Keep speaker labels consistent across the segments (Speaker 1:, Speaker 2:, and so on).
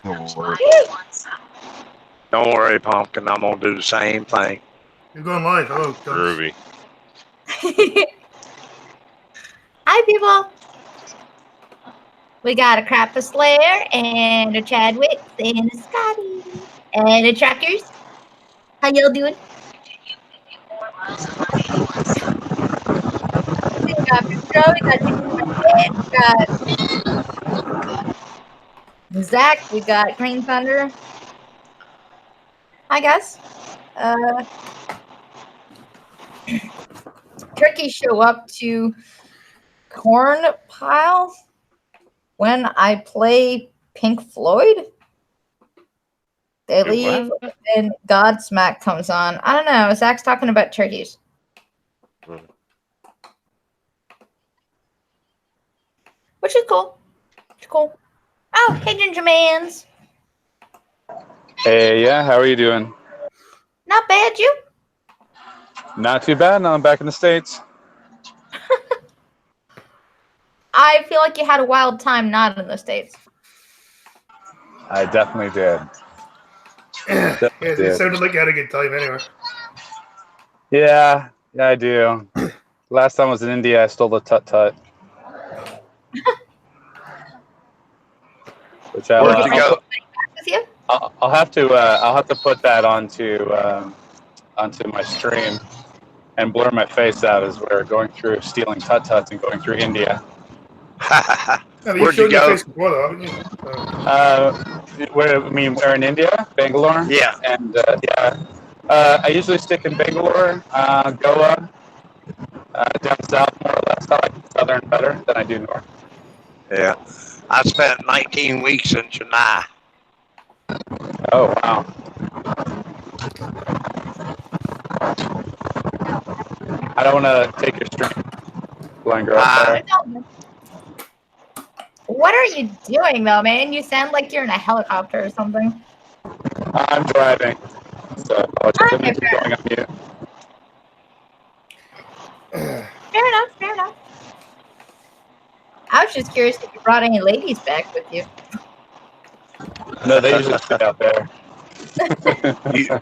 Speaker 1: Don't worry.
Speaker 2: Don't worry, Pumpkin. I'm gonna do the same thing.
Speaker 3: You're going live. Hello,
Speaker 4: Groovy.
Speaker 5: Hi, people. We got a Krampus Slayer and a Chadwick and a Scotty and a Trackers. How y'all doing? We got Bistro, we got Zach, we got Green Thunder. Hi, guys. Turkeys show up to corn pile when I play Pink Floyd. They leave and Godsmack comes on. I don't know. Zach's talking about turkeys. Which is cool. It's cool. Oh, hey, Ginger Mans.
Speaker 6: Hey, yeah, how are you doing?
Speaker 5: Not bad, you?
Speaker 6: Not too bad. Now I'm back in the States.
Speaker 5: I feel like you had a wild time not in the States.
Speaker 6: I definitely did.
Speaker 3: It sounded like you had a good time anyway.
Speaker 6: Yeah, I do. Last time I was in India, I stole the tut-tut. Which
Speaker 2: Where'd you go?
Speaker 5: With you?
Speaker 6: I'll have to put that onto my stream and blur my face out as we're going through stealing tut-tuts and going through India.
Speaker 2: Where'd you go?
Speaker 6: We're in India, Bangalore.
Speaker 2: Yeah.
Speaker 6: And I usually stick in Bangalore, Goa, down south more or less. I like southern better than I do north.
Speaker 2: Yeah. I spent 19 weeks in Chennai.
Speaker 6: Oh, wow. I don't want to take your stream, blind girl.
Speaker 5: What are you doing, though, man? You sound like you're in a helicopter or something.
Speaker 6: I'm driving, so I'll just keep going on mute.
Speaker 5: Fair enough. I was just curious if you brought any ladies back with you.
Speaker 6: No, they usually sit out there.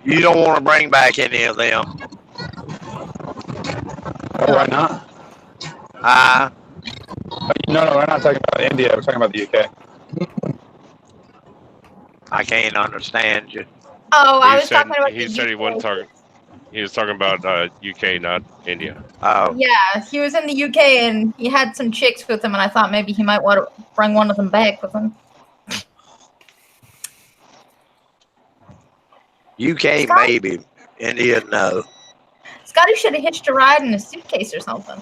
Speaker 2: You don't want to bring back any of them.
Speaker 6: Why not? No, we're not talking about India. We're talking about the UK.
Speaker 2: I can't understand you.
Speaker 5: Oh, I was talking about.
Speaker 4: He said he wasn't talking. He was talking about UK, not India.
Speaker 2: Oh.
Speaker 5: Yeah, he was in the UK and he had some chicks with him, and I thought maybe he might want to bring one of them back with him.
Speaker 2: UK, maybe. India, no.
Speaker 5: Scotty should have hitched a ride in a suitcase or something.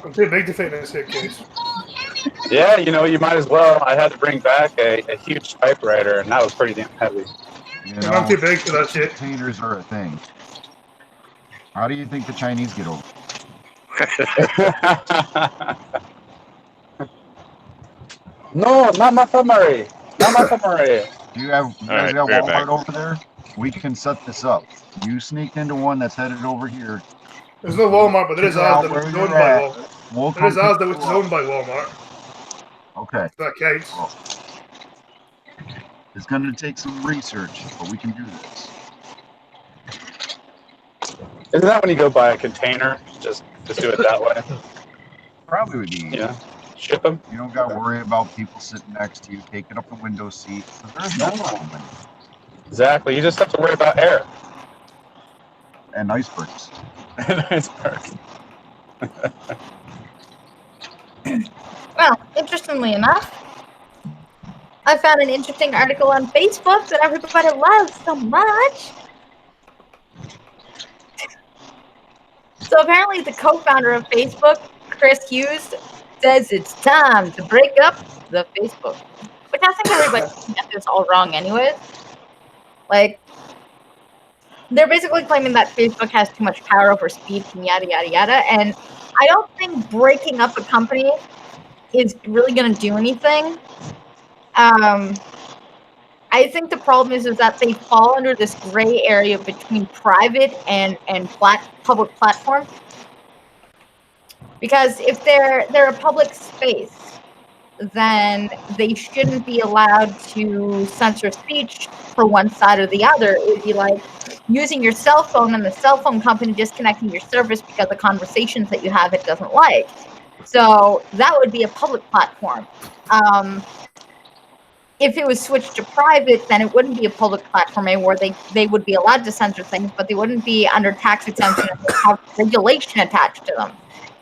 Speaker 3: I'm too big to fit in a suitcase.
Speaker 6: Yeah, you might as well. I had to bring back a huge typewriter, and that was pretty damn heavy.
Speaker 3: I'm too big for that shit.
Speaker 1: Containers are a thing. How do you think the Chinese get over?
Speaker 6: No, not my summary. Not my summary.
Speaker 1: Do you guys got Walmart over there? We can set this up. You sneak into one that's headed over here.
Speaker 3: There's no Walmart, but there is ours that is owned by Walmart. There is ours that is owned by Walmart.
Speaker 1: Okay.
Speaker 3: That counts.
Speaker 1: Well, it's going to take some research, but we can do this.
Speaker 6: Isn't that when you go buy a container? Just do it that way.
Speaker 1: Probably would be.
Speaker 6: Yeah. Ship them.
Speaker 1: You don't got to worry about people sitting next to you taking up the window seat. There's no problem.
Speaker 6: Exactly. You just have to worry about air.
Speaker 1: And icebergs.
Speaker 6: And icebergs.
Speaker 5: Well, interestingly enough, I found an interesting article on Facebook that everybody loves so much. So apparently the co-founder of Facebook, Chris Hughes, says it's time to break up the Facebook. Which I think everybody got this all wrong anyways. Like, they're basically claiming that Facebook has too much power over speech and yada, yada, yada. And I don't think breaking up a company is really going to do anything. I think the problem is that they fall under this gray area between private and public platform. Because if they're a public space, then they shouldn't be allowed to censor speech for one side or the other. It would be like using your cell phone and the cell phone company disconnecting your service because the conversations that you have it doesn't like. So that would be a public platform. If it was switched to private, then it wouldn't be a public platform where they would be allowed to censor things, but they wouldn't be under tax exemption and have regulation attached to them.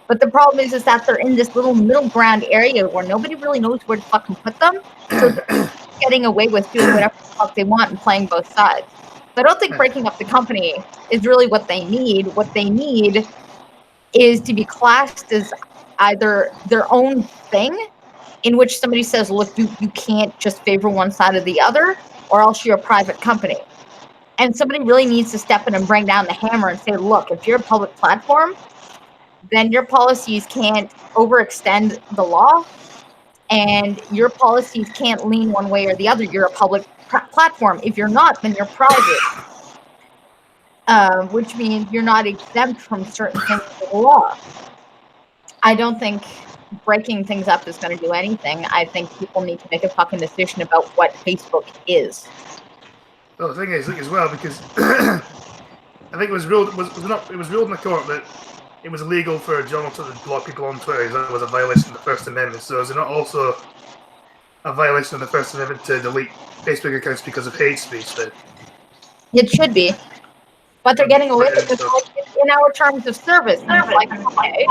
Speaker 5: But the problem is that they're in this little middle ground area where nobody really knows where to fucking put them. So they're getting away with doing whatever the fuck they want and playing both sides. So I don't think breaking up the company is really what they need. What they need is to be classed as either their own thing, in which somebody says, look, you can't just favor one side or the other, or else you're a private company. And somebody really needs to step in and bring down the hammer and say, look, if you're a public platform, then your policies can't overextend the law, and your policies can't lean one way or the other. You're a public platform. If you're not, then you're private, which means you're not exempt from certain things of the law. I don't think breaking things up is going to do anything. I think people need to make a fucking decision about what Facebook is.
Speaker 3: Well, the thing is, as well, because I think it was ruled in the court that it was illegal for a journal to block people on Twitter. That was a violation of the First Amendment. So is it not also a violation of the First Amendment to delete Facebook accounts because of hate speech? Then
Speaker 5: it should be, but they're getting away with it in our terms of service. Like, okay,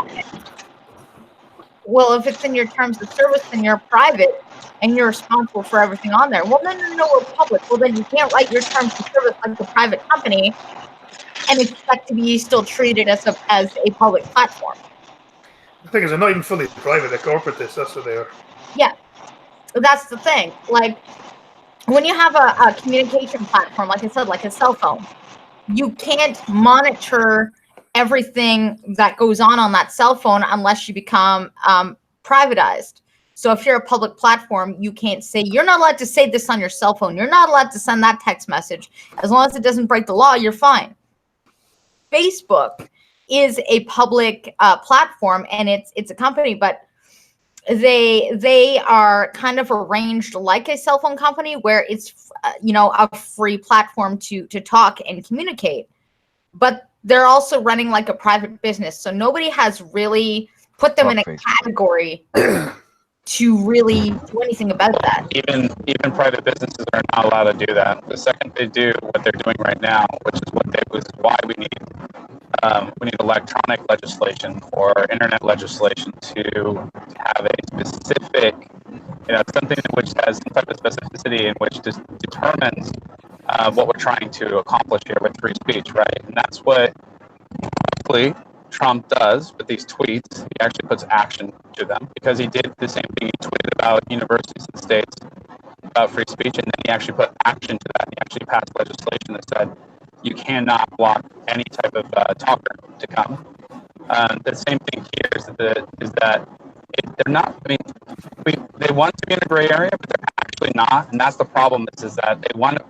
Speaker 5: well, if it's in your terms of service, then you're private and you're responsible for everything on there. Well, no, we're public. Well, then you can't write your terms of service like a private company and expect to be still treated as a public platform.
Speaker 3: The thing is, they're not even fully private. They're corporatists. That's what they are.
Speaker 5: Yeah, that's the thing. Like, when you have a communication platform, like I said, like a cell phone, you can't monitor everything that goes on that cell phone unless you become privatized. So if you're a public platform, you can't say, you're not allowed to say this on your cell phone. You're not allowed to send that text message. As long as it doesn't break the law, you're fine. Facebook is a public platform, and it's a company, but they are kind of arranged like a cell phone company, where it's a free platform to talk and communicate, but they're also running like a private business. So nobody has really put them in a category to really do anything about that.
Speaker 6: Even private businesses are not allowed to do that. The second they do what they're doing right now, which is why we need electronic legislation or internet legislation to have a specific, something which has some type of specificity in which determines what we're trying to accomplish here with free speech, right? And that's what hopefully Trump does with these tweets. He actually puts action to them, because he did the same thing. He tweeted about universities and states about free speech, and then he actually put action to that. He actually passed legislation that said you cannot block any type of talker to come. The same thing here is that they're not. I mean, they want to be in a gray area, but they're actually not, and that's the problem. Is that they want to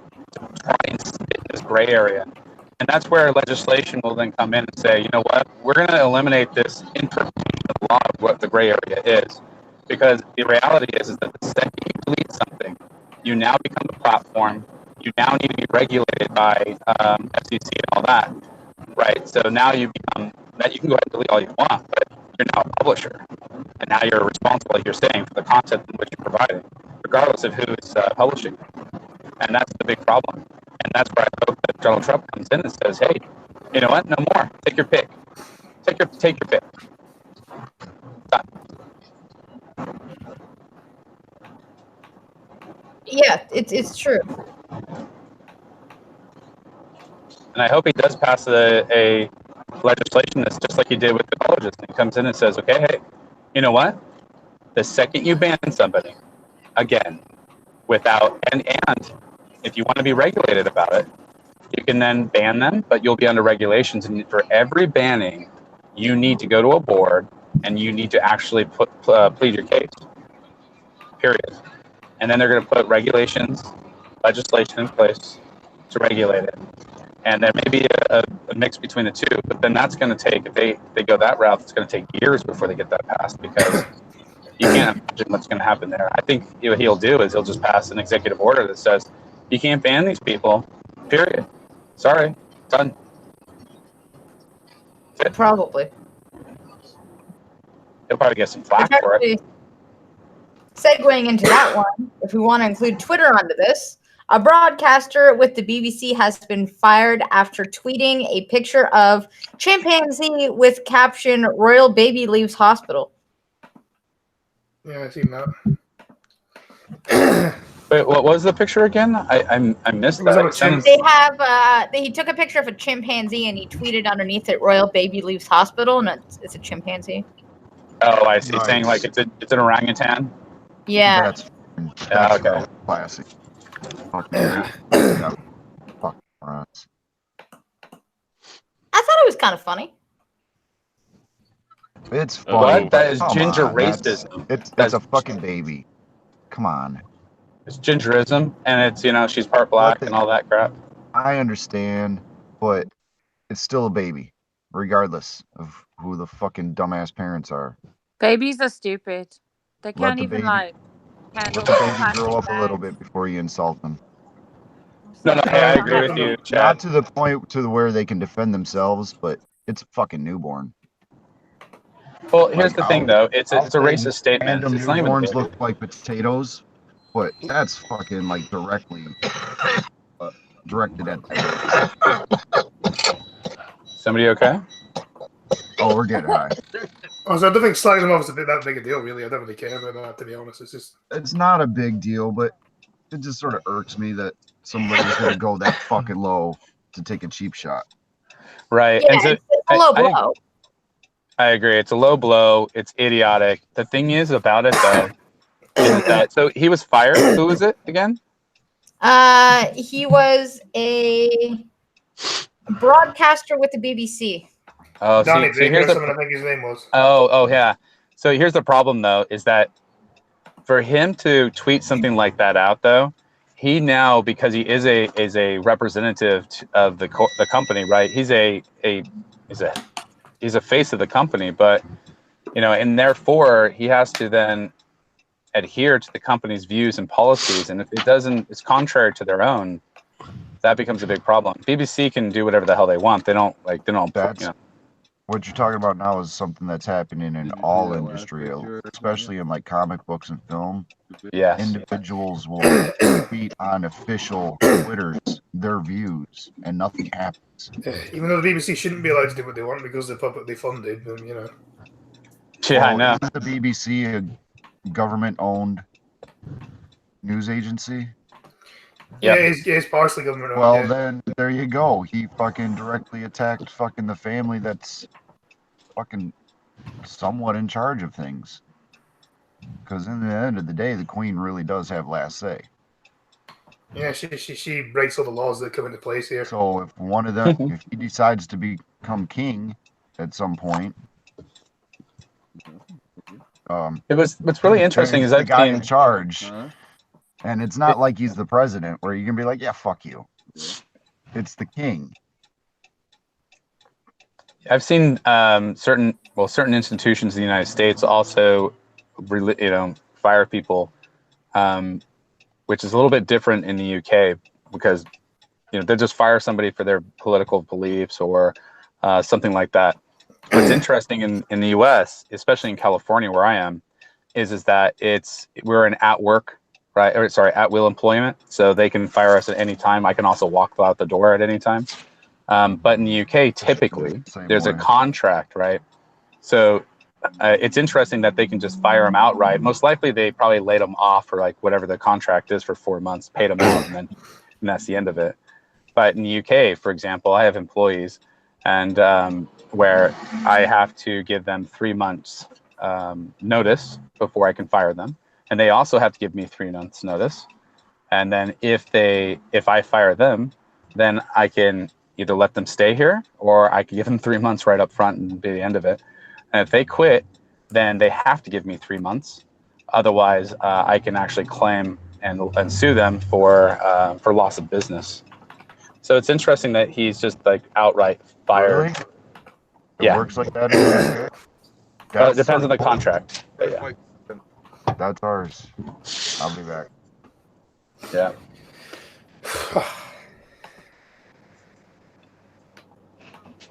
Speaker 6: try and sit in this gray area. And that's where legislation will then come in and say, you know what, we're going to eliminate this interpretation of law of what the gray area is. Because the reality is that the second you delete something, you now become a platform. You now need to be regulated by FCC and all that, right? So now you become that. You can go ahead and delete all you want, but you're now a publisher. And now you're responsible, like you're saying, for the content in which you're providing, regardless of who's publishing. And that's the big problem. And that's where I hope that Donald Trump comes in and says, hey, you know what? No more. Take your pick. Take your pick. Done.
Speaker 5: Yeah, it's true.
Speaker 6: And I hope he does pass a legislation that's just like he did with the colleges. And he comes in and says, okay, hey, you know what? The second you ban somebody, again, without, and if you want to be regulated about it, you can then ban them, but you'll be under regulations. And for every banning, you need to go to a board and you need to actually plead your case, period. And then they're going to put regulations, legislation in place to regulate it. And there may be a mix between the two, but then that's going to take, if they go that route, it's going to take years before they get that passed, because You can't imagine what's going to happen there. I think what he'll do is he'll just pass an executive order that says you can't ban these people. Period. Sorry, done.
Speaker 5: Probably.
Speaker 6: He'll probably get some flack for it.
Speaker 5: Segueing into that one, if we want to include Twitter onto this, a broadcaster with the BBC has been fired after tweeting a picture of chimpanzee with caption "Royal baby leaves hospital."
Speaker 3: Yeah, I seen that.
Speaker 6: Wait, what was the picture again? I missed
Speaker 3: It was
Speaker 6: that.
Speaker 3: of a chimp.
Speaker 5: They have he took a picture of a chimpanzee and he tweeted underneath it "Royal baby leaves hospital," and it's a chimpanzee.
Speaker 6: Oh, I see.
Speaker 1: Nice.
Speaker 6: Saying like it's an orangutan.
Speaker 5: Yeah.
Speaker 1: That's
Speaker 6: Okay.
Speaker 1: really classic. Fucking yeah. Fucking rats.
Speaker 5: I thought it was kind of funny.
Speaker 1: It's funny.
Speaker 6: What? That is
Speaker 1: Come
Speaker 6: ginger
Speaker 1: on,
Speaker 6: racism.
Speaker 1: That's a fucking baby. Come on.
Speaker 6: It's gingerism, and it's she's part black and all that crap.
Speaker 1: I understand, but it's still a baby, regardless of who the fucking dumbass parents are.
Speaker 7: Babies are stupid. They can't
Speaker 1: the
Speaker 7: even
Speaker 1: baby-
Speaker 7: like handle
Speaker 1: Let the baby
Speaker 7: plastic
Speaker 1: grow up a little
Speaker 7: bags.
Speaker 1: bit before you insult them.
Speaker 6: No, hey, I agree with you,
Speaker 1: Not
Speaker 6: Chad.
Speaker 1: to the point to where they can defend themselves, but it's a fucking newborn.
Speaker 6: Well, here's the thing, though. It's a racist statement.
Speaker 1: Random
Speaker 6: It's not even a
Speaker 1: newborns
Speaker 6: baby.
Speaker 1: look like potatoes, but that's fucking like directly directed at them.
Speaker 6: Somebody okay?
Speaker 1: Oh, we're getting high.
Speaker 3: Also, I don't think slagging them off is that big a deal, really. I don't really care about that, to be honest. It's just...
Speaker 1: It's not a big deal, but it just sort of irks me that somebody's gonna go that fucking low to take a cheap shot.
Speaker 6: Right.
Speaker 5: Yeah,
Speaker 6: And so,
Speaker 5: it's a low blow.
Speaker 6: I agree. It's a low blow. It's idiotic. The thing is about it, though, is that so he was fired. Who was it again?
Speaker 5: He was a broadcaster with the BBC.
Speaker 6: Oh,
Speaker 3: Donnie
Speaker 6: see,
Speaker 3: Baker
Speaker 6: here's
Speaker 3: or
Speaker 6: the
Speaker 3: something, I think his name was.
Speaker 6: oh yeah. So here's the problem, though, is that for him to tweet something like that out, though, he now, because he is a representative of the company, right? He's a face of the company, but and therefore he has to then adhere to the company's views and policies, and if it doesn't, it's contrary to their own. That becomes a big problem. BBC can do whatever the hell they want. They don't.
Speaker 1: What you're talking about now is something that's happening in all industry, especially in like comic books and film.
Speaker 6: Yes.
Speaker 1: Individuals will tweet on official Twitters their views, and nothing happens.
Speaker 3: Even though the BBC shouldn't be allowed to do what they want because they're publicly funded, then
Speaker 6: Yeah, I know.
Speaker 1: Isn't the BBC a government-owned news agency?
Speaker 3: Yeah, it's partially government.
Speaker 1: Well, then there you go. He fucking directly attacked fucking the family that's fucking somewhat in charge of things. Because in the end of the day, the Queen really does have last say.
Speaker 3: Yeah, she breaks all the laws that come into place here.
Speaker 1: So if one of them, if he decides to become king at some point,
Speaker 6: what's really interesting is
Speaker 1: the
Speaker 6: that
Speaker 1: guy in charge. And it's not like he's the president where you can be like, yeah, fuck you. It's the king.
Speaker 6: I've seen certain institutions in the United States also, fire people, which is a little bit different in the UK because, they'll just fire somebody for their political beliefs or something like that. What's interesting in the US, especially in California where I am, is that we're an at work. Right, or sorry, at will employment, so they can fire us at any time. I can also walk out the door at any time. But in the UK, typically, there's a contract, right? So it's interesting that they can just fire them outright. Most likely, they probably laid them off for like whatever the contract is for 4 months, paid them out, and that's the end of it. But in the UK, for example, I have employees, and where I have to give them 3 months notice before I can fire them. And they also have to give me 3 months notice. And then if I fire them, then I can either let them stay here or I can give them 3 months right up front and be the end of it. And if they quit, then they have to give me 3 months. Otherwise, I can actually claim and sue them for loss of business. So it's interesting that he's just like outright fired.
Speaker 1: Really? It
Speaker 6: Yeah.
Speaker 1: works like that.
Speaker 6: It depends on the contract. But yeah.
Speaker 1: That's ours. I'll be back.
Speaker 6: Yeah.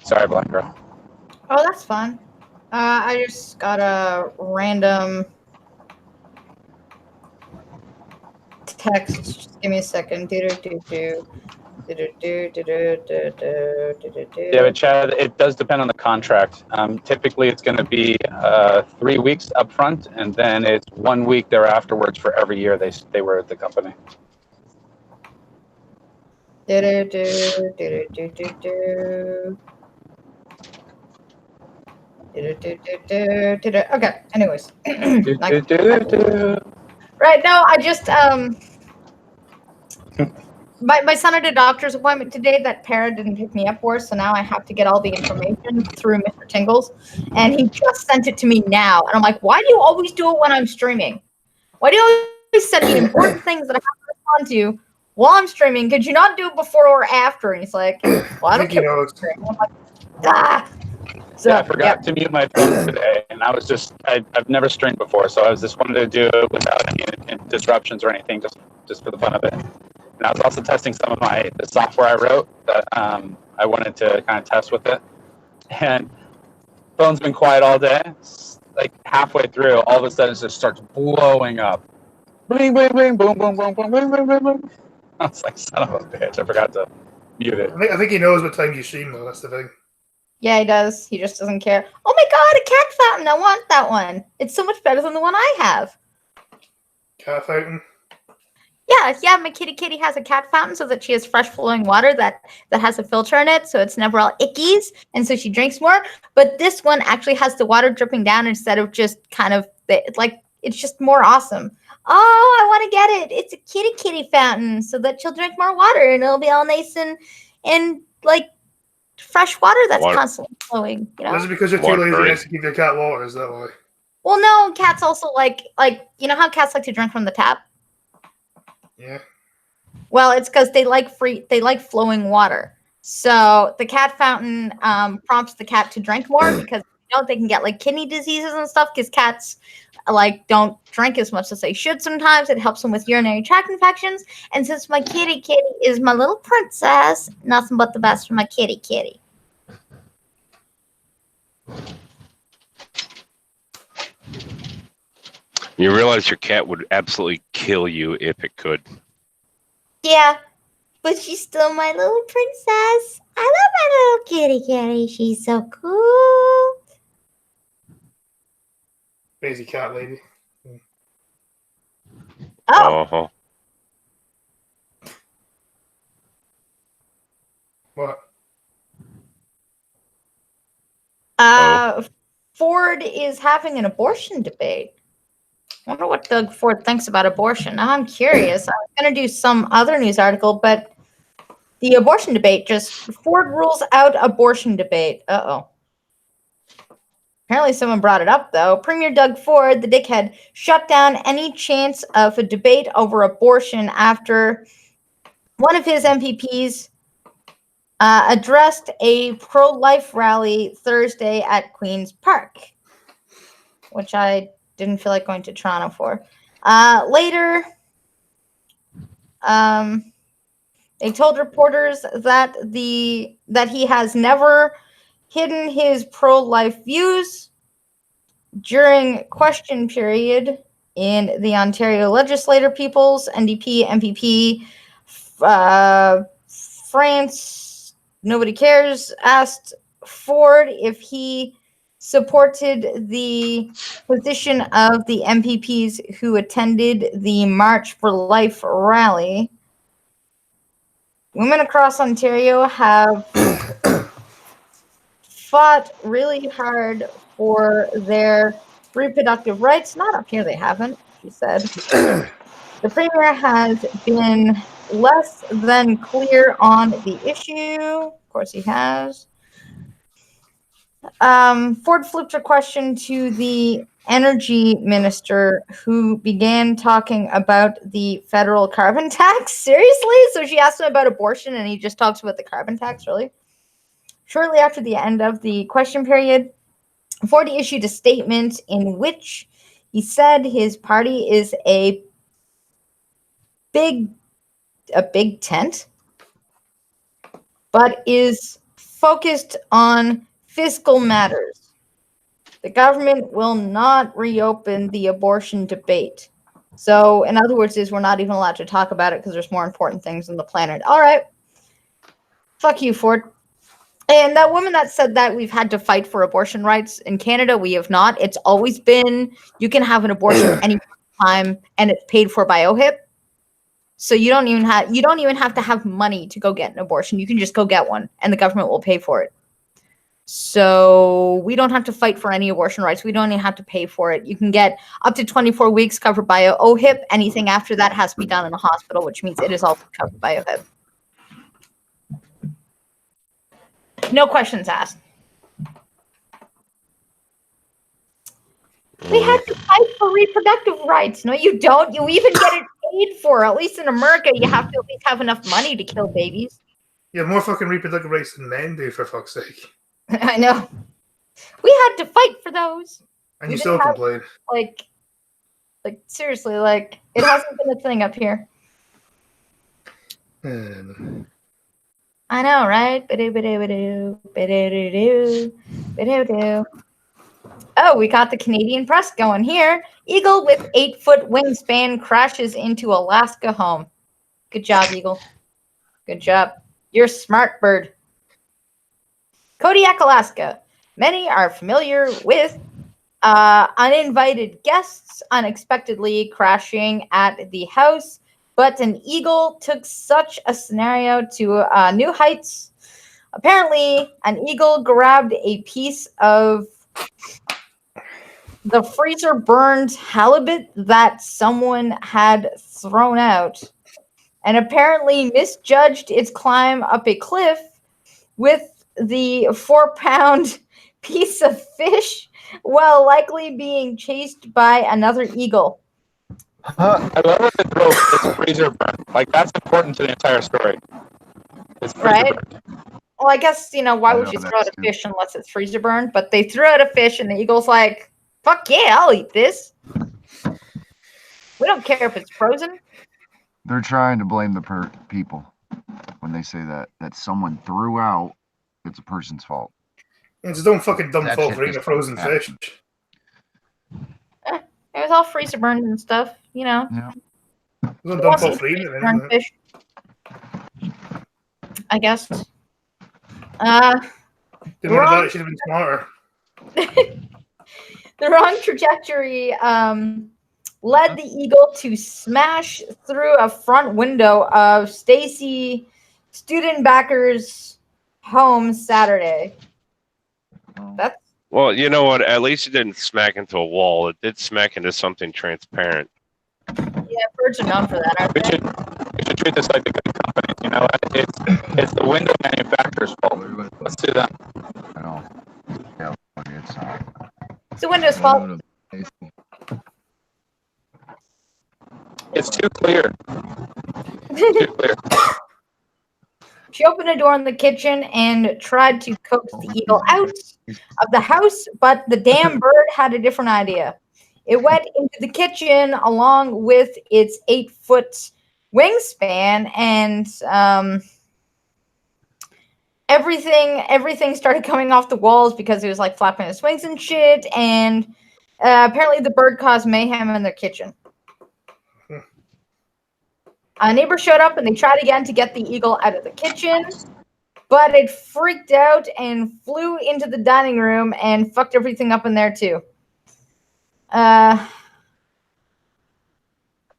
Speaker 6: Sorry, Black Girl.
Speaker 5: Oh, that's fun. I just got a random text. Just give me a second.
Speaker 6: Yeah, but Chad, it does depend on the contract. Typically, it's going to be 3 weeks up front, and then it's 1 week thereafterwards for every year they were at the company.
Speaker 5: Okay, anyways. Right, no, I just my son had a doctor's appointment today that Para didn't pick me up for, so now I have to get all the information through Mr. Tingles, and he just sent it to me now, and I'm like, why do you always do it when I'm streaming? Why do you always send me important things that I have to respond to while I'm streaming? Could you not do it before or after? And he's like, well, I don't care. I'm like, ah. So,
Speaker 6: Yeah, I forgot to mute my phone today, and I've never streamed before, so I was just wanted to do it without any disruptions or anything, just for the fun of it. And I was also testing some of the software I wrote that I wanted to kind of test with it. And phone's been quiet all day. Like halfway through, all of a sudden it just starts blowing up. Bling, bling, bling, boom, boom, boom, boom, bling, bling, bling, bling. I was like, son of a bitch, I forgot to mute it.
Speaker 3: I think he knows what time you stream, though. That's the thing.
Speaker 5: yeah, he does. He just doesn't care. Oh my god, a cat fountain. I want that one. It's so much better than the one I have.
Speaker 3: Cat fountain.
Speaker 5: Yeah, my kitty has a cat fountain so that she has fresh flowing water that has a filter in it, so it's never all ickies, and so she drinks more. But this one actually has the water dripping down instead of just kind of it's just more awesome. Oh, I want to get it. It's a kitty fountain so that she'll drink more water and it'll be all nice and like fresh water that's constantly flowing. You know?
Speaker 3: Is it because you're too lazy to give your cat water? Is that why?
Speaker 5: Well, no, cats also like you know how cats like to drink from the tap.
Speaker 3: Yeah.
Speaker 5: Well, it's because they like flowing water. So the cat fountain prompts the cat to drink more because they can get like kidney diseases and stuff because cats don't drink as much as they should sometimes. It helps them with urinary tract infections. And since my kitty is my little princess, nothing but the best for my kitty.
Speaker 4: You realize your cat would absolutely kill you if it could.
Speaker 5: Yeah, but she's still my little princess. I love my little kitty. She's so cool.
Speaker 3: Crazy cat lady.
Speaker 5: Oh.
Speaker 4: Uh-huh.
Speaker 3: What?
Speaker 5: Ford is having an abortion debate. I wonder what Doug Ford thinks about abortion. Now I'm curious. I was going to do some other news article, but the abortion debate Ford rules out abortion debate. Uh-oh. Apparently someone brought it up, though. Premier Doug Ford, the dickhead, shut down any chance of a debate over abortion after one of his MPPs addressed a pro-life rally Thursday at Queen's Park, which I didn't feel like going to Toronto for. Later, they told reporters that he has never hidden his pro-life views during question period in the Ontario Legislator People's NDP MPP France Nobody Cares asked Ford if he supported the position of the MPPs who attended the March for Life rally. Women across Ontario have fought really hard for their reproductive rights. Not up here, they haven't, she said. The Premier has been less than clear on the issue. Of course he has. Ford flipped a question to the energy minister who began talking about the federal carbon tax. Seriously? So she asked him about abortion and he just talks about the carbon tax, really? Shortly after the end of the question period, Ford issued a statement in which He said his party is a big tent, but is focused on fiscal matters. The government will not reopen the abortion debate. So, in other words, we're not even allowed to talk about it because there's more important things on the planet. All right. Fuck you, Ford. And that woman that said that we've had to fight for abortion rights in Canada, we have not. It's always been you can have an abortion any time, and it's paid for by OHIP. So you don't even have to have money to go get an abortion. You can just go get one, and the government will pay for it. So we don't have to fight for any abortion rights. We don't even have to pay for it. You can get up to 24 weeks covered by OHIP. Anything after that has to be done in a hospital, which means it is also covered by OHIP. No questions asked. We had to fight for reproductive rights. No, you don't. You even get it paid for. At least in America, you have to at least have enough money to kill babies.
Speaker 3: You have more fucking reproductive rights than men do, for fuck's sake.
Speaker 5: I know. We had to fight for those.
Speaker 3: And you still complain.
Speaker 5: Like seriously, like it hasn't been a thing up here. I know, right? Oh, we got the Canadian press going here. Eagle with 8-foot wingspan crashes into Alaska home. Good job, Eagle. Good job. You're a smart bird. Kodiak, Alaska. Many are familiar with uninvited guests unexpectedly crashing at the house, but an eagle took such a scenario to new heights. Apparently, an eagle grabbed a piece of the freezer burned halibut that someone had thrown out and apparently misjudged its climb up a cliff with the 4-pound piece of fish while likely being chased by another eagle.
Speaker 6: I love when they throw it's freezer burn. Like, that's important to the entire story. It's freezer
Speaker 5: Right?
Speaker 6: burn.
Speaker 5: Well, I guess, why would
Speaker 1: know
Speaker 5: you
Speaker 1: that
Speaker 5: throw out a
Speaker 1: too.
Speaker 5: fish unless it's freezer burned? But they threw out a fish and the eagle's like, fuck yeah, I'll eat this. We don't care if it's frozen.
Speaker 1: They're trying to blame the people when they say that someone threw out. It's a person's fault.
Speaker 3: And just don't fucking dumb
Speaker 1: That
Speaker 3: fault
Speaker 1: shit
Speaker 3: for eating a
Speaker 1: just
Speaker 3: frozen
Speaker 1: happened.
Speaker 3: fish.
Speaker 5: It was all freezer burned and stuff,
Speaker 1: Yeah.
Speaker 3: Don't dumb fault for eating it.
Speaker 5: Burned
Speaker 3: Isn't it?
Speaker 5: fish. I guess.
Speaker 3: Didn't want to do it, should have been smarter.
Speaker 5: The wrong trajectory led the eagle to smash through a front window of Stacy Studenbacher's home Saturday. That's
Speaker 4: Well, you know what? At least it didn't smack into a wall. It did smack into something transparent.
Speaker 5: yeah, birds are known for that, aren't
Speaker 6: We
Speaker 5: they?
Speaker 6: should treat this like the good companies. You know what? It's the window manufacturer's fault. Let's do that.
Speaker 1: I know. Yeah, it's not.
Speaker 5: It's the window's fault.
Speaker 6: It's too clear. Too clear.
Speaker 5: She opened a door in the kitchen and tried to coax the eagle out of the house, but the damn bird had a different idea. It went into the kitchen along with its 8-foot wingspan, and everything started coming off the walls because it was like flapping its wings and shit. And apparently, the bird caused mayhem in their kitchen. A neighbor showed up and they tried again to get the eagle out of the kitchen, but it freaked out and flew into the dining room and fucked everything up in there too. Now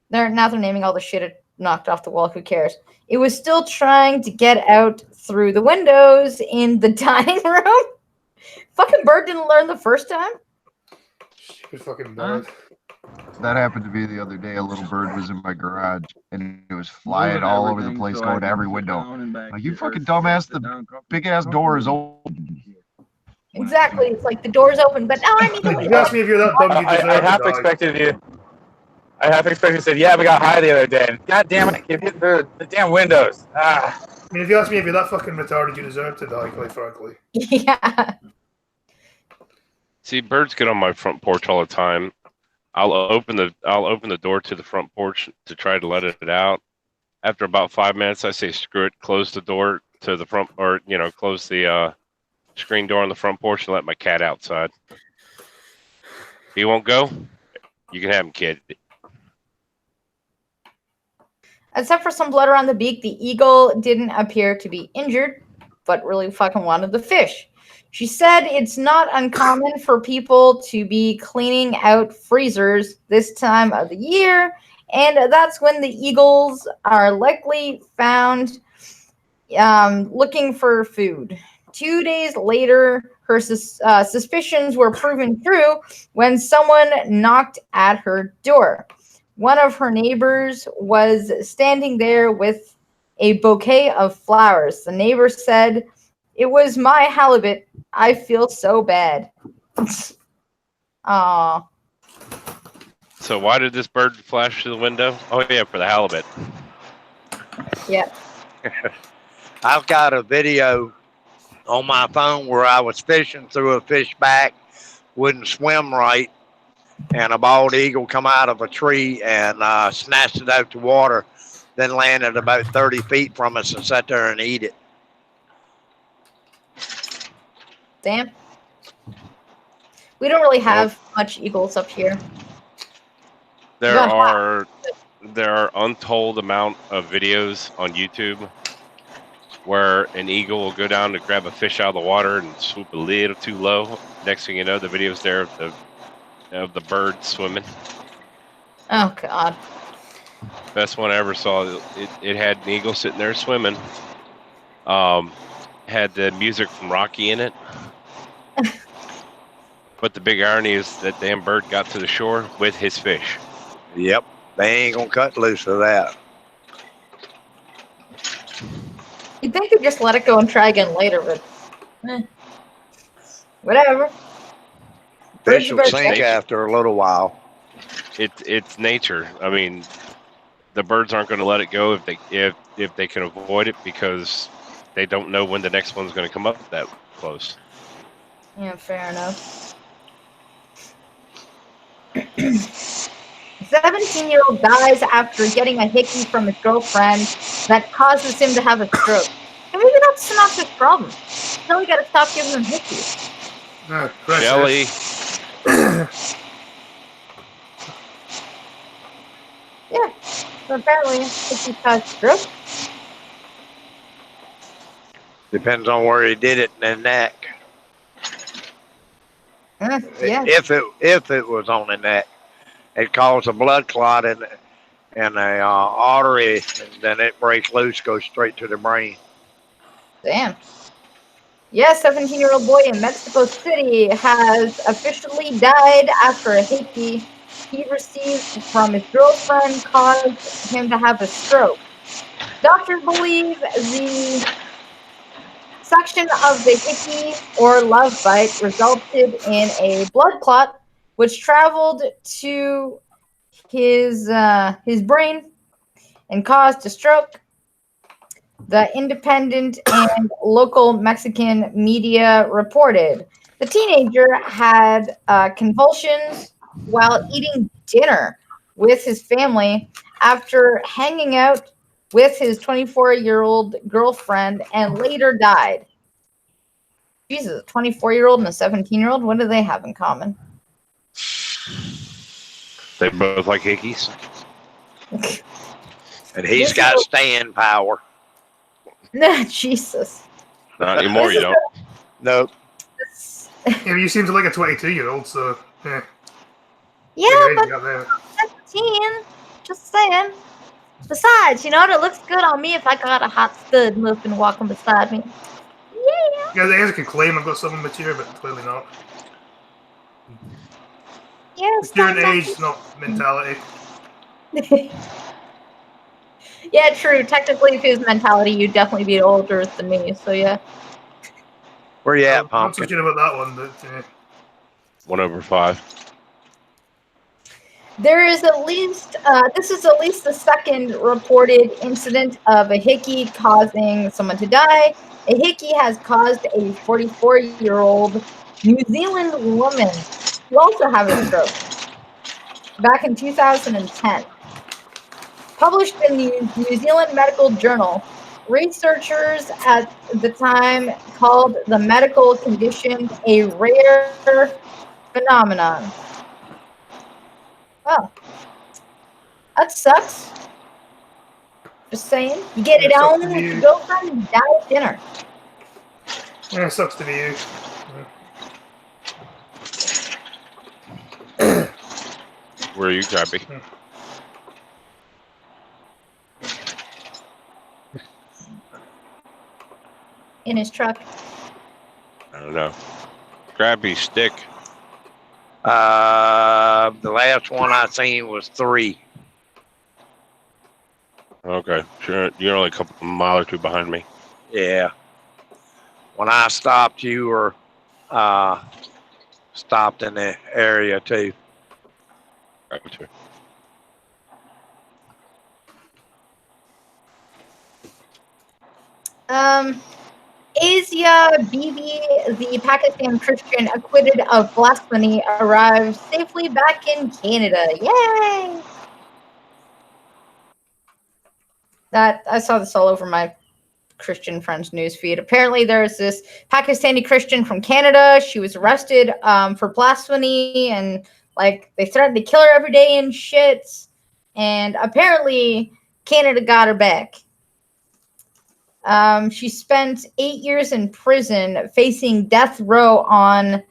Speaker 5: they're naming all the shit it knocked off the wall. Who cares? It was still trying to get out through the windows in the dining room. Fucking bird didn't learn the first time.
Speaker 3: Stupid fucking bird.
Speaker 1: That happened to me the other day. A little bird was in my garage and it was flying all over the place, going to every window. Like, you fucking dumbass, the big ass door is open.
Speaker 5: Exactly. It's like the door's open, but now I need to
Speaker 3: If
Speaker 5: leave.
Speaker 3: you ask me if you're that dumb, you
Speaker 6: I
Speaker 3: deserve
Speaker 6: half
Speaker 3: to die.
Speaker 6: expected you. I half expected you to say, yeah, we got high the other day. And God damn it, you hit the damn windows. Ah.
Speaker 3: I mean, if you ask me if you're that fucking retarded, you deserve to die, quite frankly.
Speaker 5: Yeah.
Speaker 4: See, birds get on my front porch all the time. I'll open the door to the front porch to try to let it out. After about 5 minutes, I say, screw it, close the door to the front, or close the screen door on the front porch and let my cat outside. He won't go. You can have him, kid.
Speaker 5: Except for some blood around the beak, the eagle didn't appear to be injured, but really fucking wanted the fish. She said it's not uncommon for people to be cleaning out freezers this time of the year, and that's when the eagles are likely found looking for food. 2 days later, her suspicions were proven true when someone knocked at her door. One of her neighbors was standing there with a bouquet of flowers. The neighbor said, "It was my halibut. I feel so bad." Aww.
Speaker 4: So why did this bird flash through the window? Oh yeah, for the halibut.
Speaker 5: Yeah.
Speaker 2: I've got a video on my phone where I was fishing through a fish back, wouldn't swim right, and a bald eagle come out of a tree and snatched it out to water, then landed about 30 feet from us and sat there and eat it.
Speaker 5: Damn. We don't really have much eagles up here.
Speaker 4: There are untold amount of videos on YouTube where an eagle will go down to grab a fish out of the water and swoop a little too low. Next thing you know, the video's there of the bird swimming.
Speaker 5: Oh God.
Speaker 4: Best one I ever saw. It had an eagle sitting there swimming. Had the music from Rocky in it. But the big irony is that damn bird got to the shore with his fish.
Speaker 2: Yep, they ain't gonna cut loose of that.
Speaker 5: You'd think they'd just let it go and try again later, but whatever.
Speaker 2: Fish will sink after a little while.
Speaker 4: It's nature. I mean, the birds aren't going to let it go if they can avoid it, because they don't know when the next one's going to come up that close.
Speaker 5: Yeah, fair enough. 17-year-old dies after getting a hickey from his girlfriend that causes him to have a stroke. And maybe that's not his problem. So we gotta stop giving him hickeys.
Speaker 3: Oh,
Speaker 4: Jelly.
Speaker 5: Yeah. So apparently hickey caused stroke.
Speaker 2: Depends on where he did it in the neck.
Speaker 5: Yeah.
Speaker 2: If it was on the neck, it caused a blood clot in the artery, and then it breaks loose, goes straight to the brain.
Speaker 5: Damn. Yeah, 17-year-old boy in Mexico City has officially died after a hickey he received from his girlfriend caused him to have a stroke. Doctors believe the suction of the hickey or love bite resulted in a blood clot, which traveled to his brain and caused a stroke. The independent and local Mexican media reported the teenager had convulsions while eating dinner with his family after hanging out with his 24-year-old girlfriend and later died. Jesus, a 24-year-old and a 17-year-old, what do they have in common?
Speaker 4: They both like hickeys.
Speaker 2: And he's got staying power.
Speaker 5: Jesus.
Speaker 4: Not anymore, you don't.
Speaker 2: Nope.
Speaker 3: Yeah, you seem to like a 22-year-old, so yeah.
Speaker 5: Yeah,
Speaker 3: Maybe
Speaker 5: but
Speaker 3: out there.
Speaker 5: 17. Just saying. Besides, it looks good on me if I got a hot stud moving walking beside me. Yeah.
Speaker 3: Yeah, they can claim I've got something mature, but clearly not.
Speaker 5: Yes.
Speaker 3: Mature in age, not mentality.
Speaker 5: Yeah, true. Technically, if his mentality, you'd definitely be older than me. So yeah.
Speaker 2: Where you at,
Speaker 3: I'm not so
Speaker 2: Pumpkin?
Speaker 3: sure about that one, but
Speaker 4: 1/5.
Speaker 5: There is at least, this is at least the second reported incident of a hickey causing someone to die. A hickey has caused a 44-year-old New Zealand woman to also have a stroke. back in 2010. Published in the New Zealand Medical Journal, researchers at the time called the medical condition a rare phenomenon. Oh, that sucks. Just saying. You get it
Speaker 3: It sucks
Speaker 5: on
Speaker 3: to
Speaker 5: with
Speaker 3: be
Speaker 5: your
Speaker 3: you.
Speaker 5: girlfriend and die at dinner.
Speaker 3: Yeah, it sucks to be you.
Speaker 4: Where are you, Grabby?
Speaker 5: In his truck.
Speaker 4: I don't know. Grabby, stick.
Speaker 2: The last one I seen was 3.
Speaker 4: Okay, sure. You're only a mile or two behind me.
Speaker 2: Yeah. When I stopped, you were stopped in the area too.
Speaker 4: Gotcha.
Speaker 5: Asia Bibi, the Pakistan Christian acquitted of blasphemy, arrived safely back in Canada. Yay! That I saw this all over my Christian friends' newsfeed. Apparently, there's this Pakistani Christian from Canada. She was arrested for blasphemy, and like they threatened to kill her every day and shit. And apparently, Canada got her back. She spent 8 years in prison, facing death row on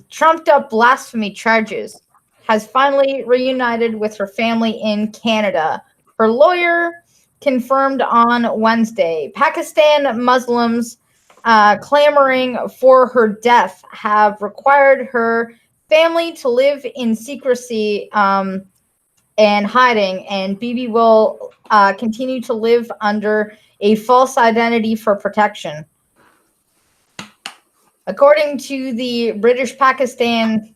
Speaker 5: trumped-up blasphemy charges. Has finally reunited with her family in Canada. Her lawyer confirmed on Wednesday. Pakistan Muslims clamoring for her death have required her family to live in secrecy and hiding, and Bibi will continue to live under a false identity for protection. According to the British Pakistan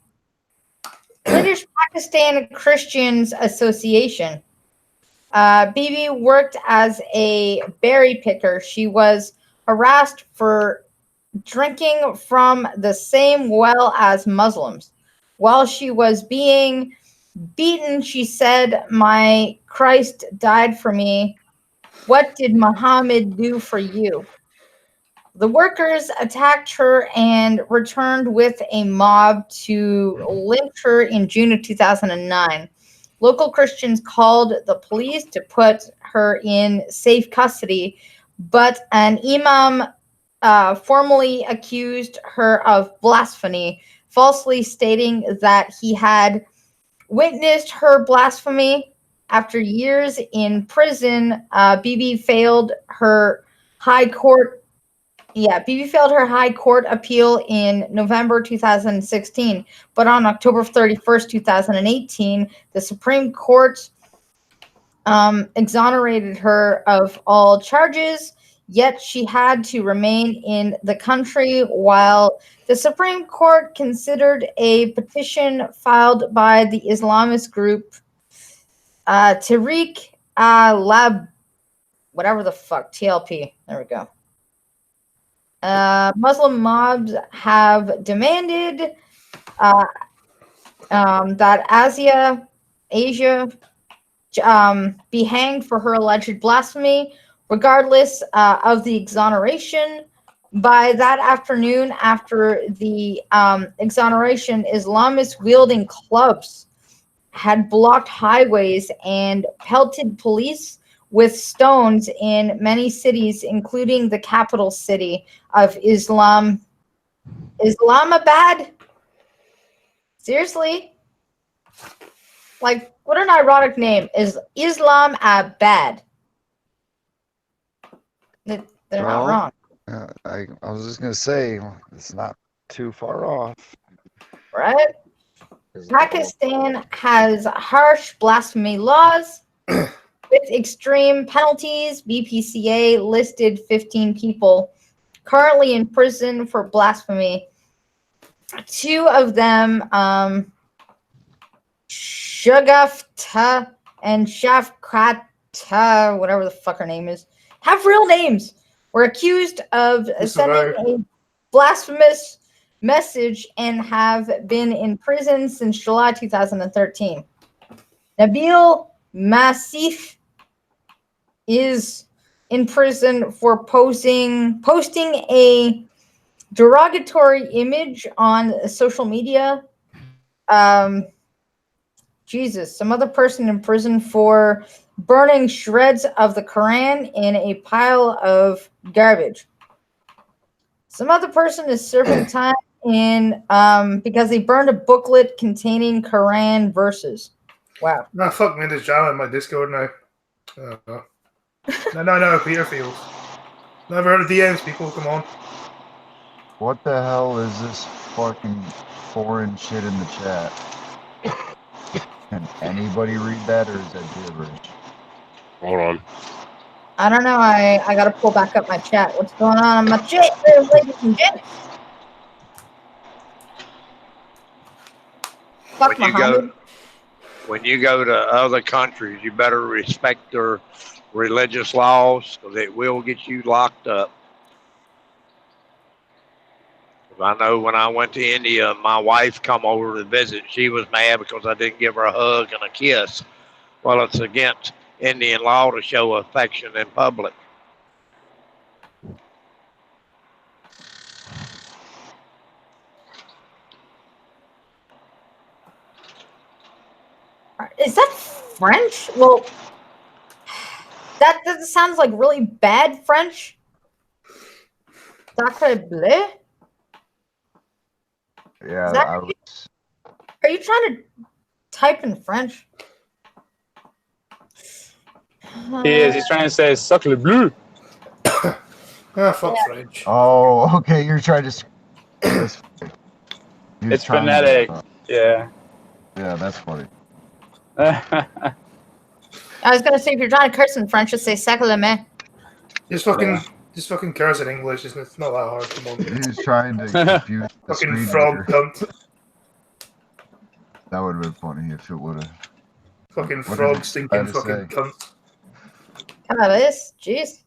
Speaker 5: Christians Association, Bibi worked as a berry picker. She was harassed for drinking from the same well as Muslims. While she was being beaten, she said, "My Christ died for me. What did Muhammad do for you?" The workers attacked her and returned with a mob to lynch her in June of 2009. Local Christians called the police to put her in safe custody, but an imam formally accused her of blasphemy, falsely stating that he had witnessed her blasphemy. After years in prison, Bibi failed her high court appeal in November 2016, but on October 31st, 2018, the Supreme Court exonerated her of all charges, yet she had to remain in the country while the Supreme Court considered a petition filed by the Islamist group Tariq Lab, whatever the fuck, TLP. There we go. Muslim mobs have demanded that Asia be hanged for her alleged blasphemy, regardless of the exoneration. By that afternoon, after the exoneration, Islamists wielding clubs had blocked highways and pelted police with stones in many cities, including the capital city of Islamabad. Seriously? Like, what an ironic name is Islamabad. They're not wrong.
Speaker 1: I was just gonna say it's not too far off.
Speaker 5: Right? Pakistan has harsh blasphemy laws with extreme penalties. BPCA listed 15 people currently in prison for blasphemy. 2 of them, Shagafta and Shafkata, whatever the fuck her name is, have real names, were accused of sending a blasphemous message and have been in prison since July 2013. Nabil Massif is in prison for posting a derogatory image on social media. Jesus, some other person in prison for burning shreds of the Quran in a pile of garbage. Some other person is serving time in because they burned a booklet containing Quran verses. Wow.
Speaker 3: Nah, fuck me, there's drama in my Discord now. No, Peterfield. Never heard of DMs, people, come on.
Speaker 1: What the hell is this fucking foreign shit in the chat? Can anybody read that, or is that gibberish?
Speaker 4: Hold on.
Speaker 5: I don't know. I got to pull back up my chat. What's going on in my chat, ladies and gents? Fuck Muhammad.
Speaker 2: When you go to other countries, you better respect their religious laws, because it will get you locked up. I know when I went to India, my wife come over to visit. She was mad because I didn't give her a hug and a kiss. Well, it's against Indian law to show affection in public.
Speaker 5: Is that French? Well, that sounds like really bad French. Sacre bleu?
Speaker 1: Yeah,
Speaker 5: Are you trying to type in French?
Speaker 6: He is. He's trying to say "sacre bleu."
Speaker 3: Fuck French.
Speaker 1: Oh, okay. You're trying to.
Speaker 6: It's phonetic. Yeah.
Speaker 1: Yeah, that's funny.
Speaker 5: I was gonna say if you're trying to curse in French, just say "sacre le main."
Speaker 3: Just fucking curse in English, isn't it? It's not that hard. Come on.
Speaker 1: He's trying to confuse the
Speaker 3: Fucking
Speaker 1: screen
Speaker 3: frog
Speaker 1: reader.
Speaker 3: cunt.
Speaker 1: That would have been funny if it would have.
Speaker 3: Fucking
Speaker 1: What
Speaker 3: frog
Speaker 1: did it
Speaker 3: stinking
Speaker 1: try to
Speaker 3: fucking
Speaker 1: say?
Speaker 3: cunt.
Speaker 5: Come on, this, jeez.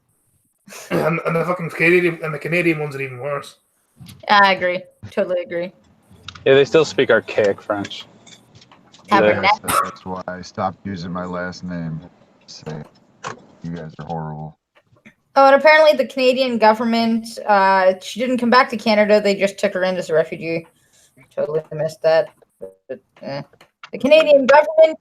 Speaker 3: And the fucking Canadian ones are even worse.
Speaker 5: I agree. Totally agree.
Speaker 6: Yeah, they still speak archaic French.
Speaker 5: Tabernacle.
Speaker 1: That's why I stopped using my last name. Say, you guys are horrible.
Speaker 5: Oh, and apparently the Canadian government, she didn't come back to Canada. They just took her in as a refugee. Totally missed that. But, The Canadian government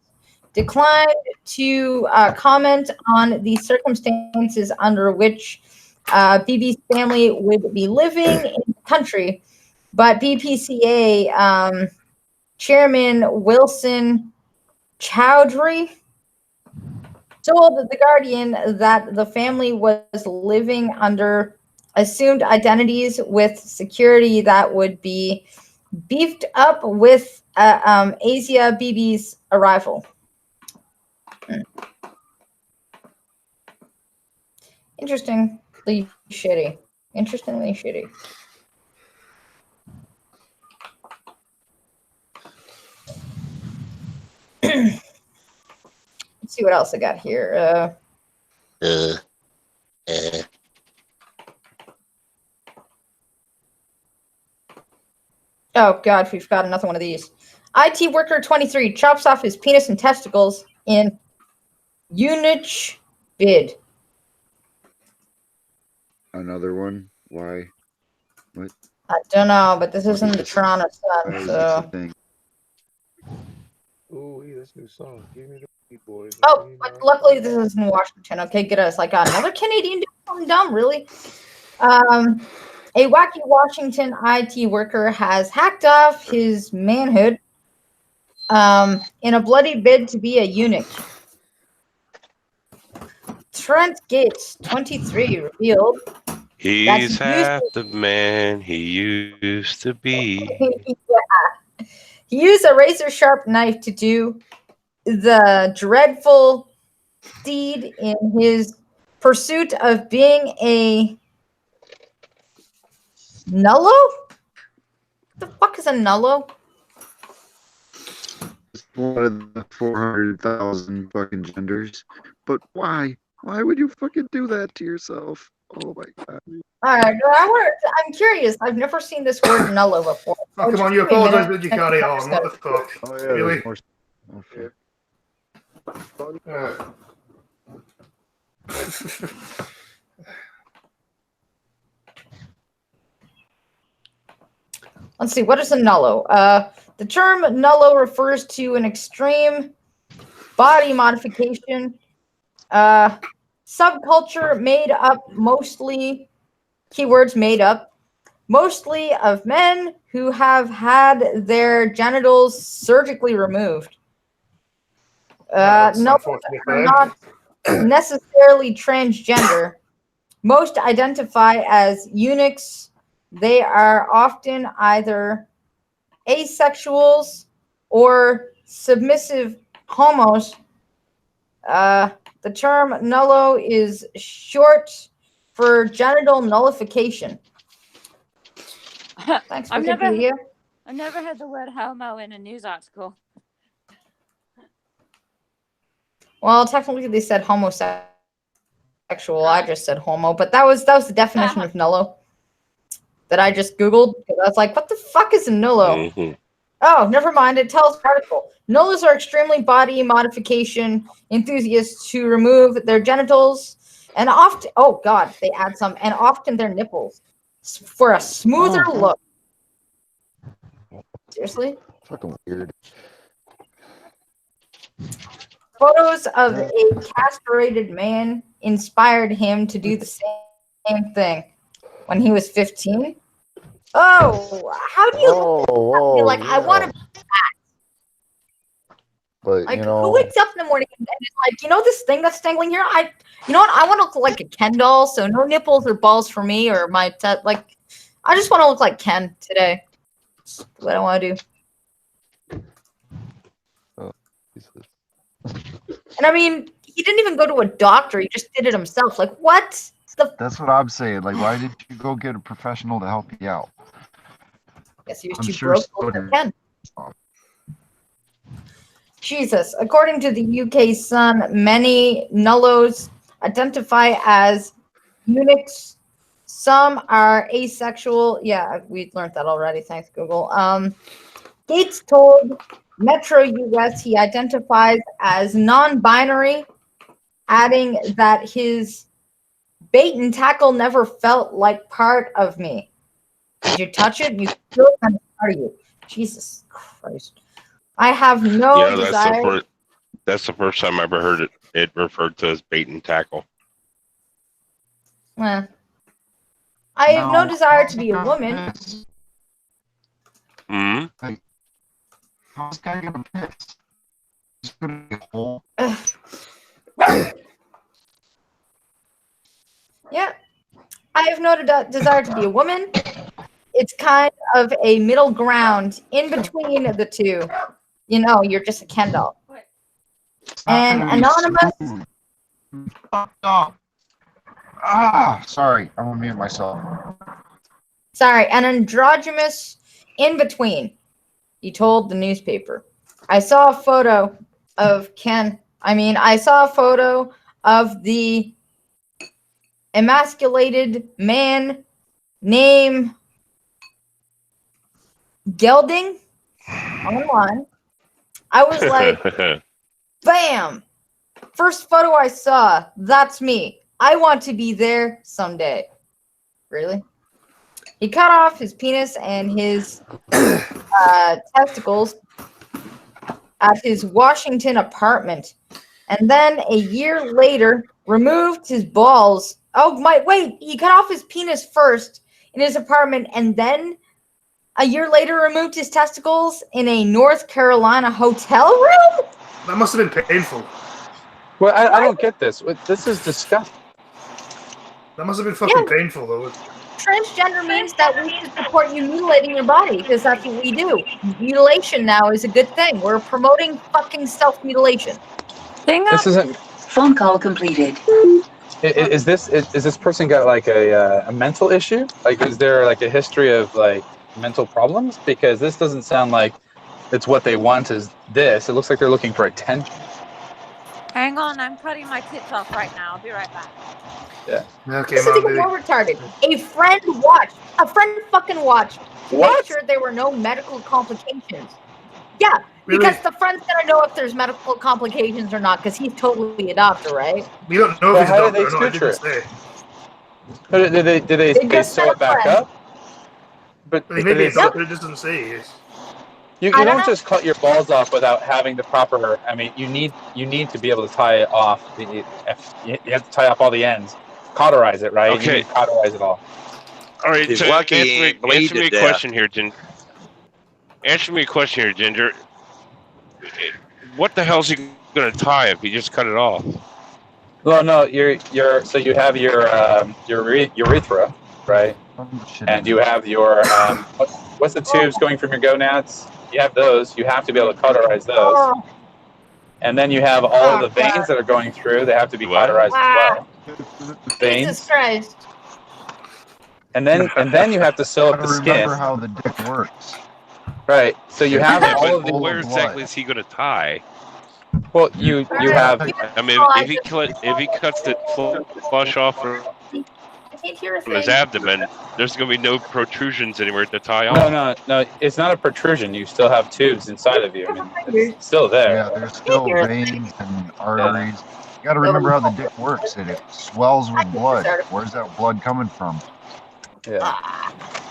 Speaker 5: declined to comment on the circumstances under which BB's family would be living in the country. But BPCA Chairman Wilson Chowdhury told The Guardian that the family was living under assumed identities with security that would be beefed up with Asia Bibi's arrival. Interestingly shitty. Interestingly shitty. Let's see what else I got here. Oh, God, we've got another one of these. IT worker 23 chops off his penis and testicles in Unich bid.
Speaker 1: Another one? Why? What?
Speaker 5: I don't know, but this isn't the Toronto
Speaker 1: Why
Speaker 5: Sun,
Speaker 1: is this a
Speaker 5: so.
Speaker 1: thing?
Speaker 8: Ooh, this new song. Give me the beat, boys.
Speaker 5: Oh, but luckily this is in Washington. Okay, good. Us like another Canadian doing something dumb, really. A wacky Washington IT worker has hacked off his manhood in a bloody bid to be a eunuch. Trent Gates, 23, revealed
Speaker 4: He's half the man he used to be.
Speaker 5: Yeah. He used a razor-sharp knife to do the dreadful deed in his pursuit of being a nullo? What the fuck is a nullo?
Speaker 1: It's one of the 400,000 fucking genders. But why? Why would you fucking do that to yourself? Oh my god.
Speaker 5: All right, I'm curious. I've never seen this word nullo before.
Speaker 3: Oh, come on, you apologize, but you carry on. What the fuck?
Speaker 1: Oh yeah,
Speaker 3: Really?
Speaker 1: there's more. Okay.
Speaker 5: Let's see, what is a nullo? The term nullo refers to an extreme body modification subculture made up mostly, keywords made up, mostly of men who have had their genitals surgically removed.
Speaker 3: That's
Speaker 5: No,
Speaker 3: unfortunate for
Speaker 5: are
Speaker 3: them.
Speaker 5: not necessarily transgender. Most identify as eunuchs. They are often either asexuals or submissive homos. The term nullo is short for genital nullification. Thanks,
Speaker 7: I've never
Speaker 5: Wikipedia.
Speaker 7: heard the word homo in a news article.
Speaker 5: Well, technically they said homosexual. I just said homo, but that was the definition of nullo that I just Googled. I was like, what the fuck is a nullo?
Speaker 4: Mm-hmm.
Speaker 5: Oh, never mind. It tells the article. Nullos are extremely body modification enthusiasts who remove their genitals and often, oh god, they add some, and often their nipples for a smoother look. Seriously?
Speaker 1: Fucking weird.
Speaker 5: Photos of a castrated man inspired him to do the same thing when he was 15. Oh, how do you look at me like I want to?
Speaker 1: But
Speaker 5: Like,
Speaker 1: you know,
Speaker 5: who wakes up in the morning and is like, you know, this thing that's dangling here? You know what? I want to look like a Ken doll, so no nipples or balls for me, or my like. I just want to look like Ken today. That's what I want to do. And I mean, he didn't even go to a doctor; he just did it himself. Like, what?
Speaker 1: That's what I'm saying. Like, why did you go get a professional to help you out?
Speaker 5: Guess he was
Speaker 1: I'm
Speaker 5: too
Speaker 1: sure
Speaker 5: broke to look like Ken. Jesus. According to the UK Sun, many nullos identify as eunuchs. Some are asexual. Yeah, we learned that already. Thanks, Google. Gates told Metro US he identifies as non-binary, adding that his bait and tackle never felt like part of me. Did you touch it? You still kind of part of you. Jesus Christ. I have no desire.
Speaker 4: That's the first time I ever heard it referred to as bait and tackle.
Speaker 5: I have no desire to be a woman.
Speaker 4: Hmm.
Speaker 1: How's this guy gonna piss? He's gonna be a hole.
Speaker 5: Yeah. I have no desire to be a woman. It's kind of a middle ground in between the two. You know, you're just a Ken doll. And anonymous.
Speaker 1: Fucked up. Ah, sorry. I'm gonna mute myself.
Speaker 5: Sorry, an androgynous in between. He told the newspaper. I saw a photo of I saw a photo of the emasculated man named Gelding online. I was like, bam! First photo I saw, that's me. I want to be there someday. Really? He cut off his penis and his testicles at his Washington apartment. And then a year later, removed his balls. Oh, wait, he cut off his penis first in his apartment and then a year later removed his testicles in a North Carolina hotel room?
Speaker 3: That must have been painful.
Speaker 6: Well, I don't get this. This is disgusting.
Speaker 3: That must have been fucking painful, though.
Speaker 5: Transgender means that we should support you mutilating your body because that's what we do. Mutilation now is a good thing. We're promoting fucking self-mutilation.
Speaker 6: This isn't.
Speaker 9: Phone call completed.
Speaker 6: Is this person got like a mental issue? Like, is there like a history of like mental problems? Because this doesn't sound like it's what they want. Is this? It looks like they're looking for attention.
Speaker 7: Hang Hang on, I'm cutting my tits off right now. I'll be right back.
Speaker 3: Okay,
Speaker 5: This is
Speaker 3: Mom,
Speaker 5: even
Speaker 3: baby.
Speaker 5: more retarded. A friend fucking watched to
Speaker 6: What?
Speaker 5: make sure there were no medical complications. Yeah,
Speaker 3: Really?
Speaker 5: because the friend's gonna know if there's medical complications or not, because he's totally a doctor, right?
Speaker 3: We don't know
Speaker 6: But
Speaker 3: if he's a
Speaker 6: how did
Speaker 3: doctor
Speaker 6: they
Speaker 3: or not. I
Speaker 6: suture
Speaker 3: didn't
Speaker 6: it?
Speaker 3: say.
Speaker 6: Did they
Speaker 5: They just
Speaker 6: sew
Speaker 5: said
Speaker 6: it back
Speaker 5: friend.
Speaker 6: up? But
Speaker 3: But he may
Speaker 6: did
Speaker 3: be
Speaker 6: they
Speaker 3: a
Speaker 6: sew-
Speaker 3: doctor. It just doesn't say he is.
Speaker 6: you
Speaker 5: I don't
Speaker 6: don't
Speaker 5: know.
Speaker 6: just cut your balls off without having the proper. I mean, you need to be able to tie it off. You have to tie off all the ends, cauterize it, right? You
Speaker 4: Okay.
Speaker 6: need to cauterize it all.
Speaker 4: All right,
Speaker 2: He's
Speaker 4: so
Speaker 2: lucky he ain't
Speaker 4: answer
Speaker 2: bleed
Speaker 4: me
Speaker 2: to
Speaker 4: a
Speaker 2: death.
Speaker 4: question here, Ginger. Answer me a question here, Ginger. What the hell's he gonna tie if he just cut it off?
Speaker 6: Well, no, so you have your urethra, right? And you have your what's the tubes going from your gonads? You have those. You have to be able to cauterize those.
Speaker 5: Oh,
Speaker 6: And then you have all the
Speaker 5: God.
Speaker 6: veins that are going through. They have to be
Speaker 4: What?
Speaker 6: cauterized as well.
Speaker 5: Jesus
Speaker 6: Veins.
Speaker 5: Christ.
Speaker 6: And then you have to sew up
Speaker 1: Gotta
Speaker 6: the skin.
Speaker 1: remember how the dick works.
Speaker 6: Right. So you have
Speaker 4: Yeah,
Speaker 6: all of
Speaker 4: but
Speaker 6: the.
Speaker 4: where
Speaker 1: blood.
Speaker 4: exactly is he gonna tie?
Speaker 6: Well, you have.
Speaker 4: I mean, if he cuts it flush off from
Speaker 5: I can't hear a
Speaker 4: his
Speaker 5: thing.
Speaker 4: abdomen, there's gonna be no protrusions anywhere to tie off.
Speaker 6: No. It's not a protrusion. You still have tubes inside of you. I mean, it's still there.
Speaker 1: Yeah, there's still veins and arteries. You gotta remember how the dick works. It swells with blood. Where's that blood coming from?
Speaker 6: Yeah.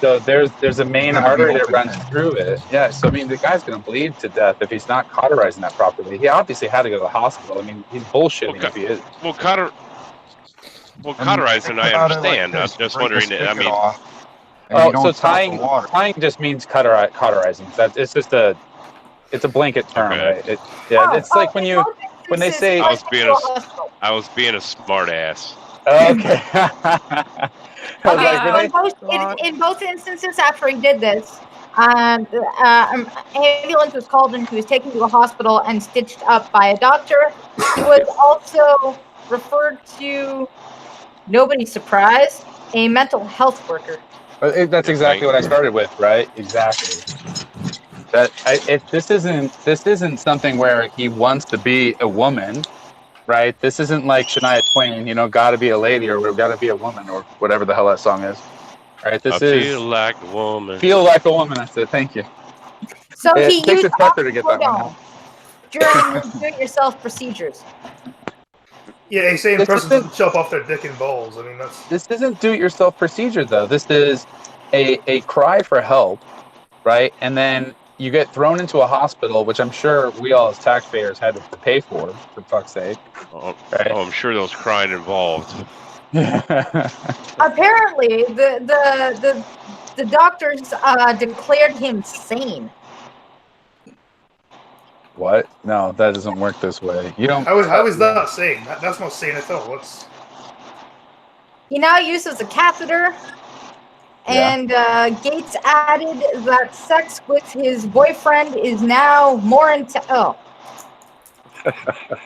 Speaker 6: So there's a main
Speaker 1: Gotta be
Speaker 6: artery that
Speaker 1: open
Speaker 6: runs
Speaker 1: then.
Speaker 6: through it. Yeah. So I mean, the guy's gonna bleed to death if he's not cauterizing that properly. He obviously had to go to the hospital. I mean, he's bullshitting
Speaker 4: Okay.
Speaker 6: if he is.
Speaker 4: Well, cauterizing, I understand. I'm just wondering. I mean,
Speaker 1: and you don't
Speaker 6: So
Speaker 1: stop the water.
Speaker 6: tying just means cauterizing. It's a blanket term,
Speaker 4: Okay.
Speaker 6: right? It's like when they say.
Speaker 4: I was being a smart ass.
Speaker 6: Okay.
Speaker 5: Okay, so in both instances after he did this, ambulance was called and he was taken to a hospital and stitched up by a doctor. He was also referred to, nobody's surprised, a mental health worker.
Speaker 6: That's exactly what I started with, right? Exactly. This isn't something where he wants to be a woman, right? This isn't like Shania Twain, gotta be a lady or gotta be a woman or whatever the hell that song is. Right? This is
Speaker 4: feel like a woman.
Speaker 6: Feel like a woman. That's it. Thank you.
Speaker 5: So he
Speaker 6: takes
Speaker 5: used
Speaker 6: a sucker to get that one out.
Speaker 5: during do-it-yourself procedures.
Speaker 3: Yeah, a sane
Speaker 6: This
Speaker 3: person
Speaker 6: isn't-
Speaker 3: doesn't chop off their dick and balls. I mean, that's.
Speaker 6: This isn't do-it-yourself procedure, though. This is a cry for help, right? And then you get thrown into a hospital, which I'm sure we all as taxpayers had to pay for fuck's sake.
Speaker 4: Oh,
Speaker 6: Right?
Speaker 4: I'm sure there was crying involved.
Speaker 5: Apparently, the doctors declared him sane.
Speaker 6: What? No, that doesn't work this way. You don't.
Speaker 3: How is that sane? That's not sane at all. What's.
Speaker 5: He now uses a catheter, and Gates added that sex with his boyfriend is now more intense. Oh.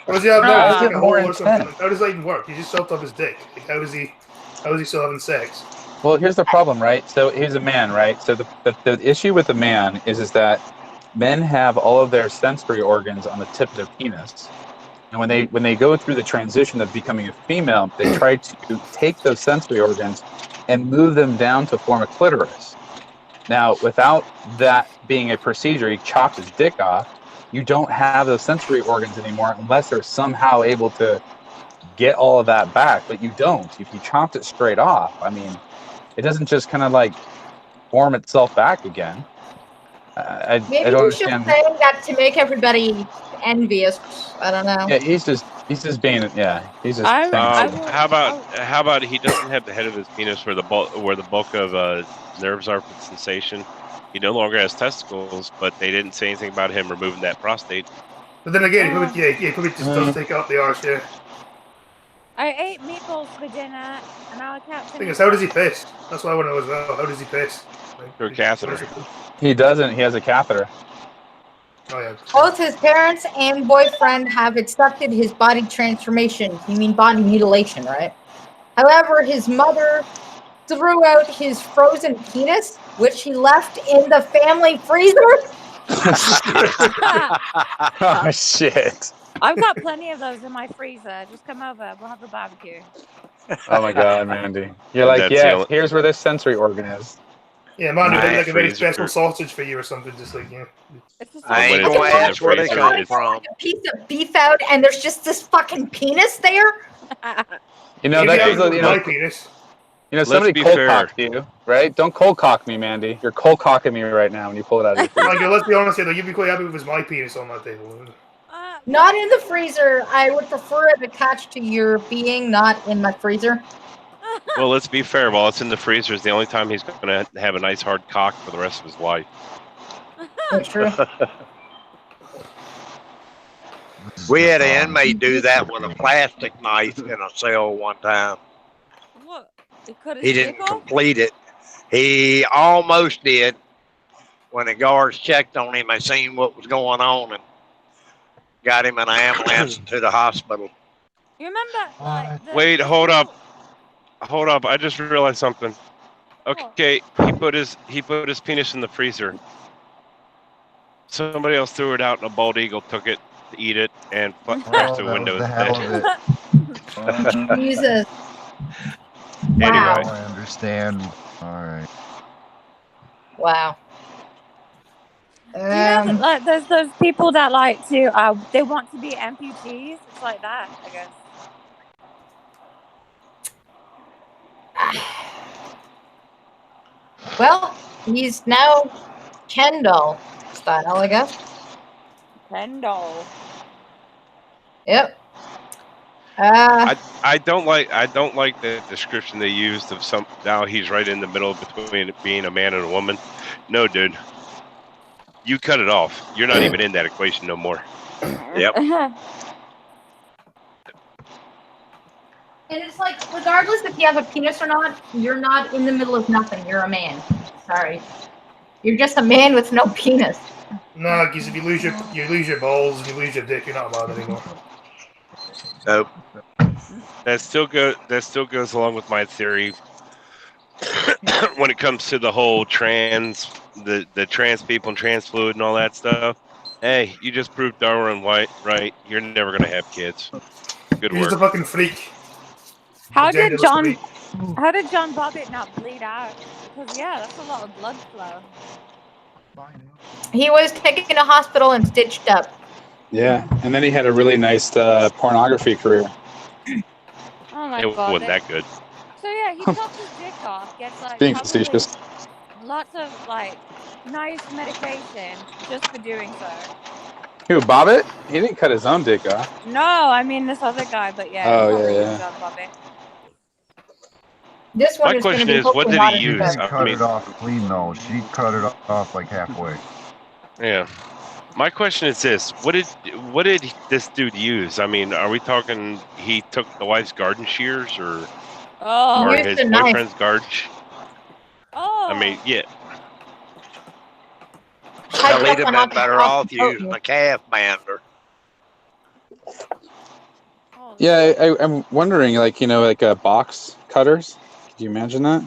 Speaker 3: Or does he have
Speaker 6: How is
Speaker 3: like
Speaker 6: it
Speaker 3: a
Speaker 6: more
Speaker 3: hole or something?
Speaker 6: intense?
Speaker 3: How does that even work? He just chopped off his dick. Like, how is he still having sex?
Speaker 6: Well, here's the problem, right? So he's a man, right? So the issue with a man is that men have all of their sensory organs on the tip of their penis. And when they go through the transition of becoming a female, they try to take those sensory organs and move them down to form a clitoris. Now, without that being a procedure, he chopped his dick off. You don't have those sensory organs anymore unless they're somehow able to get all of that back. But you don't. If you chopped it straight off, I mean, it doesn't just kind of like form itself back again. I
Speaker 5: Maybe
Speaker 6: don't
Speaker 5: we should
Speaker 6: understand.
Speaker 5: say that to make everybody envious. I don't know.
Speaker 6: Yeah, he's just being he's just.
Speaker 4: How about he doesn't have the head of his penis where the bulk of nerves are for sensation. He no longer has testicles, but they didn't say anything about him removing that prostate.
Speaker 3: But then again, he probably just does take out the arse, yeah.
Speaker 7: I ate meatballs for dinner, and I kept.
Speaker 3: Thing is, how does he piss? That's what I want to know as well. How does he piss?
Speaker 4: Through a catheter.
Speaker 6: He doesn't. He has a catheter.
Speaker 3: Oh, yeah.
Speaker 5: Both his parents and boyfriend have accepted his body transformation. You mean body mutilation, right? However, his mother threw out his frozen penis, which he left in the family freezer.
Speaker 6: Oh shit!
Speaker 7: I've got plenty of those in my freezer. Just come over. We'll have a barbecue.
Speaker 6: Oh my God, Mandy. You're like,
Speaker 4: That's the
Speaker 6: yes,
Speaker 4: only-
Speaker 6: here's where this sensory organ is.
Speaker 3: Yeah, man,
Speaker 2: I
Speaker 3: maybe
Speaker 2: ain't
Speaker 3: like a very
Speaker 4: freezer.
Speaker 3: special sausage for you or something. Just like
Speaker 7: It's a
Speaker 2: I ain't
Speaker 4: when it's
Speaker 2: gonna
Speaker 4: in the
Speaker 2: ask where they
Speaker 4: freezer,
Speaker 2: come
Speaker 4: it's-
Speaker 2: from.
Speaker 5: A piece of beef out, and there's just this fucking penis there.
Speaker 6: You know,
Speaker 3: Maybe
Speaker 6: that
Speaker 3: I
Speaker 6: is,
Speaker 3: would
Speaker 6: you
Speaker 3: my
Speaker 6: know,
Speaker 3: penis.
Speaker 6: somebody
Speaker 4: be
Speaker 6: cold
Speaker 4: fair.
Speaker 6: cocked you, right? Don't cold cock me, Mandy. You're cold cocking me right now when you pull it out of your freezer.
Speaker 3: Like, let's be honest here, though. You'd be quite happy if it was my penis on that table.
Speaker 5: Not in the freezer. I would prefer it attached to your being, not in my freezer.
Speaker 4: Well, let's be fair. While it's in the freezer, is the only time he's going to have a nice hard cock for the rest of his life.
Speaker 5: That's true.
Speaker 2: We had an inmate do that with a plastic knife in a cell one time.
Speaker 7: What? It cut his
Speaker 2: He
Speaker 7: dick
Speaker 2: didn't
Speaker 7: off?
Speaker 2: complete it. He almost did. When the guards checked on him, they seen what was going on and got him in an ambulance to the hospital.
Speaker 7: You remember? Like,
Speaker 4: Wait, hold up. Hold up. I just realized something. Okay, he put his penis in the freezer. Somebody else threw it out, and a bald eagle took it to eat it and crashed the window
Speaker 1: the hell
Speaker 4: instead.
Speaker 1: of it.
Speaker 5: Jesus.
Speaker 4: Anyway,
Speaker 1: Now I understand. All right.
Speaker 5: Wow.
Speaker 7: Do you know that, like, there's those people that like to, they want to be amputees? It's like that, I guess.
Speaker 5: Well, he's now Kendall style, I guess.
Speaker 7: Kendall.
Speaker 5: Yep.
Speaker 4: I don't like the description they used of some. Now he's right in the middle between being a man and a woman. No, dude, you cut it off. You're not even in that equation no more. Yep.
Speaker 5: And it's like, regardless if you have a penis or not, you're not in the middle of nothing. You're a man. Sorry. You're just a man with no penis.
Speaker 3: No, because if you lose your balls and you lose your dick, you're not a man anymore.
Speaker 2: Nope.
Speaker 4: That still goes along with my theory when it comes to the whole the trans people and trans fluid and all that stuff. Hey, you just proved Darwin right. You're never gonna have kids. Good
Speaker 3: You're
Speaker 4: work.
Speaker 3: just a fucking freak.
Speaker 7: How did
Speaker 3: Genderless
Speaker 7: John
Speaker 3: freak.
Speaker 7: Bobbitt not bleed out? Because yeah, that's a lot of blood flow.
Speaker 5: He was taken to hospital and stitched up.
Speaker 6: Yeah, and then he had a really nice pornography career.
Speaker 7: Oh my
Speaker 4: It
Speaker 7: god.
Speaker 4: wasn't that good.
Speaker 7: So yeah, he chops his dick off, gets like
Speaker 6: Being
Speaker 7: probably
Speaker 6: facetious.
Speaker 7: lots of like nice medication just for doing so.
Speaker 6: Who, Bobbitt? He didn't cut his own dick off.
Speaker 7: No, I mean this other guy, but yeah,
Speaker 6: Oh,
Speaker 7: it's not
Speaker 6: yeah,
Speaker 7: really
Speaker 6: yeah.
Speaker 7: John Bobbitt.
Speaker 5: This one
Speaker 4: My
Speaker 5: is going to
Speaker 4: question
Speaker 5: be
Speaker 4: is, what
Speaker 5: hopefully
Speaker 4: did
Speaker 5: not
Speaker 4: he
Speaker 5: as
Speaker 1: She
Speaker 4: use?
Speaker 5: bad.
Speaker 1: didn't
Speaker 4: I
Speaker 1: cut
Speaker 4: mean-
Speaker 1: it off clean though. She cut it off like halfway.
Speaker 4: Yeah. My question is this: What did this dude use? I mean, are we talking he took the wife's garden shears or
Speaker 7: Oh,
Speaker 5: He used
Speaker 4: his
Speaker 5: a knife.
Speaker 4: boyfriend's garden?
Speaker 7: oh.
Speaker 4: I mean, yeah.
Speaker 2: Hell, he'd have
Speaker 5: One
Speaker 2: been better off
Speaker 5: off-
Speaker 2: using a calf bander.
Speaker 7: Oh,
Speaker 6: Yeah, I'm wondering, like, like box cutters. Could you imagine that?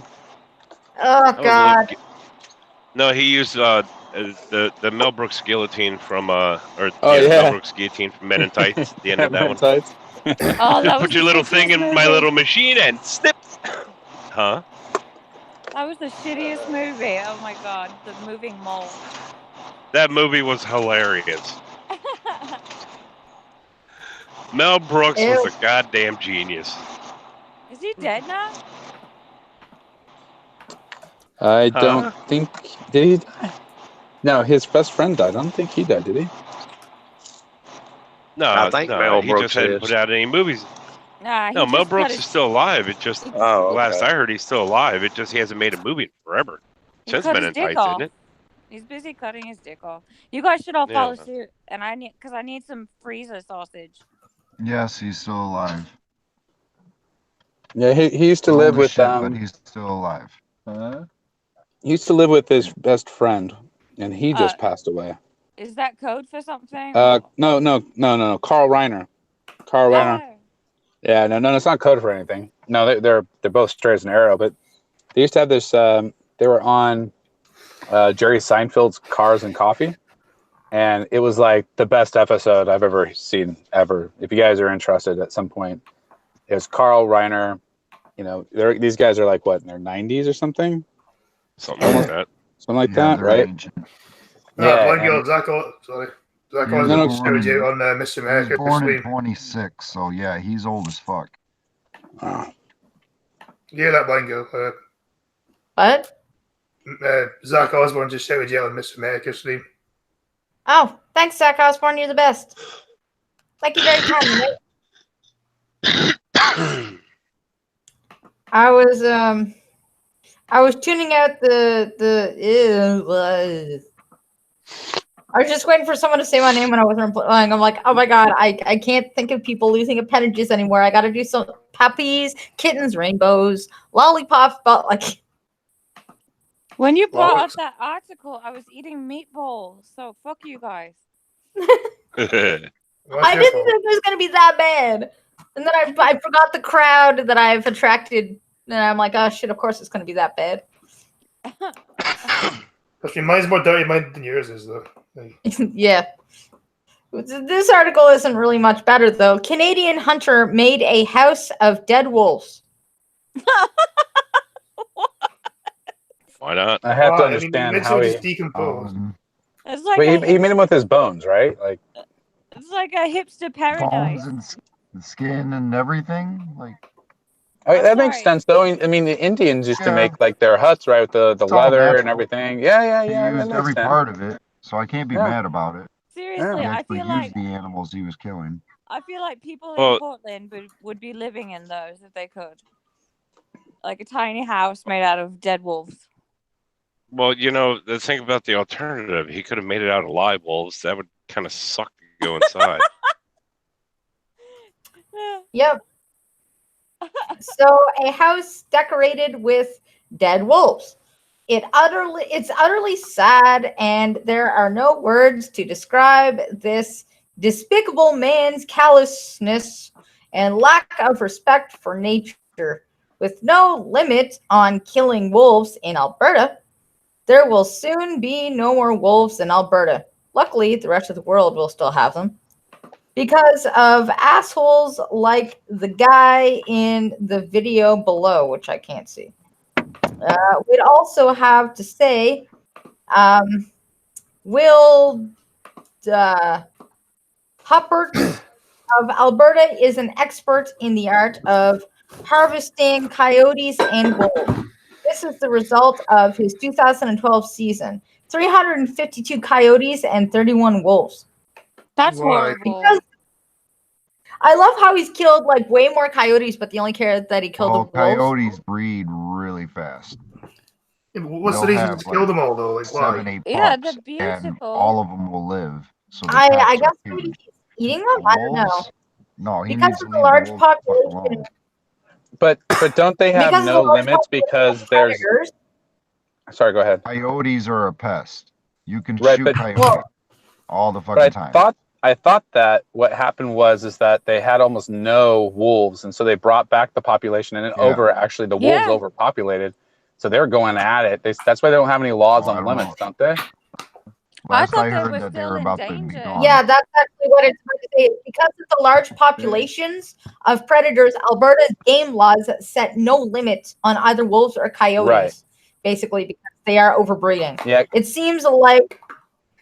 Speaker 5: Oh,
Speaker 4: I would
Speaker 5: God.
Speaker 4: believe- No, he used the Mel Brooks guillotine from
Speaker 6: Oh,
Speaker 4: the
Speaker 6: yeah.
Speaker 4: Mel Brooks guillotine from Men in Tights. The end of that one.
Speaker 6: Tights.
Speaker 7: Oh, that was
Speaker 4: Put your
Speaker 7: the
Speaker 4: little thing in
Speaker 7: shittiest
Speaker 4: my
Speaker 7: movie.
Speaker 4: little machine and snip. Huh?
Speaker 7: That was the shittiest movie. Oh my god, the moving mole.
Speaker 4: That movie was hilarious. Mel Brooks was a goddamn genius.
Speaker 7: Is he dead now?
Speaker 6: I don't think. Did he die? No, his best friend died. I don't think he died, did he?
Speaker 4: No,
Speaker 2: I think Mel
Speaker 4: he
Speaker 2: Brooks
Speaker 4: just hadn't
Speaker 2: is.
Speaker 4: put out any movies.
Speaker 7: Nah, he
Speaker 4: No, Mel
Speaker 7: just cut
Speaker 4: Brooks
Speaker 7: his,
Speaker 4: is still alive. It just
Speaker 2: Oh,
Speaker 4: last
Speaker 2: okay.
Speaker 4: I heard, he's still alive. It just he hasn't made a movie in forever.
Speaker 7: he
Speaker 4: Since
Speaker 7: cut
Speaker 4: Men
Speaker 7: his
Speaker 4: in
Speaker 7: dick
Speaker 4: Tights,
Speaker 7: off.
Speaker 4: isn't it?
Speaker 7: He's busy cutting his dick off. You guys should all
Speaker 4: Yeah.
Speaker 7: follow suit, and I need some freezer sausage.
Speaker 1: Yes, he's still alive.
Speaker 6: Yeah, he used to
Speaker 1: Old
Speaker 6: live
Speaker 1: as
Speaker 6: with
Speaker 1: shit, but he's still alive.
Speaker 6: he used to live with his best friend, and he just passed away.
Speaker 7: Is that code for something?
Speaker 6: No. Carl Reiner. Carl Reiner.
Speaker 7: Oh.
Speaker 6: Yeah, no, it's not code for anything. No, they're both straight as an arrow. But they used to have this. They were on Jerry Seinfeld's Cars and Coffee. and it was like the best episode I've ever seen ever. If you guys are interested at some point, it was Carl Reiner. You know, these guys are like what in their 90s or something,
Speaker 4: Something like that.
Speaker 6: something like
Speaker 1: Yeah,
Speaker 6: that,
Speaker 1: they're
Speaker 6: right?
Speaker 1: ancient.
Speaker 6: Yeah,
Speaker 3: Blind
Speaker 6: and-
Speaker 3: Girl, Zach, sorry. Zach
Speaker 1: He was
Speaker 3: Osborne
Speaker 6: born
Speaker 3: showed you
Speaker 1: in-
Speaker 3: on Mr.
Speaker 1: He was
Speaker 3: America.
Speaker 1: born in
Speaker 3: stream.
Speaker 1: 26, so yeah, he's old as fuck.
Speaker 3: Yeah, that Blind Girl.
Speaker 5: What?
Speaker 3: Zach Osborne just shouted you on Mr. America stream.
Speaker 5: Oh, thanks, Zach Osborne. You're the best. Thank you very kindly. I was tuning out I was just waiting for someone to say my name when I wasn't replying. I'm like, oh my god, I can't think of people losing appendages anymore. I got to do some puppies, kittens, rainbows, lollipops, but like.
Speaker 7: When you brought
Speaker 3: Well,
Speaker 7: up that article, I was eating meatballs. So fuck you guys.
Speaker 3: What's
Speaker 5: I
Speaker 3: your
Speaker 5: didn't
Speaker 3: fault?
Speaker 5: think it was gonna be that bad, and then I forgot the crowd that I've attracted, and I'm like, oh shit, of course it's gonna be that bad.
Speaker 3: Actually, mine's more dirty mind than yours is, though. Like,
Speaker 5: Yeah. This article isn't really much better though. Canadian hunter made a house of dead wolves.
Speaker 4: Why not?
Speaker 6: I have to
Speaker 3: I mean,
Speaker 6: understand
Speaker 3: makes
Speaker 6: how
Speaker 3: them
Speaker 6: he.
Speaker 3: just decompose.
Speaker 7: It's like
Speaker 6: Wait, he made him with his bones, right? Like,
Speaker 7: it's like a hipster paradise.
Speaker 1: Bones and skin and everything. Like,
Speaker 6: okay, that makes
Speaker 7: Sorry.
Speaker 6: sense, though. I mean, the Indians used to
Speaker 1: Yeah.
Speaker 6: make like their huts, right, with the
Speaker 1: It's all
Speaker 6: leather and
Speaker 1: natural.
Speaker 6: everything. Yeah,
Speaker 1: he
Speaker 6: that
Speaker 1: used
Speaker 6: makes
Speaker 1: every
Speaker 6: sense.
Speaker 1: part of it, so I can't be
Speaker 6: Yeah.
Speaker 1: mad about it.
Speaker 7: Seriously,
Speaker 1: He
Speaker 7: I
Speaker 1: actually
Speaker 7: feel
Speaker 1: used
Speaker 7: like
Speaker 1: the animals he was killing.
Speaker 7: people
Speaker 4: Well-
Speaker 7: in Portland would be living in those if they could. Like a tiny house made out of dead wolves.
Speaker 4: Well, the thing about the alternative, he could have made it out of live wolves. That would kind of suck to go inside.
Speaker 5: Yep. So a house decorated with dead wolves. It's utterly sad, and there are no words to describe this despicable man's callousness and lack of respect for nature. With no limit on killing wolves in Alberta, there will soon be no more wolves in Alberta. Luckily, the rest of the world will still have them. Because of assholes like the guy in the video below, which I can't see. We'd also have to say, Will Huppert of Alberta is an expert in the art of harvesting coyotes and wolves. This is the result of his 2012 season. 352 coyotes and 31 wolves.
Speaker 7: That's
Speaker 3: Why?
Speaker 7: horrible.
Speaker 5: Because I love how he's killed like way more coyotes, but they only care that he killed the wolves.
Speaker 1: Coyotes breed really fast.
Speaker 3: Yeah, but what's
Speaker 1: They'll
Speaker 3: the reason
Speaker 1: have,
Speaker 3: to kill
Speaker 1: like,
Speaker 3: them all, though? Like,
Speaker 1: 7,
Speaker 3: why?
Speaker 1: 8
Speaker 7: Yeah,
Speaker 1: pups,
Speaker 7: they're
Speaker 1: and
Speaker 7: beautiful.
Speaker 1: all of them will live. So the
Speaker 5: I
Speaker 1: packs are
Speaker 5: guess maybe
Speaker 1: huge.
Speaker 5: he's eating them. I don't know.
Speaker 1: Wolves? No, he
Speaker 5: Because
Speaker 1: needs to
Speaker 5: of
Speaker 1: leave
Speaker 5: the large
Speaker 1: the wolves the fuck
Speaker 5: population.
Speaker 1: alone.
Speaker 6: But don't they have
Speaker 5: Because of
Speaker 6: no
Speaker 5: the large
Speaker 6: limits
Speaker 5: population
Speaker 6: because
Speaker 5: of
Speaker 6: there's?
Speaker 5: predators.
Speaker 6: Sorry, go ahead.
Speaker 1: Coyotes are a pest. You can
Speaker 6: Right,
Speaker 1: shoot
Speaker 6: but-
Speaker 1: coyotes
Speaker 5: Well-
Speaker 1: all the
Speaker 6: But
Speaker 1: fucking time.
Speaker 6: I thought that what happened is that they had almost no wolves, and so they brought back the population, and
Speaker 1: Yeah.
Speaker 6: the wolves
Speaker 7: Yeah.
Speaker 6: overpopulated, so they're going at it. That's why they don't have any laws
Speaker 1: Oh, I
Speaker 6: on
Speaker 1: don't
Speaker 6: limits,
Speaker 1: know.
Speaker 6: don't they?
Speaker 1: Last
Speaker 7: thought
Speaker 1: I
Speaker 7: they
Speaker 1: heard
Speaker 7: were
Speaker 1: that they
Speaker 7: still
Speaker 1: were
Speaker 7: in
Speaker 1: about to be
Speaker 7: danger.
Speaker 1: gone.
Speaker 5: Yeah, that's actually what it's going to say. Because of the large populations of predators, Alberta's game laws set no limit on either wolves or coyotes.
Speaker 6: Right.
Speaker 5: Basically, because they are overbreeding.
Speaker 6: Yeah.
Speaker 5: It seems like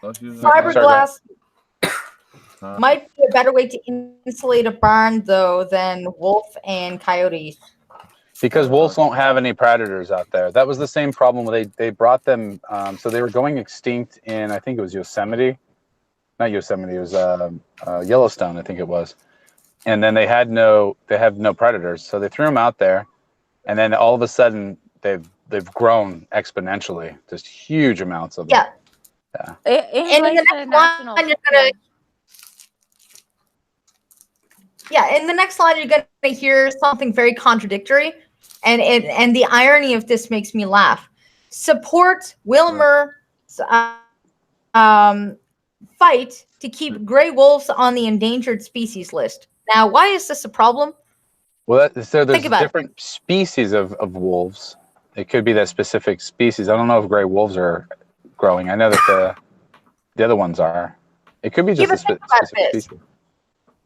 Speaker 5: fiberglass might be a better way to insulate a barn, though, than wolf and coyotes.
Speaker 6: Because wolves won't have any predators out there. That was the same problem. They brought them, so they were going extinct in, I think it was Yosemite. Not Yosemite, it was Yellowstone, I think it was. And then they have no predators, so they threw them out there, and then all of a sudden they've grown exponentially, just huge amounts of them.
Speaker 5: Yeah.
Speaker 7: In
Speaker 5: And in the
Speaker 7: Glacier
Speaker 5: next
Speaker 7: National
Speaker 5: line, you're
Speaker 7: Park.
Speaker 5: gonna. Yeah, in the next line, you're going to hear something very contradictory, and the irony of this makes me laugh. Support Wilmer's fight to keep gray wolves on the endangered species list. Now, why is this a problem?
Speaker 6: Well, so there's
Speaker 5: Think about it.
Speaker 6: different species of wolves. It could be that specific species. I don't know if gray wolves are growing. I know that the other ones are. It could be just
Speaker 5: Yeah,
Speaker 6: a
Speaker 5: but think about
Speaker 6: specific
Speaker 5: this.
Speaker 6: species.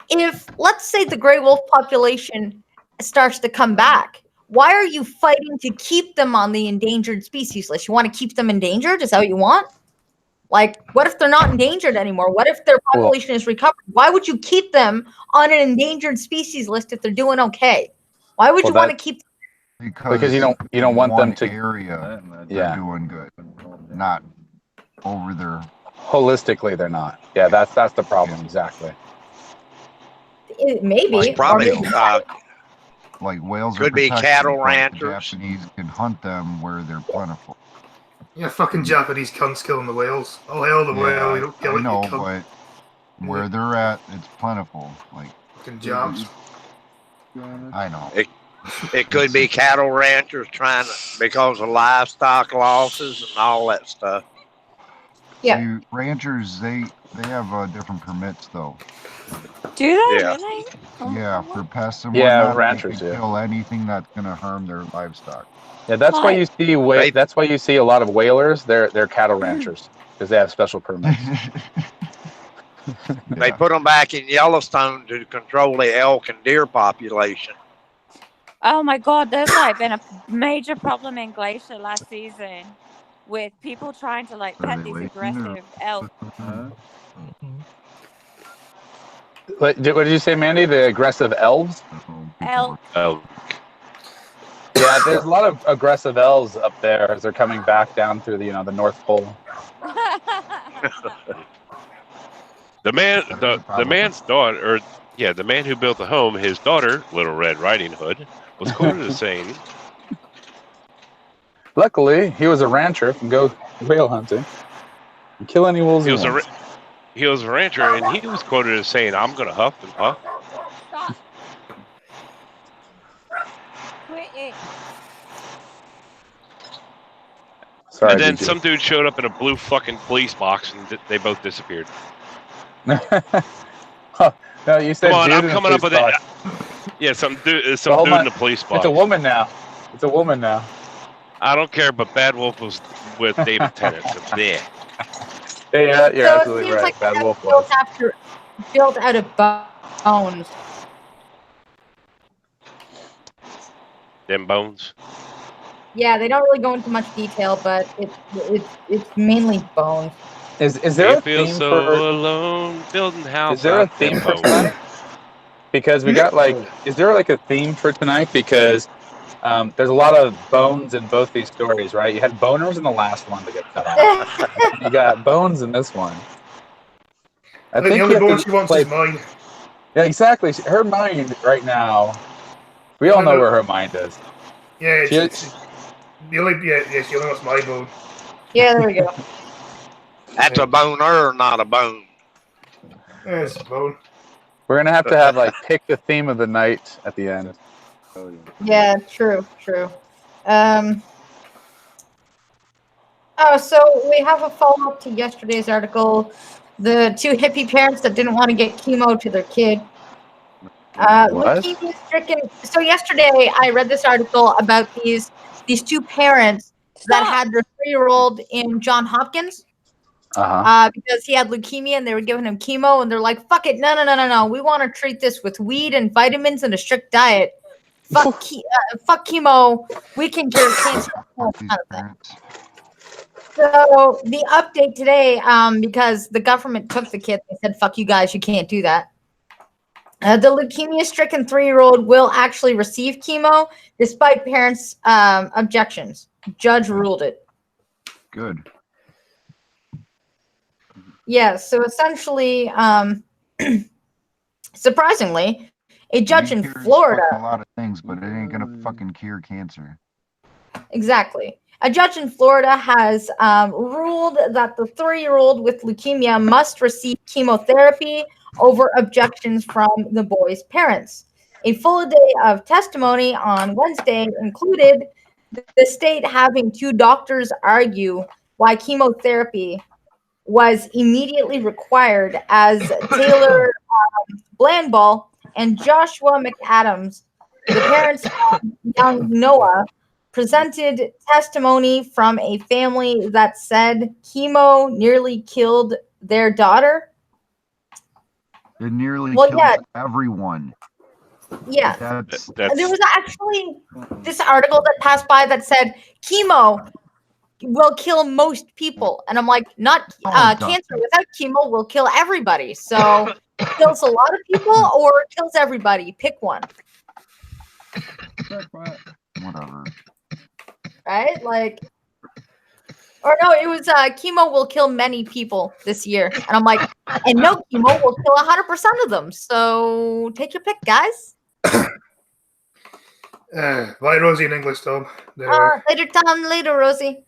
Speaker 5: If, let's say, the gray wolf population starts to come back, why are you fighting to keep them on the endangered species list? You want to keep them endangered? Is that what you want? Like, what if they're not endangered anymore? What if their population is recovered? Why would you keep them on an endangered species list if they're doing okay? Why would you want to keep them?
Speaker 6: Because you don't want them to
Speaker 1: area they're doing good, not over there.
Speaker 6: Holistically, they're not. Yeah, that's the problem exactly.
Speaker 5: Maybe.
Speaker 2: It's probably
Speaker 1: like whales
Speaker 2: could
Speaker 1: are
Speaker 2: be
Speaker 1: protected,
Speaker 2: cattle
Speaker 1: but
Speaker 2: ranchers.
Speaker 1: the Japanese can hunt them where they're plentiful.
Speaker 3: Yeah, fucking Japanese cunts killing the whales. Oh hell, the whale! You don't kill
Speaker 1: I
Speaker 3: it,
Speaker 1: know,
Speaker 3: you cunt.
Speaker 1: but where they're at, it's plentiful. Like
Speaker 3: Fucking jobs.
Speaker 1: I know.
Speaker 2: It could be cattle ranchers trying to, because of livestock losses and all that stuff.
Speaker 5: Yeah.
Speaker 1: See, ranchers, they have different permits though.
Speaker 7: Do they
Speaker 2: Yeah.
Speaker 7: really?
Speaker 1: Yeah, for pests and
Speaker 6: Yeah,
Speaker 1: whatnot,
Speaker 6: ranchers
Speaker 1: they can kill anything that's gonna harm their livestock.
Speaker 6: Yeah, that's why you see that's why you see a lot of whalers. They're cattle ranchers because they have special permits.
Speaker 2: They put them back in Yellowstone to control the elk and deer population.
Speaker 7: Oh my God, there's like been a major problem in Glacier last season with people trying to like pet these aggressive elk.
Speaker 6: What did you say, Mandy? The aggressive elves?
Speaker 7: Elk.
Speaker 6: Yeah, there's a lot of aggressive elves up there as they're coming back down through the the North Pole.
Speaker 4: The man's daughter, the man who built the home, his daughter, Little Red Riding Hood, was quoted as saying,
Speaker 6: Luckily, he was a rancher from go whale hunting and kill any wolves he wants.
Speaker 4: He was a rancher, and he was quoted as saying, "I'm going to huff and puff."
Speaker 7: Stop. Quit it.
Speaker 6: Sorry,
Speaker 4: and then
Speaker 6: BG.
Speaker 4: some dude showed up in a blue fucking police box, and they both disappeared.
Speaker 6: No, you said
Speaker 4: come on,
Speaker 6: dude
Speaker 4: I'm
Speaker 6: in
Speaker 4: coming
Speaker 6: a
Speaker 4: up with
Speaker 6: police
Speaker 4: it.
Speaker 6: box.
Speaker 4: Yeah, some dude in the police box.
Speaker 6: It's a woman now. It's a woman now.
Speaker 4: I don't care, but Bad Wolf was with David Tennant. So there.
Speaker 6: Yeah, you're
Speaker 5: So
Speaker 6: absolutely
Speaker 5: it seems
Speaker 6: right.
Speaker 5: like
Speaker 6: Bad
Speaker 5: they're
Speaker 6: Wolf was.
Speaker 5: built out of bones.
Speaker 4: Them bones.
Speaker 5: Yeah, they don't really go into much detail, but it's mainly bones.
Speaker 6: Is there
Speaker 4: You
Speaker 6: a
Speaker 4: feel
Speaker 6: theme
Speaker 4: so
Speaker 6: for?
Speaker 4: alone building house?
Speaker 6: Is there a
Speaker 4: out them
Speaker 6: theme for
Speaker 4: bones.
Speaker 6: tonight? Because we got is there like a theme for tonight? Because there's a lot of bones in both these stories, right? You had boners in the last one to get cut off. You got bones in this one. I think
Speaker 3: the only
Speaker 6: you have
Speaker 3: bone
Speaker 6: to
Speaker 3: she wants
Speaker 6: play.
Speaker 3: is mine.
Speaker 6: Yeah, exactly. Her mind right now. We all know where her mind is.
Speaker 3: Yeah,
Speaker 6: She
Speaker 3: she only wants my bone.
Speaker 5: Yeah, there we go.
Speaker 2: That's a boner, not a bone.
Speaker 3: Yeah, it's a bone.
Speaker 6: We're gonna have to pick the theme of the night at the end.
Speaker 5: Yeah, true. Oh, so we have a follow-up to yesterday's article. The two hippie parents that didn't want to get chemo to their kid. Leukemia-stricken. So yesterday I read this article about these two parents that had their 3-year-old in Johns Hopkins. Because he had leukemia and they were giving him chemo, and they're like, fuck it, no. We want to treat this with weed and vitamins and a strict diet. Fuck chemo. We can cure cancer. So the update today, because the government took the kid, they said, fuck you guys, you can't do that. The leukemia-stricken 3-year-old will actually receive chemo despite parents' objections. Judge ruled it.
Speaker 1: Good.
Speaker 5: Yeah, so essentially, surprisingly, a judge in Florida.
Speaker 1: A lot of things, but it ain't gonna fucking cure cancer.
Speaker 5: Exactly. A judge in Florida has ruled that the 3-year-old with leukemia must receive chemotherapy over objections from the boy's parents. A full day of testimony on Wednesday included the state having 2 doctors argue why chemotherapy was immediately required as Taylor Blandball and Joshua McAdams, the parents of young Noah, presented testimony from a family that said chemo nearly killed their daughter.
Speaker 1: It nearly
Speaker 5: Well,
Speaker 1: kills
Speaker 5: yeah.
Speaker 1: everyone.
Speaker 5: Yeah.
Speaker 1: That's
Speaker 5: And there was actually this article that passed by that said chemo will kill most people, and I'm like, not cancer without chemo will kill everybody. So kills a lot of people or kills everybody. Pick one.
Speaker 1: whatever.
Speaker 5: Right? Like, or no, it was chemo will kill many people this year, and I'm like, and no chemo will kill 100% of them. So take your pick, guys.
Speaker 3: Like Rosie in English, Tom.
Speaker 5: Later, Tom. Later, Rosie.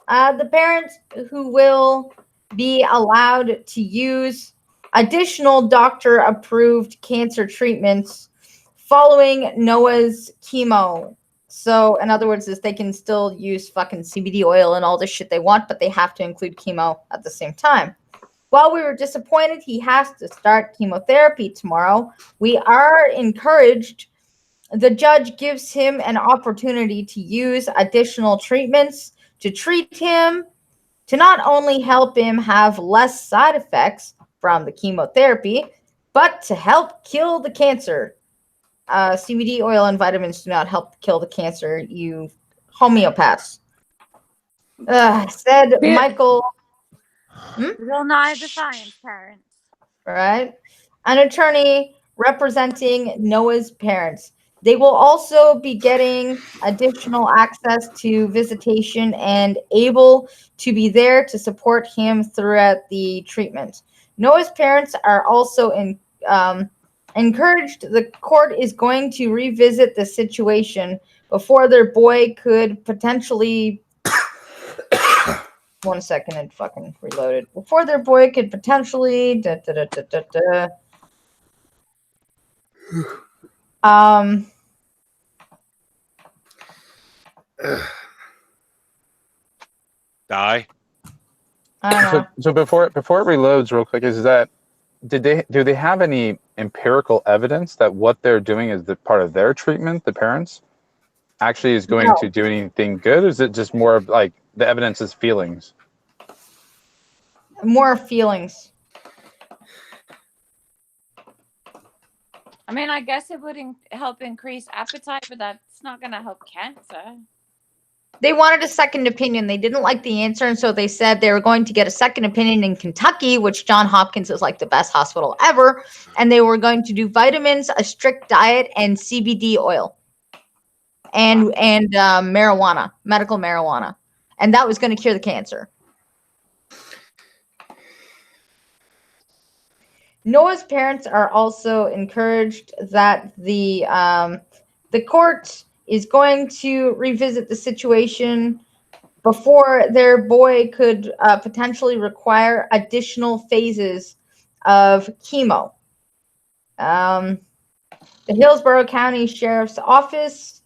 Speaker 5: The parents who will be allowed to use additional doctor-approved cancer treatments following Noah's chemo. So, in other words, is they can still use fucking CBD oil and all this shit they want, but they have to include chemo at the same time. While we were disappointed he has to start chemotherapy tomorrow, we are encouraged. The judge gives him an opportunity to use additional treatments to treat him, to not only help him have less side effects from the chemotherapy, but to help kill the cancer. CBD oil and vitamins do not help kill the cancer, you homeopaths. Said Michael.
Speaker 7: Well, not the science parents.
Speaker 5: Right? An attorney representing Noah's parents. They will also be getting additional access to visitation and able to be there to support him throughout the treatment. Noah's parents are also encouraged. The court is going to revisit the situation before their boy could potentially. One second, and fucking reloaded. Before their boy could potentially.
Speaker 4: Die.
Speaker 5: I don't know.
Speaker 6: So before it reloads real quick, is that do they have any empirical evidence that what they're doing is the part of their treatment, the parents, actually is going to do anything good? Or is it just more of like the evidence is feelings?
Speaker 5: More feelings.
Speaker 7: I mean, I guess it would help increase appetite, but that's not going to help cancer.
Speaker 5: They wanted a second opinion. They didn't like the answer, and so they said they were going to get a second opinion in Kentucky, which Johns Hopkins is like the best hospital ever, and they were going to do vitamins, a strict diet, and CBD oil, and marijuana, medical marijuana, and that was going to cure the cancer. Noah's parents are also encouraged that the court is going to revisit the situation before their boy could potentially require additional phases of chemo. The Hillsborough County Sheriff's Office.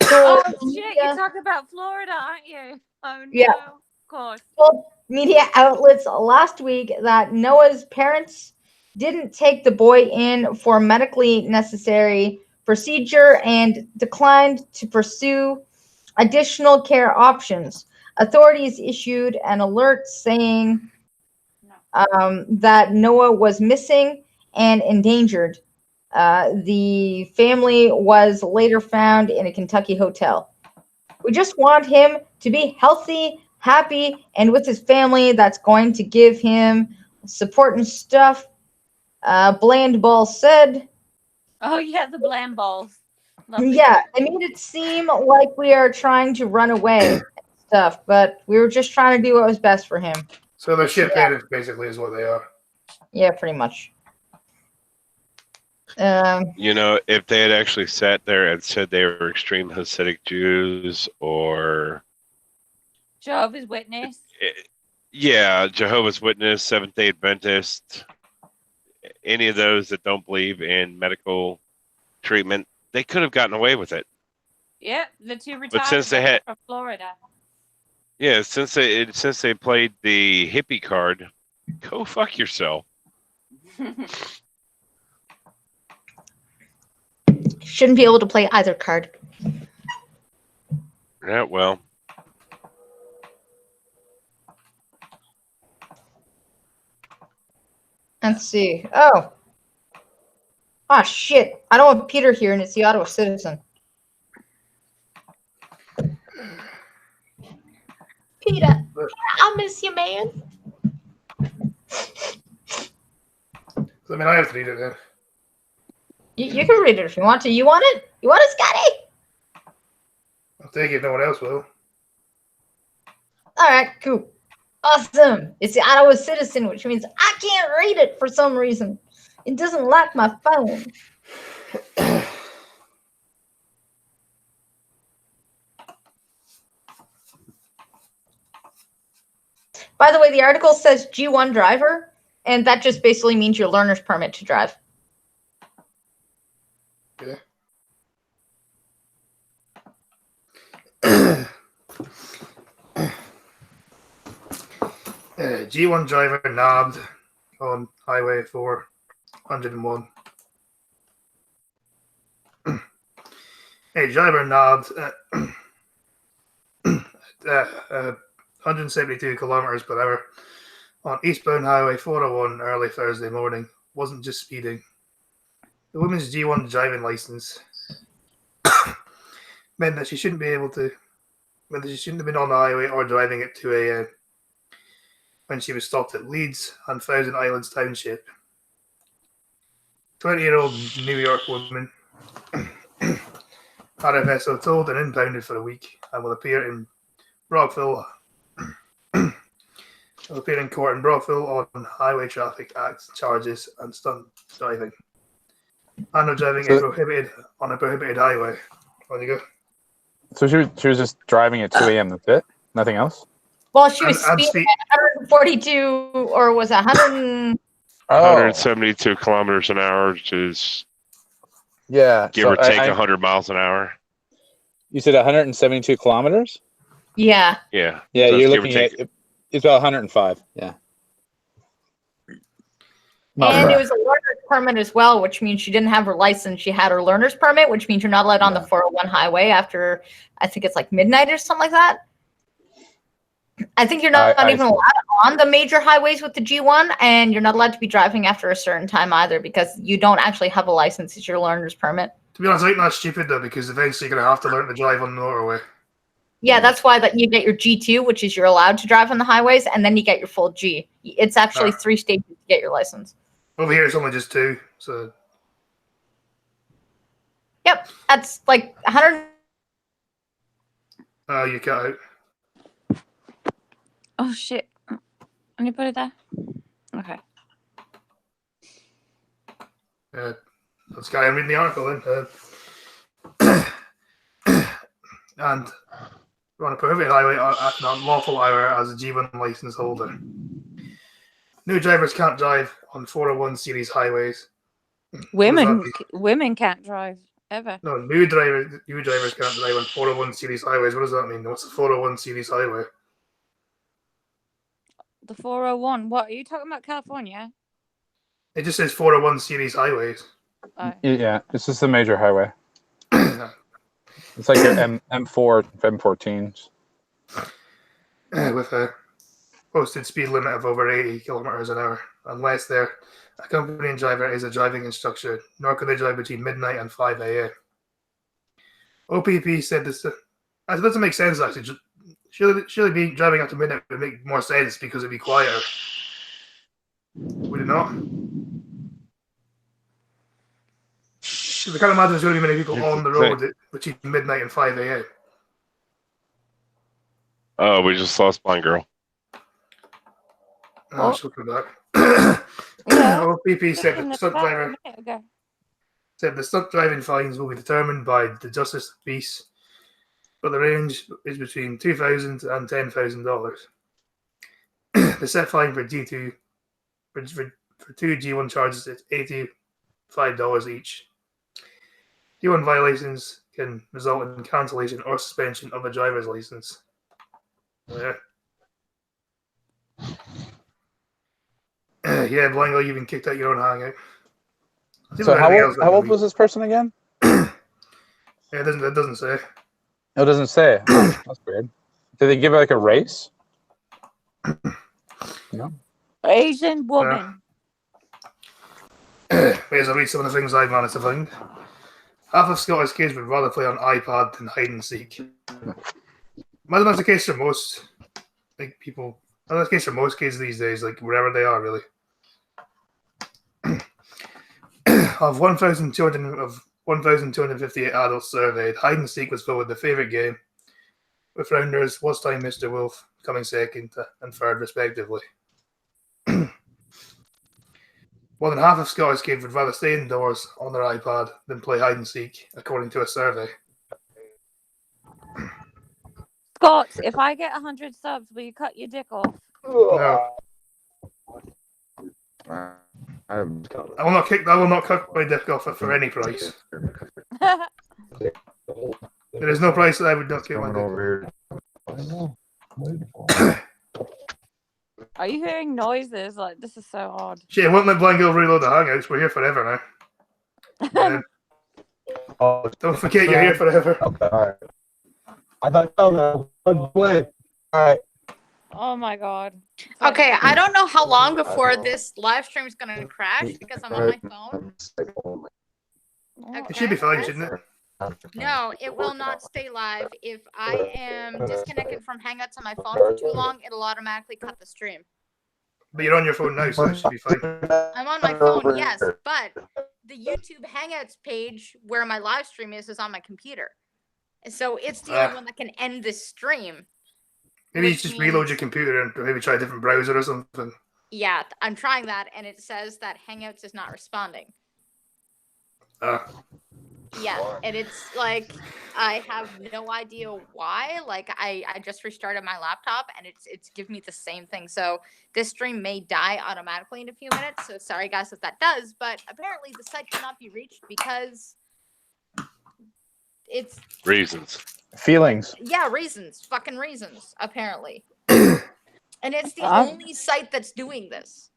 Speaker 7: Oh shit! You're talking about Florida, aren't you? Oh no!
Speaker 5: Yeah.
Speaker 7: Of course.
Speaker 5: Told media outlets last week that Noah's parents didn't take the boy in for medically necessary procedure and declined to pursue additional care options. Authorities issued an alert saying that Noah was missing and endangered. The family was later found in a Kentucky hotel. We just want him to be healthy, happy, and with his family. That's going to give him support and stuff. Bland Ball said.
Speaker 7: Oh yeah, the bland balls. Lovely.
Speaker 5: Yeah, they made it seem like we are trying to run away and stuff, but we were just trying to do what was best for him.
Speaker 3: So they're shit parents, basically, is what they are.
Speaker 5: Yeah, pretty much.
Speaker 4: You know, if they had actually sat there and said they were extreme Hasidic Jews or
Speaker 7: Jehovah's Witness.
Speaker 4: Yeah, Jehovah's Witness, Seventh-day Adventist, any of those that don't believe in medical treatment, they could have gotten away with it.
Speaker 7: Yep, the two retired
Speaker 4: But since they had,
Speaker 7: from Florida.
Speaker 4: yeah, since they played the hippie card, go fuck yourself.
Speaker 5: Shouldn't be able to play either card.
Speaker 4: Yeah, well.
Speaker 5: Let's see. Oh, Ah, shit. I don't want Peter here, and it's the Ottawa Citizen. Peter, I'll miss you, man.
Speaker 3: I mean, I have to read it then.
Speaker 5: You can read it if you want to. You want it? You want it, Scotty?
Speaker 3: I'll take it if no one else will.
Speaker 5: All right, cool. Awesome. It's the Ottawa Citizen, which means I can't read it for some reason. It doesn't like my phone. By the way, the article says G1 driver, and that just basically means your learner's permit to drive.
Speaker 3: Okay. G1 driver nabbed on Highway 401. A driver nabbed at 172 kilometers per hour on eastbound Highway 401 early Thursday morning. Wasn't just speeding. The woman's G1 driving license meant that she shouldn't be able to, meant that she shouldn't have been on the highway or driving at 2 a.m. when she was stopped at Leeds and Thousand Islands Township. 20-year-old New York woman had her vessel towed and impounded for a week and will appear in Brockville. Will appear in court in Brockville on Highway Traffic Act charges and stunt driving. And of driving on a prohibited highway. On you go.
Speaker 6: So she was just driving at 2 a.m. That's it? Nothing else?
Speaker 5: Well, she was speeding at 142, or was it 100?
Speaker 4: 172 kilometers an hour, which is give or take 100 miles an hour.
Speaker 6: You said 172 kilometers?
Speaker 5: Yeah.
Speaker 4: Yeah.
Speaker 6: Yeah,
Speaker 4: So
Speaker 6: you're looking at it's about 105. Yeah.
Speaker 5: And it was a learner's permit as well, which means she didn't have her license. She had her learner's permit, which means you're not allowed on the 401 highway after, I think it's like midnight or something like that. I think you're not even allowed on the major highways with the G1, and you're not allowed to be driving after a certain time either because you don't actually have a license. It's your learner's permit.
Speaker 3: To be honest, I think that's stupid though, because eventually you're going to have to learn to drive on the motorway.
Speaker 5: Yeah, that's why that you get your G2, which is you're allowed to drive on the highways, and then you get your full G. It's actually 3 stages to get your license.
Speaker 3: Over here, it's only just 2. So.
Speaker 5: Yep, that's like 100.
Speaker 3: You cut out.
Speaker 7: Oh shit! Anybody there? Okay.
Speaker 3: Let's carry on reading the article then. And on a prohibited highway at an unlawful hour as a G1 license holder. New drivers can't drive on 401 series highways.
Speaker 7: Women can't drive ever.
Speaker 3: No, new drivers can't drive on 401 series highways. What does that mean? What's a 401 series highway?
Speaker 7: The 401. What are you talking about, California?
Speaker 3: It just says 401 series highways.
Speaker 7: Oh.
Speaker 6: Yeah, it's just a major highway. It's like your M4, M14s.
Speaker 3: With a posted speed limit of over 80 kilometers an hour, unless their accompanying driver is a driving instructor, nor can they drive between midnight and 5 a.m. OPP said this. That doesn't make sense, actually. Surely being driving after midnight would make more sense because it'd be quieter. Would it not? I can't imagine there's going to be many people on the road between midnight and 5 a.m.
Speaker 4: Oh, we just lost Blind Girl.
Speaker 3: Oh, she'll come back. OPP said the stunt driving fines will be determined by the Justice of the Peace, but the range is between $2,000 and $10,000. The set fine for G2 for 2 G1 charges is $85 each. G1 violations can result in cancellation or suspension of a driver's license. Yeah. Yeah, Blango, you've been kicked out your own hangout.
Speaker 6: So how old was this person again?
Speaker 3: Yeah, it doesn't say.
Speaker 6: It doesn't say. Oh, that's weird. Did they give it like a race?
Speaker 7: No. Asian woman.
Speaker 3: As I read some of the things I've managed to find, half of Scottish kids would rather play on iPad than hide and seek. Imagine that's the case for most people. That's the case for most kids these days, like wherever they are, really. Of 1,258 adults surveyed, hide and seek was voted the favourite game, with rounders What's Time, Mr. Wolf coming second and third, respectively. More than half of Scottish kids would rather stay indoors on their iPad than play hide and seek, according to a survey.
Speaker 7: Scott, if I get 100 subs, will you cut your dick off?
Speaker 3: No. I will not cut my dick off for any price. There is no price that I would not kick my dick off.
Speaker 7: Are you hearing noises? Like, this is so odd.
Speaker 3: Shit, I won't let Blind Girl reload the Hangouts. We're here forever now. Don't forget you're here forever.
Speaker 9: Okay, alright. I thought, play. Alright.
Speaker 7: Oh my god.
Speaker 5: Okay, I don't know how long before this live stream is going to crash because I'm on my phone.
Speaker 3: It should be fine, shouldn't it?
Speaker 5: No, it will not stay live. If I am disconnected from Hangouts on my phone for too long, it'll automatically cut the stream.
Speaker 3: But you're on your phone now, so it should be fine.
Speaker 5: I'm on my phone, yes, but the YouTube Hangouts page where my live stream is on my computer. And so it's the only one that can end this stream.
Speaker 3: Maybe you just reload your computer and maybe try a different browser or something.
Speaker 5: Yeah, I'm trying that, and it says that Hangouts is not responding. Yeah, and it's like, I have no idea why. Like, I just restarted my laptop, and it's giving me the same thing. So this stream may die automatically in a few minutes. So sorry, guys, if that does. But apparently the site cannot be reached because it's...
Speaker 4: Reasons.
Speaker 6: Feelings.
Speaker 5: Yeah, reasons. Fucking reasons, apparently. And it's the only site that's doing this.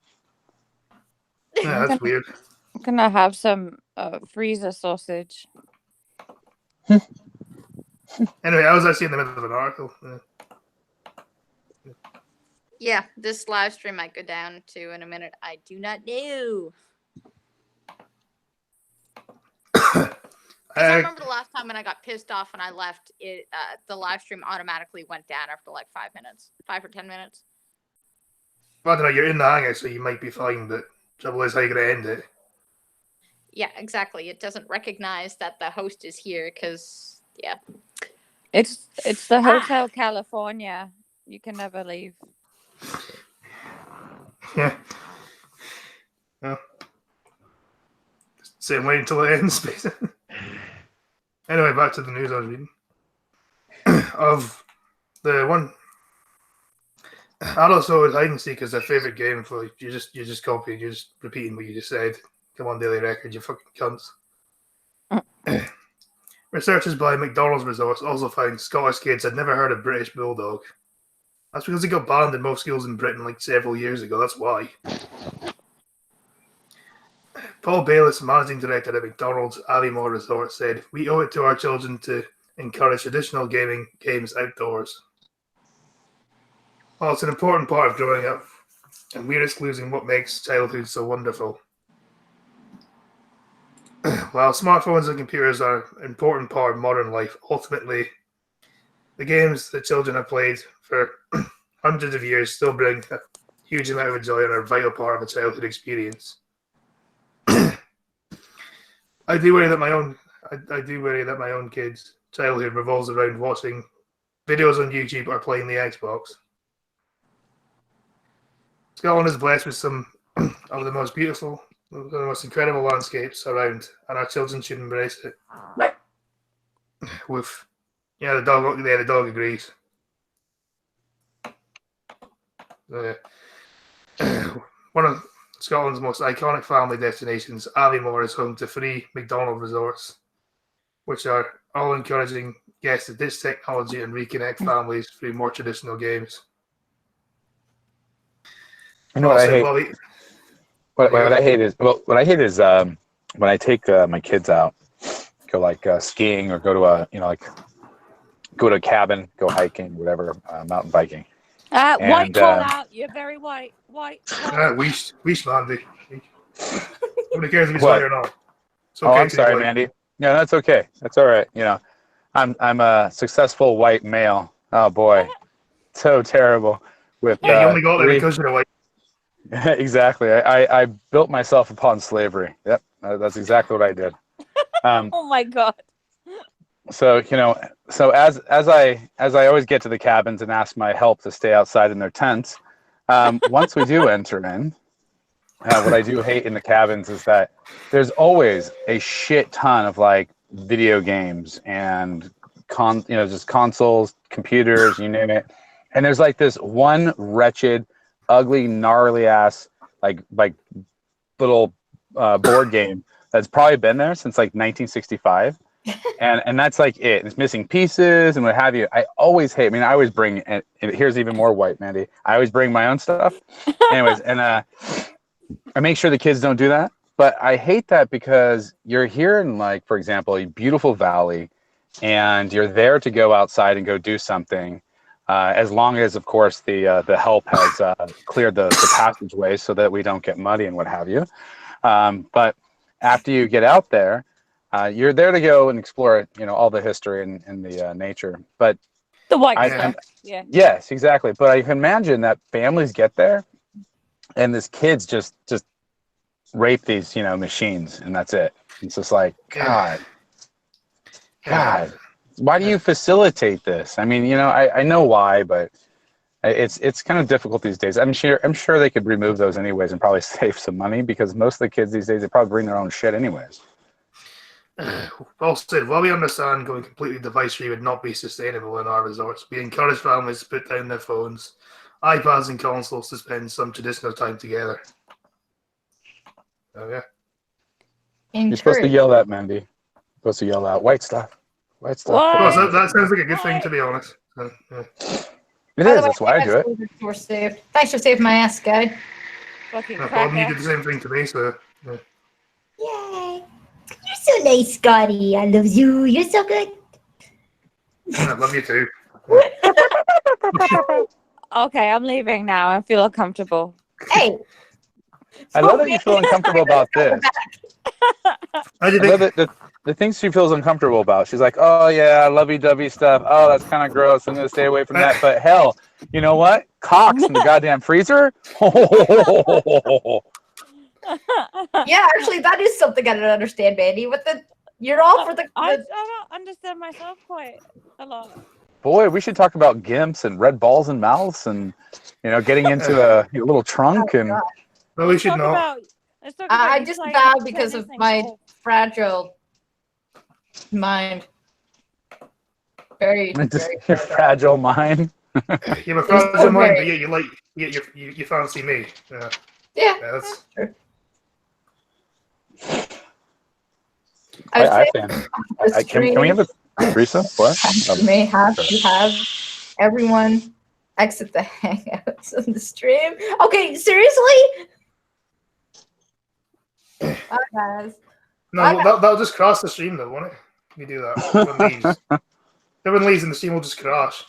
Speaker 3: Yeah, that's weird.
Speaker 7: I'm gonna have some freezer sausage.
Speaker 3: Anyway, I was actually in the middle of an article.
Speaker 5: Yeah, this live stream might go down to in a minute. I do not know. I remember the last time when I got pissed off when I left, the live stream automatically went down after like 5 minutes. 5 or 10 minutes.
Speaker 3: Well, I don't know, you're in the hangout, so you might be fine, but trouble is how you're going to end it.
Speaker 5: Yeah, exactly. It doesn't recognize that the host is here because, yeah.
Speaker 7: It's the Hotel California. You can never leave.
Speaker 3: Yeah. Well, same way until it ends, basically. Anyway, back to the news I was reading. Of the one, adults always hide and seek is their favorite game. For like, you just copying, you're just repeating what you just said. Come on, Daily Record, you fucking cunts. Researchers by McDonald's Resource also found Scottish kids had never heard of British Bulldog. That's because it got banned in most schools in Britain like several years ago. That's why. Paul Bayliss, managing director at McDonald's Aviemore Resort, said, "We owe it to our children to encourage traditional games outdoors. While it's an important part of growing up, and we risk losing what makes childhood so wonderful. While smartphones and computers are an important part of modern life, ultimately, the games that children have played for hundreds of years still bring a huge amount of joy and are a vital part of a childhood experience. I do worry that my own kids' childhood revolves around watching videos on YouTube or playing the Xbox. Scotland is blessed with some of the most beautiful, the most incredible landscapes around, and our children should embrace it. With, yeah, the dog agrees. One of Scotland's most iconic family destinations, Aviemore is home to 3 McDonald's resorts, which are all encouraging guests to ditch technology and reconnect families through more traditional games.
Speaker 6: You know what I hate? What I hate is when I take my kids out, go like skiing or go to a cabin, go hiking, whatever, mountain biking.
Speaker 7: White call out. You're very white. White.
Speaker 3: Weesh, Mandy. Nobody cares if he's
Speaker 6: What?
Speaker 3: white or not. It's
Speaker 6: Oh,
Speaker 3: okay
Speaker 6: I'm
Speaker 3: to be
Speaker 6: sorry,
Speaker 3: white.
Speaker 6: Mandy. Yeah, that's okay. That's all right. You know, I'm a successful white male. Oh boy, so terrible. With
Speaker 3: Yeah, you only got there
Speaker 6: three.
Speaker 3: because you're white.
Speaker 6: Exactly. I built myself upon slavery. Yep, that's exactly what I did.
Speaker 7: Oh my god.
Speaker 6: So you know, so as I always get to the cabins and ask my help to stay outside in their tents. Once we do enter in, what I do hate in the cabins is that there's always a shit ton of like video games and just consoles, computers, you name it. And there's like this one wretched, ugly, gnarly ass like little board game that's probably been there since like 1965. And that's like it. It's missing pieces and what have you. I always hate. I mean, I always bring. And here's even more white, Mandy. I always bring my own stuff. Anyways, and I make sure the kids don't do that. But I hate that because you're here in, like, for example, a beautiful valley, and you're there to go outside and go do something. As long as, of course, the help has cleared the passageway so that we don't get muddy and what have you. But after you get out there, you're there to go and explore, all the history and the nature. But
Speaker 7: The white stuff. Yeah.
Speaker 6: yes, exactly. But I can imagine that families get there, and this kids just rape these, machines, and that's it. It's just like, God, why do you facilitate this? I mean, I know why, but it's kind of difficult these days. I'm sure they could remove those anyways and probably save some money, because most of the kids these days, they probably bring their own shit anyways.
Speaker 3: Well said. While we understand going completely device-free would not be sustainable in our resorts, we encourage families to put down their phones, iPads, and consoles to spend some traditional time together. Oh yeah.
Speaker 6: You're supposed to yell that, Mandy. You're supposed to yell out, white stuff. White stuff.
Speaker 3: Well, that sounds like a good thing, to be honest. Yeah.
Speaker 6: It is. That's why I do it.
Speaker 5: We're saved. Thanks for saving my ass, guy.
Speaker 7: Fucking
Speaker 3: No problem. You did the same thing to me, so. Yeah.
Speaker 5: Yay. You're so nice, Scotty. I love you. You're so good.
Speaker 3: I love you too.
Speaker 7: Okay, I'm leaving now. I feel uncomfortable.
Speaker 5: Hey.
Speaker 6: I love that you feel uncomfortable about this.
Speaker 3: I
Speaker 6: love it. The things she feels uncomfortable about. She's like, oh, yeah, lovey-dovey stuff. Oh, that's kind of gross. I'm going to stay away from that. But hell, you know what? Cocks in the goddamn freezer?
Speaker 5: Yeah, actually, that is something I don't understand, Mandy. You're all for the.
Speaker 7: I don't understand myself quite a lot.
Speaker 6: Boy, we should talk about gimps and red balls and mouths and, getting into a little trunk. And
Speaker 3: no, we should not.
Speaker 5: I just bowed because of my fragile mind. Very
Speaker 6: your fragile mind.
Speaker 3: You have a fragile mind, but yeah, you fancy me.
Speaker 5: Yeah,
Speaker 3: that's
Speaker 5: true.
Speaker 6: Can we have a threesome? What?
Speaker 5: You may have to have everyone exit the hangouts on the stream. Okay, seriously? Bye, guys.
Speaker 3: No, that'll just crash the stream, though, won't it? You do that. Everyone leaves and the stream will just crash.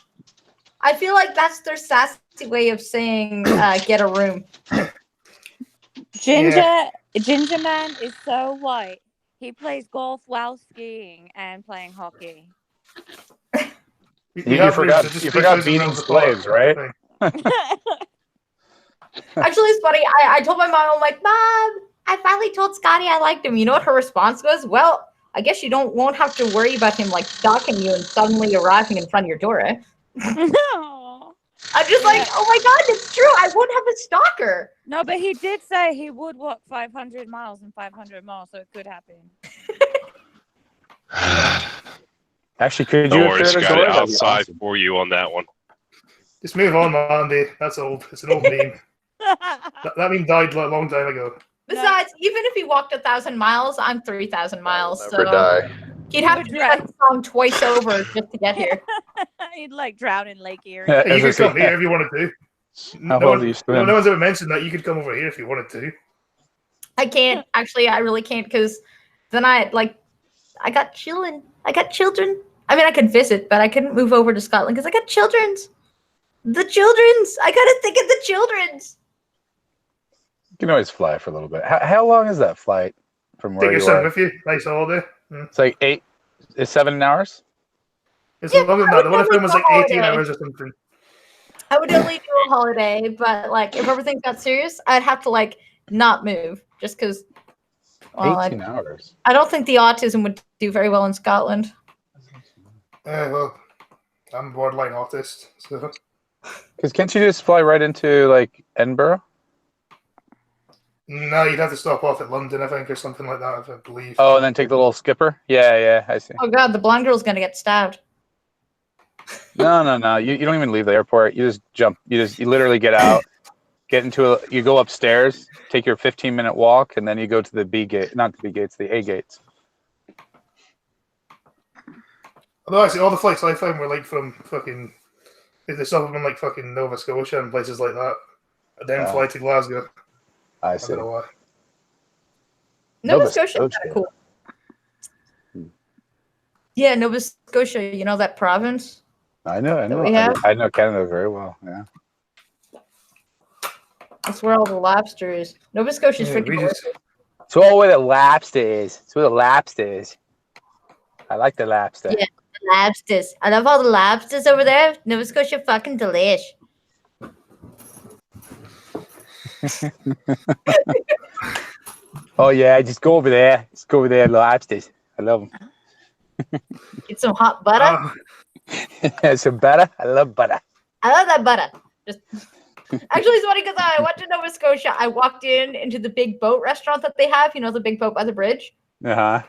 Speaker 5: I feel like that's their sassy way of saying get a room.
Speaker 7: Ginger Man is so white. He plays golf while skiing and playing hockey.
Speaker 6: You forgot beating slaves, right?
Speaker 5: Actually, it's funny. I told my mom, I'm like, Mom, I finally told Scotty I liked him. You know what her response was? Well, I guess you won't have to worry about him like stalking you and suddenly arriving in front of your door, eh?
Speaker 7: No.
Speaker 5: I'm just like, oh my God, it's true. I won't have a stalker.
Speaker 7: No, but he did say he would walk 500 miles and 500 miles, so it could happen.
Speaker 6: Actually, could
Speaker 4: Don't
Speaker 6: you
Speaker 4: worry, Scotty, I'll side for you on that one.
Speaker 3: Just move on, Mandy. That's old. It's an old meme. that meme died a long time ago.
Speaker 5: Besides, even if he walked 1,000 miles, I'm 3,000 miles.
Speaker 1: Never die.
Speaker 5: He'd have to do that song twice over just to get here.
Speaker 7: He'd like drown in Lake Erie.
Speaker 3: Hey, you could come here if you wanted to.
Speaker 6: No one's
Speaker 3: ever mentioned that. You could come over here if you wanted to.
Speaker 5: I can't. Actually, I really can't, because then I got children. I mean, I could visit, but I couldn't move over to Scotland because I got children's. The children's. I gotta think of the children's.
Speaker 6: can always fly for a little bit. How long is that flight from where
Speaker 3: Take your
Speaker 6: you
Speaker 3: son
Speaker 6: are?
Speaker 3: with you. Nice holiday. Yeah.
Speaker 6: It's like 7 hours.
Speaker 3: It's
Speaker 5: Yeah,
Speaker 3: longer than
Speaker 5: I
Speaker 3: that.
Speaker 5: would
Speaker 3: The one I
Speaker 5: totally
Speaker 3: filmed was
Speaker 5: do a
Speaker 3: like 18
Speaker 5: holiday.
Speaker 3: hours or something.
Speaker 5: I would only do a holiday, but like if everything got serious, I'd have to like not move just because. Well,
Speaker 6: 18 hours.
Speaker 5: I don't think the autism would do very well in Scotland.
Speaker 3: Well, I'm a borderline autist, so.
Speaker 6: Because can't you just fly right into like Edinburgh?
Speaker 3: No, you'd have to stop off at London, I think, or something like that, I believe.
Speaker 6: Oh, and then take the little skipper? Yeah, I see.
Speaker 5: Oh god, the blonde girl's gonna get stabbed.
Speaker 6: No. You don't even leave the airport. You just jump. You literally get out, you go upstairs, take your 15-minute walk, and then you go to the B gate, not the B gates, the A gates.
Speaker 3: Although actually, all the flights I found were like from fucking. They some of them in like fucking Nova Scotia and places like that. And then fly to Glasgow.
Speaker 6: I
Speaker 3: I
Speaker 6: see.
Speaker 3: don't know why.
Speaker 5: Nova Scotia is kind of cool. Yeah, Nova Scotia, you know that province?
Speaker 6: I know.
Speaker 5: we have?
Speaker 6: I know Canada very well. Yeah.
Speaker 5: That's where all the lobster is. Nova Scotia's
Speaker 3: Yeah,
Speaker 5: freaking
Speaker 3: we just-
Speaker 5: gorgeous.
Speaker 6: It's all where the lobster is. It's where the lobster is. I like the lobster.
Speaker 5: Yeah, the lobsters. I love all the lobsters over there. Nova Scotia fucking delish.
Speaker 6: Oh yeah, just go over there. Just go over there, lobsters. I love them.
Speaker 5: Get some hot butter.
Speaker 6: Some butter. I love butter.
Speaker 5: I love that butter. Just actually, it's funny because I went to Nova Scotia. I walked into the big boat restaurant that they have. You know, the big boat by the bridge.
Speaker 6: Uh-huh.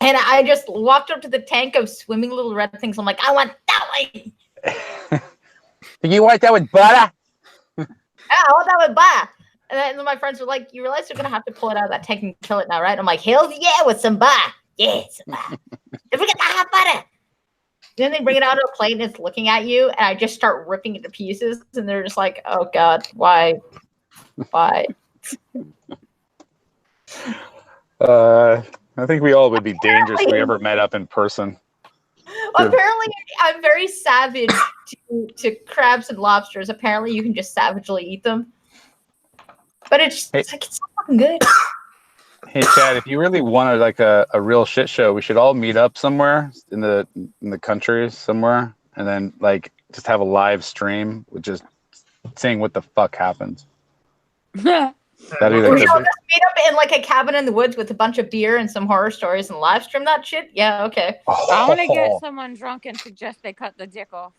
Speaker 5: And I just walked up to the tank of swimming little red things. I'm like, I want that one.
Speaker 6: You want that with butter?
Speaker 5: Yeah, I want that with butter. And then my friends were like, you realize you're going to have to pull it out of that tank and kill it now, right? I'm like, hell yeah, with some butter. Yeah, some butter. Don't forget the hot butter. Then they bring it out of a plate and it's looking at you. And I just start ripping it to pieces. And they're just like, oh, God, why? Why?
Speaker 6: I think we all would be dangerous if we ever met up in person.
Speaker 5: Well, apparently, I'm very savage to crabs and lobsters. Apparently, you can just savagely eat them. But it's like it's so fucking good.
Speaker 6: Hey Chad, if you really wanted like a real shit show, we should all meet up somewhere in the country somewhere, and then like just have a live stream with just saying what the fuck happened. That'd be
Speaker 5: Or,
Speaker 6: like
Speaker 5: just meet up in like a cabin in the woods with a bunch of beer and some horror stories and live stream that shit. Yeah, okay.
Speaker 7: I want to get someone drunk and suggest they cut the dick off.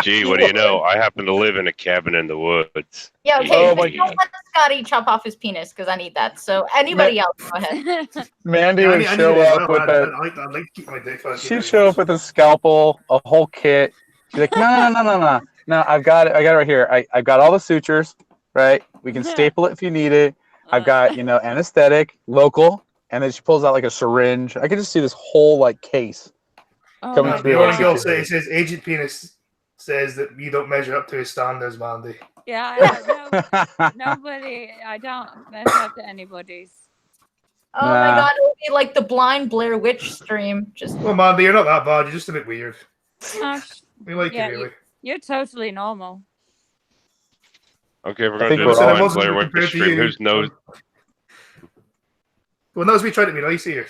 Speaker 4: Gee, what do you know? I happen to live in a cabin in the woods.
Speaker 5: Yeah, okay.
Speaker 6: Oh
Speaker 5: but don't let Scotty chop off his penis because I need that. So anybody else, go ahead.
Speaker 6: Mandy
Speaker 3: Yeah,
Speaker 6: would show up with
Speaker 3: I'd like to keep my dick out.
Speaker 6: she'd show up with a scalpel, a whole kit. She's like, no, I've got it right here. I've got all the sutures, right? We can staple it if you need it. I've got, anesthetic, local, and then she pulls out like a syringe. I can just see this whole like case coming through.
Speaker 3: The only girl says Agent Penis says that you don't measure up to his standards, Mandy.
Speaker 7: Yeah, nobody. I don't mess up to anybody's.
Speaker 5: Oh my God, it would be like the blind Blair Witch stream. Just
Speaker 3: Well, Mandy, you're not that bad. You're just a bit weird. We like
Speaker 7: yeah,
Speaker 3: you, really.
Speaker 7: You're totally normal.
Speaker 4: Okay, we're going to do the blind Blair Witch stream. Who's knows?
Speaker 3: Well, knows we tried to be nice here.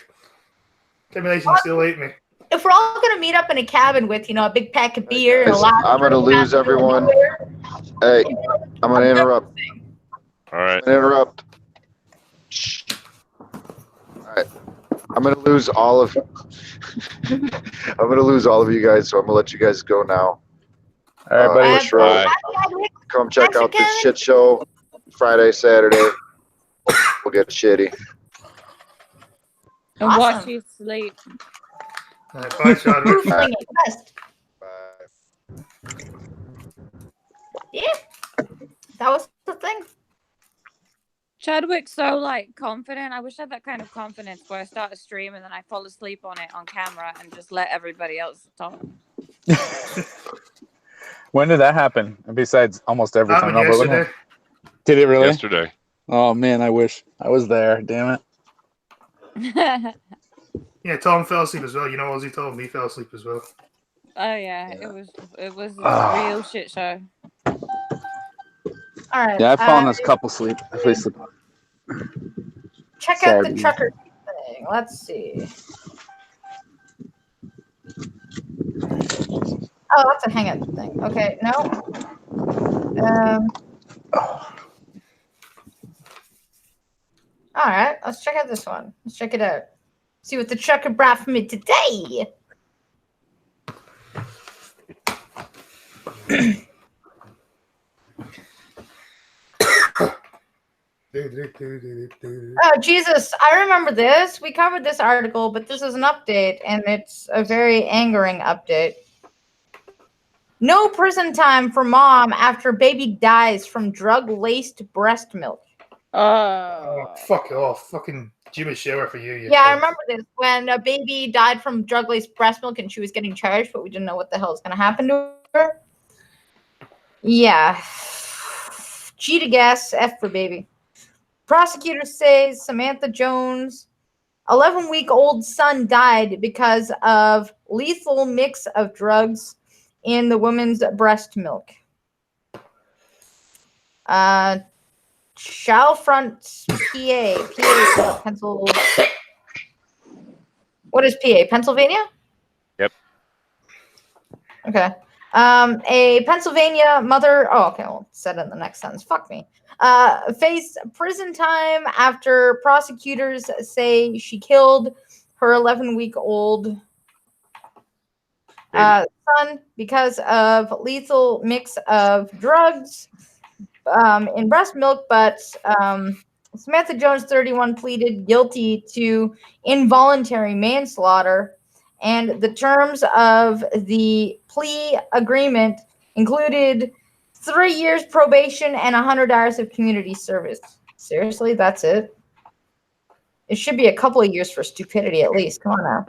Speaker 3: Termination still hate me.
Speaker 5: if we're all gonna meet up in a cabin with a big pack of beer and a lot,
Speaker 1: I'm gonna lose everyone. Hey, I'm gonna interrupt.
Speaker 4: All right.
Speaker 1: I'm gonna interrupt. All right. I'm gonna lose all of. I'm gonna lose all of you guys, so I'm gonna let you guys go now.
Speaker 6: All right, buddy.
Speaker 1: Bye. Come check out this shit show Friday, Saturday. We'll get shitty.
Speaker 7: And watch you sleep.
Speaker 3: Bye, Sean.
Speaker 5: Yeah, that was the thing.
Speaker 7: Chadwick's so confident. I wish I had that kind of confidence where I start a stream and then I fall asleep on it on camera and just let everybody else talk.
Speaker 6: When did that happen? Besides almost every time.
Speaker 3: Yesterday.
Speaker 6: Did it really?
Speaker 4: Yesterday.
Speaker 6: Oh man, I wish I was there. Damn
Speaker 7: it.
Speaker 3: Yeah, Tom fell asleep as well. You know, Ozzy told me he fell asleep as well.
Speaker 7: Oh yeah, it was a real shit show.
Speaker 5: All right.
Speaker 6: Yeah, I've fallen asleep.
Speaker 5: Check
Speaker 6: Sorry,
Speaker 5: out the
Speaker 6: dude.
Speaker 5: trucker thing. Let's see. Oh, that's a hang up thing. Okay, no. All right, let's check out this one. Let's check it out. See what the trucker brought for me today. Oh, Jesus. I remember this. We covered this article, but this is an update, and it's a very angering update. No prison time for mom after baby dies from drug-laced breast milk.
Speaker 3: Oh, fuck off. Fucking Jimmy Shower for you.
Speaker 5: Yeah, I remember this. When a baby died from drug-laced breast milk and she was getting charged, but we didn't know what the hell was going to happen to her. Yeah. G to guess, F for baby. Prosecutors say Samantha Jones' 11-week-old son died because of lethal mix of drugs in the woman's breast milk. Chalfront, PA, Pennsylvania. What is PA? Pennsylvania?
Speaker 4: Yep.
Speaker 5: Okay. A Pennsylvania mother. Oh, okay. Well, said it in the next sentence. Fuck me. Faced prison time after prosecutors say she killed her 11-week-old son because of lethal mix of drugs in breast milk, but Samantha Jones, 31, pleaded guilty to involuntary manslaughter, and the terms of the plea agreement included 3 years probation and 100 hours of community service. Seriously, that's it? It should be a couple of years for stupidity at least. Come on now.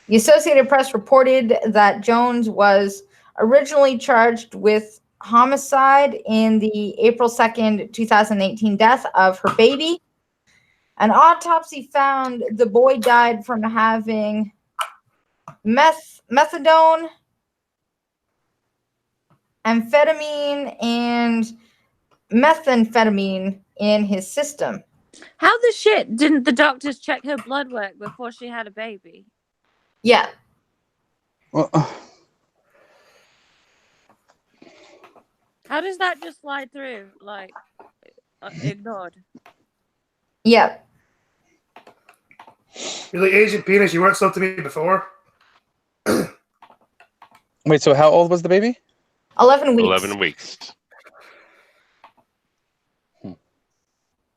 Speaker 5: The Associated Press reported that Jones was originally charged with homicide in the April 2nd, 2018 death of her baby. An autopsy found the boy died from having methadone, amphetamine, and methamphetamine in his system.
Speaker 7: How the shit didn't the doctors check her blood work before she had a baby?
Speaker 5: Yeah.
Speaker 6: Well,
Speaker 7: How does that just slide through? Like, ignored.
Speaker 5: Yeah.
Speaker 3: You're like Asian penis. You weren't something to me before.
Speaker 6: wait, so how old was the baby?
Speaker 5: 11 weeks.
Speaker 4: 11 weeks.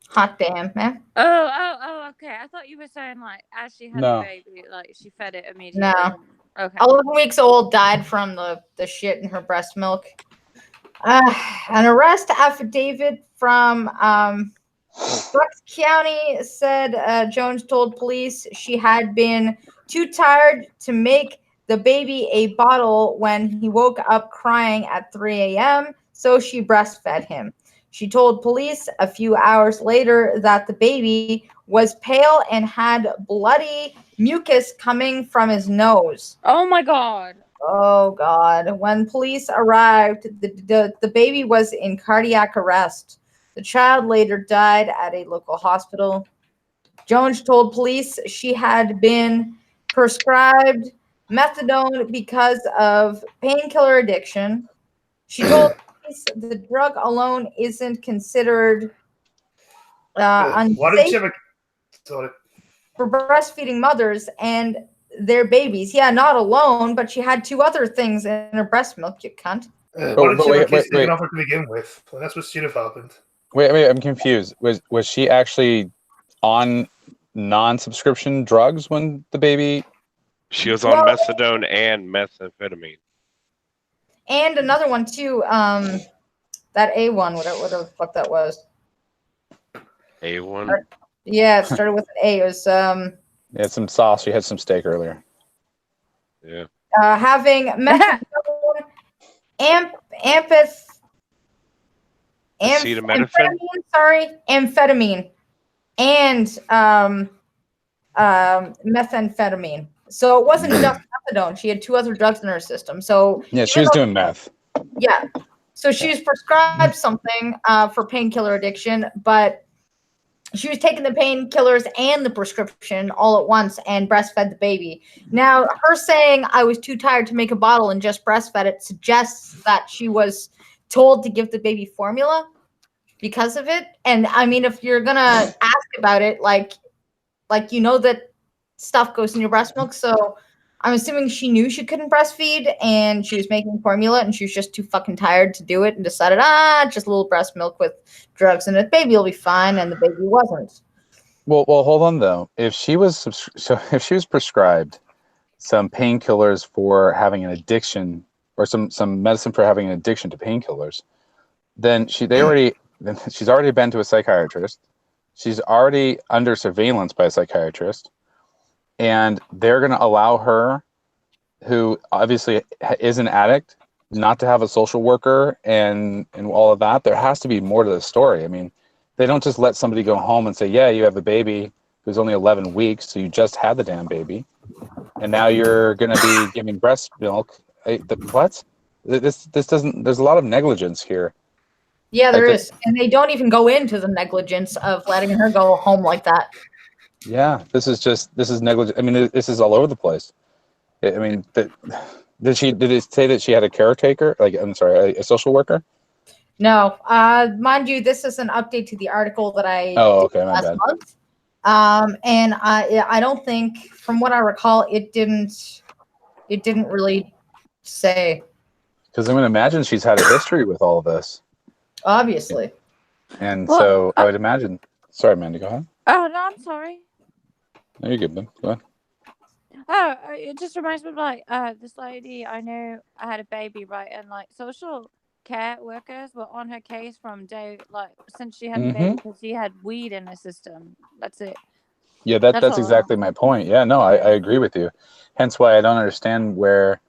Speaker 5: Hot damn, man.
Speaker 7: Oh, okay. I thought you were saying, like, as she had
Speaker 6: No.
Speaker 7: a baby, like, she fed it immediately.
Speaker 5: No.
Speaker 7: Okay.
Speaker 5: 11 weeks old, died from the shit in her breast milk. An arrest affidavit from Bucks County said Jones told police she had been too tired to make the baby a bottle when he woke up crying at 3 a.m., so she breastfed him. She told police a few hours later that the baby was pale and had bloody mucus coming from his nose.
Speaker 7: Oh, my God.
Speaker 5: Oh, God. When police arrived, the baby was in cardiac arrest. The child later died at a local hospital. Jones told police she had been prescribed methadone because of painkiller addiction. She told police the drug alone isn't considered
Speaker 3: Why did
Speaker 5: unsafe
Speaker 3: you ever? Sorry.
Speaker 5: for breastfeeding mothers and their babies. Yeah, not alone, but she had 2 other things in her breast milk, you cunt.
Speaker 3: Why did you ever kiss the offer to begin with? Well, that's what should have happened.
Speaker 6: Wait, I'm confused. Was she actually on non-subscription drugs when the baby?
Speaker 4: She was on methadone and methamphetamine.
Speaker 5: And another one too, that A1, whatever the fuck that was.
Speaker 4: A1?
Speaker 5: Yeah, it started with an A. It was
Speaker 6: Yeah, some sauce. She had some steak earlier.
Speaker 4: Yeah.
Speaker 5: Having methadone, amphetamine, and methamphetamine. So it wasn't just methadone. She had 2 other drugs in her system. So
Speaker 6: yeah, she was doing meth.
Speaker 5: Yeah. So she was prescribed something for painkiller addiction, but she was taking the painkillers and the prescription all at once and breastfed the baby. Now, her saying I was too tired to make a bottle and just breastfed it suggests that she was told to give the baby formula because of it. And I mean, if you're gonna ask about it, like you know that stuff goes in your breast milk, so I'm assuming she knew she couldn't breastfeed and she was making formula and she was just too fucking tired to do it and decided, just a little breast milk with drugs in it. Baby will be fine, and the baby wasn't.
Speaker 6: Well, hold on though. If she was prescribed some painkillers for having an addiction, or some medicine for having an addiction to painkillers, then she's already been to a psychiatrist. She's already under surveillance by a psychiatrist. And they're going to allow her, who obviously is an addict, not to have a social worker and all of that. There has to be more to the story. I mean, they don't just let somebody go home and say, yeah, you have a baby who's only 11 weeks, so you just had the damn baby, and now you're going to be giving breast milk. What? This doesn't. There's a lot of negligence here.
Speaker 5: Yeah, there is, and they don't even go into the negligence of letting her go home like that.
Speaker 6: Yeah, this is negligent. I mean, this is all over the place. I mean, did it say that she had a caretaker? Like, I'm sorry, a social worker?
Speaker 5: No, mind you, this is an update to the article that I did
Speaker 6: my
Speaker 5: last
Speaker 6: bad.
Speaker 5: month. And I don't think, from what I recall, it didn't really say.
Speaker 6: Because I'm going to imagine she's had a history with all of this.
Speaker 5: Obviously.
Speaker 6: And so I would imagine. Sorry, Amanda, go ahead.
Speaker 7: Oh, no, I'm sorry.
Speaker 6: No, you're good, man. Go ahead.
Speaker 7: Oh, it just reminds me of like this lady I knew had a baby, right? And like social care workers were on her case from since she had a baby because she had weed in her system. That's it.
Speaker 6: Yeah, that's exactly my point. Yeah, no, I agree with you. Hence why I don't understand where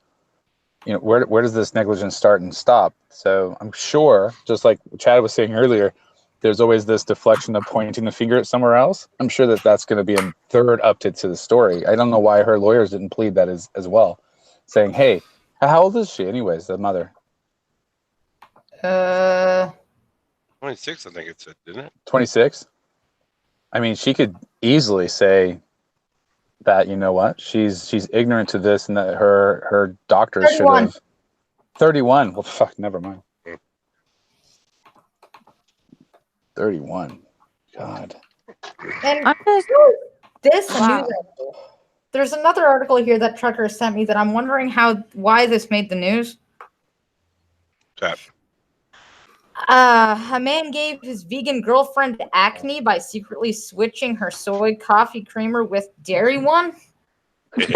Speaker 6: does this negligence start and stop? So I'm sure, just like Chad was saying earlier, there's always this deflection of pointing the finger at somewhere else. I'm sure that's going to be a third update to the story. I don't know why her lawyers didn't plead that as well, saying, hey, how old is she anyways, the mother?
Speaker 4: 26, I think it said, didn't it?
Speaker 6: 26? I mean, she could easily say that, you know what, she's ignorant to this and that her doctors should have. 31. Well, fuck, never mind. 31. God.
Speaker 5: And this news article. There's another article here that Trucker sent me that I'm wondering why this made the news. A man gave his vegan girlfriend acne by secretly switching her soy coffee creamer with dairy one.
Speaker 7: Did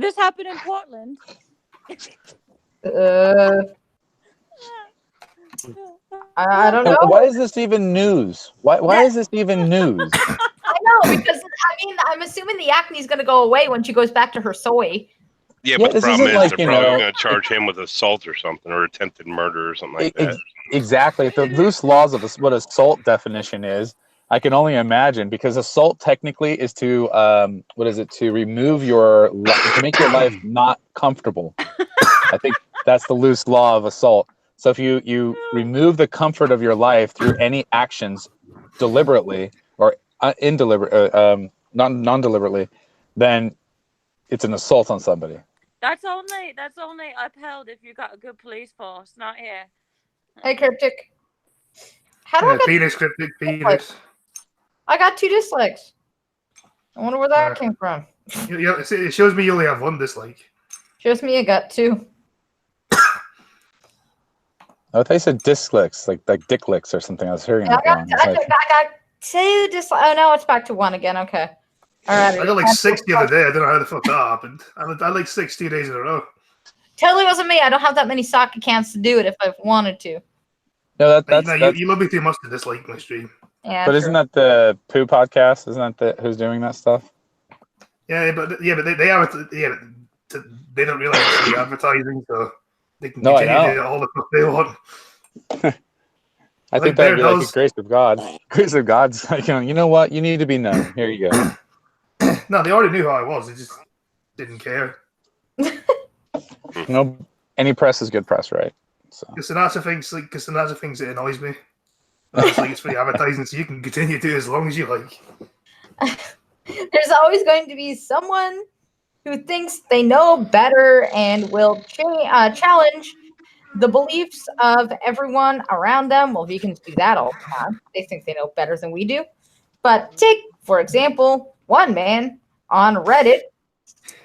Speaker 7: this happen in Portland?
Speaker 5: I don't know.
Speaker 6: Why is this even news? Why is this even news?
Speaker 5: I know, because I'm assuming the acne is going to go away when she goes back to her soy.
Speaker 4: Yeah, but the problem is they're probably going to charge him with assault or something, or attempted murder or something like that.
Speaker 6: Exactly. The loose laws of what assault definition is, I can only imagine, because assault technically is to to remove to make your life not comfortable. I think that's the loose law of assault. So if you remove the comfort of your life through any actions deliberately or non-deliberately, then it's an assault on somebody.
Speaker 7: That's only upheld if you got a good police force, not here.
Speaker 5: Hey, Cryptic. How do I get
Speaker 3: penis, Cryptic, penis?
Speaker 5: I got 2 dislikes. I wonder where that came from.
Speaker 3: It shows me you only have 1 dislike.
Speaker 5: Shows me you got 2.
Speaker 6: I thought you said dislikes, like dick licks or something. I was hearing that wrong.
Speaker 5: I got 2 dislikes. Oh, no, it's back to 1 again. Okay. All right.
Speaker 3: I got like 6 the other day. I don't know how the fuck that happened. I like 6 2 days in a row.
Speaker 5: Totally wasn't me. I don't have that many sock accounts to do it if I wanted to.
Speaker 6: No,
Speaker 3: you love me too much to dislike my stream.
Speaker 5: Yeah,
Speaker 6: but isn't that the Poo podcast? Isn't that who's doing that stuff?
Speaker 3: Yeah, but they don't realize it's the advertising, so they can
Speaker 6: continue
Speaker 3: to do all the stuff they want.
Speaker 6: I think that'd be like the grace of God. Grace of God's like, you know what? You need to be known. Here you go.
Speaker 3: No, they already knew who I was. They just didn't care.
Speaker 6: No, any press is good press, right? So.
Speaker 3: Because that's the things that annoys me. It's like it's free advertising, so you can continue to do it as long as you like.
Speaker 5: There's always going to be someone who thinks they know better and will challenge the beliefs of everyone around them. Well, vegans do that all the time. They think they know better than we do. But take, for example, one man on Reddit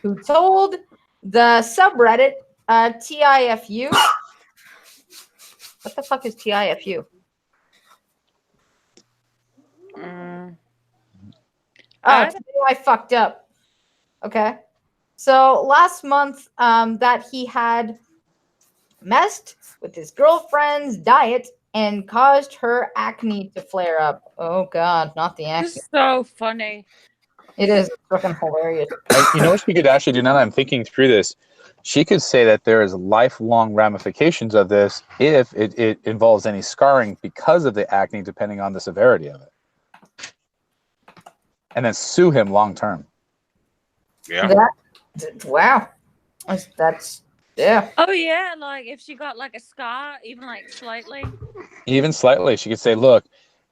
Speaker 5: who told the subreddit TIFU. What the fuck is TIFU? Oh, I fucked up. Okay. So last month, that he had messed with his girlfriend's diet and caused her acne to flare up. Oh God, not the acne.
Speaker 7: This is so funny.
Speaker 5: It is freaking hilarious.
Speaker 6: You know what she could actually do now that I'm thinking through this? She could say that there is lifelong ramifications of this if it involves any scarring because of the acne, depending on the severity of it. And then sue him long term.
Speaker 4: Yeah.
Speaker 5: Wow. That's yeah.
Speaker 7: Oh yeah, like if she got like a scar, even like slightly.
Speaker 6: Even slightly, she could say, "Look,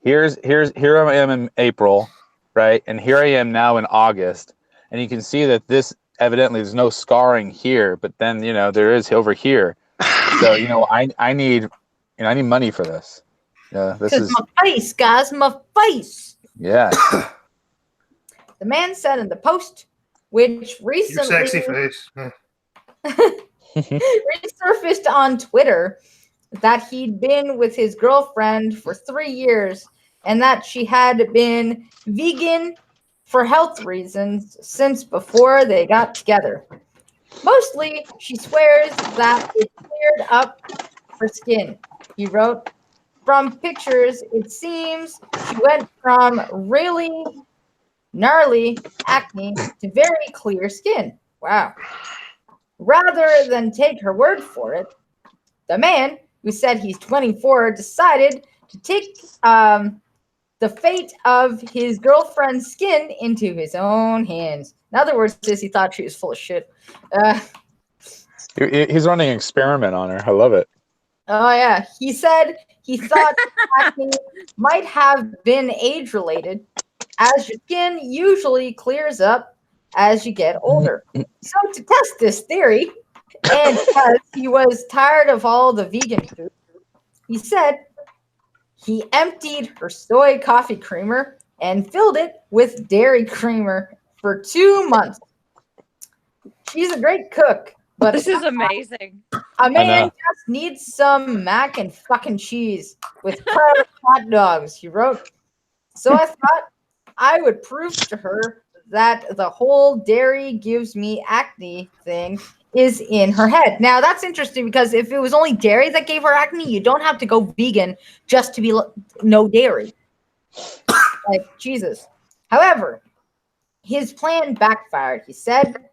Speaker 6: here I am in April, right, and here I am now in August, and you can see that this evidently there's no scarring here, but then there is over here. So I need money for this. Yeah, this is
Speaker 5: my face, guys, my face."
Speaker 6: Yeah.
Speaker 5: The man said in the post, which recently
Speaker 3: Your sexy face.
Speaker 5: resurfaced on Twitter, that he'd been with his girlfriend for 3 years and that she had been vegan for health reasons since before they got together. Mostly, she swears that it cleared up her skin. He wrote, "From pictures, it seems she went from really gnarly acne to very clear skin." Wow. Rather than take her word for it, the man, who said he's 24, decided to take the fate of his girlfriend's skin into his own hands. In other words, he thought she was full of shit.
Speaker 6: He's running an experiment on her. I love it.
Speaker 5: Oh, yeah. He said he thought acne might have been age-related, as your skin usually clears up as you get older. So to test this theory, and because he was tired of all the vegan food, he said he emptied her soy coffee creamer and filled it with dairy creamer for 2 months. She's a great cook, but
Speaker 7: this is amazing.
Speaker 5: A man just needs some mac and fucking cheese with hot dogs, he wrote. So I thought I would prove to her that the whole dairy gives me acne thing is in her head. Now, that's interesting because if it was only dairy that gave her acne, you don't have to go vegan just to be no dairy. Like, Jesus. However, his plan backfired. He said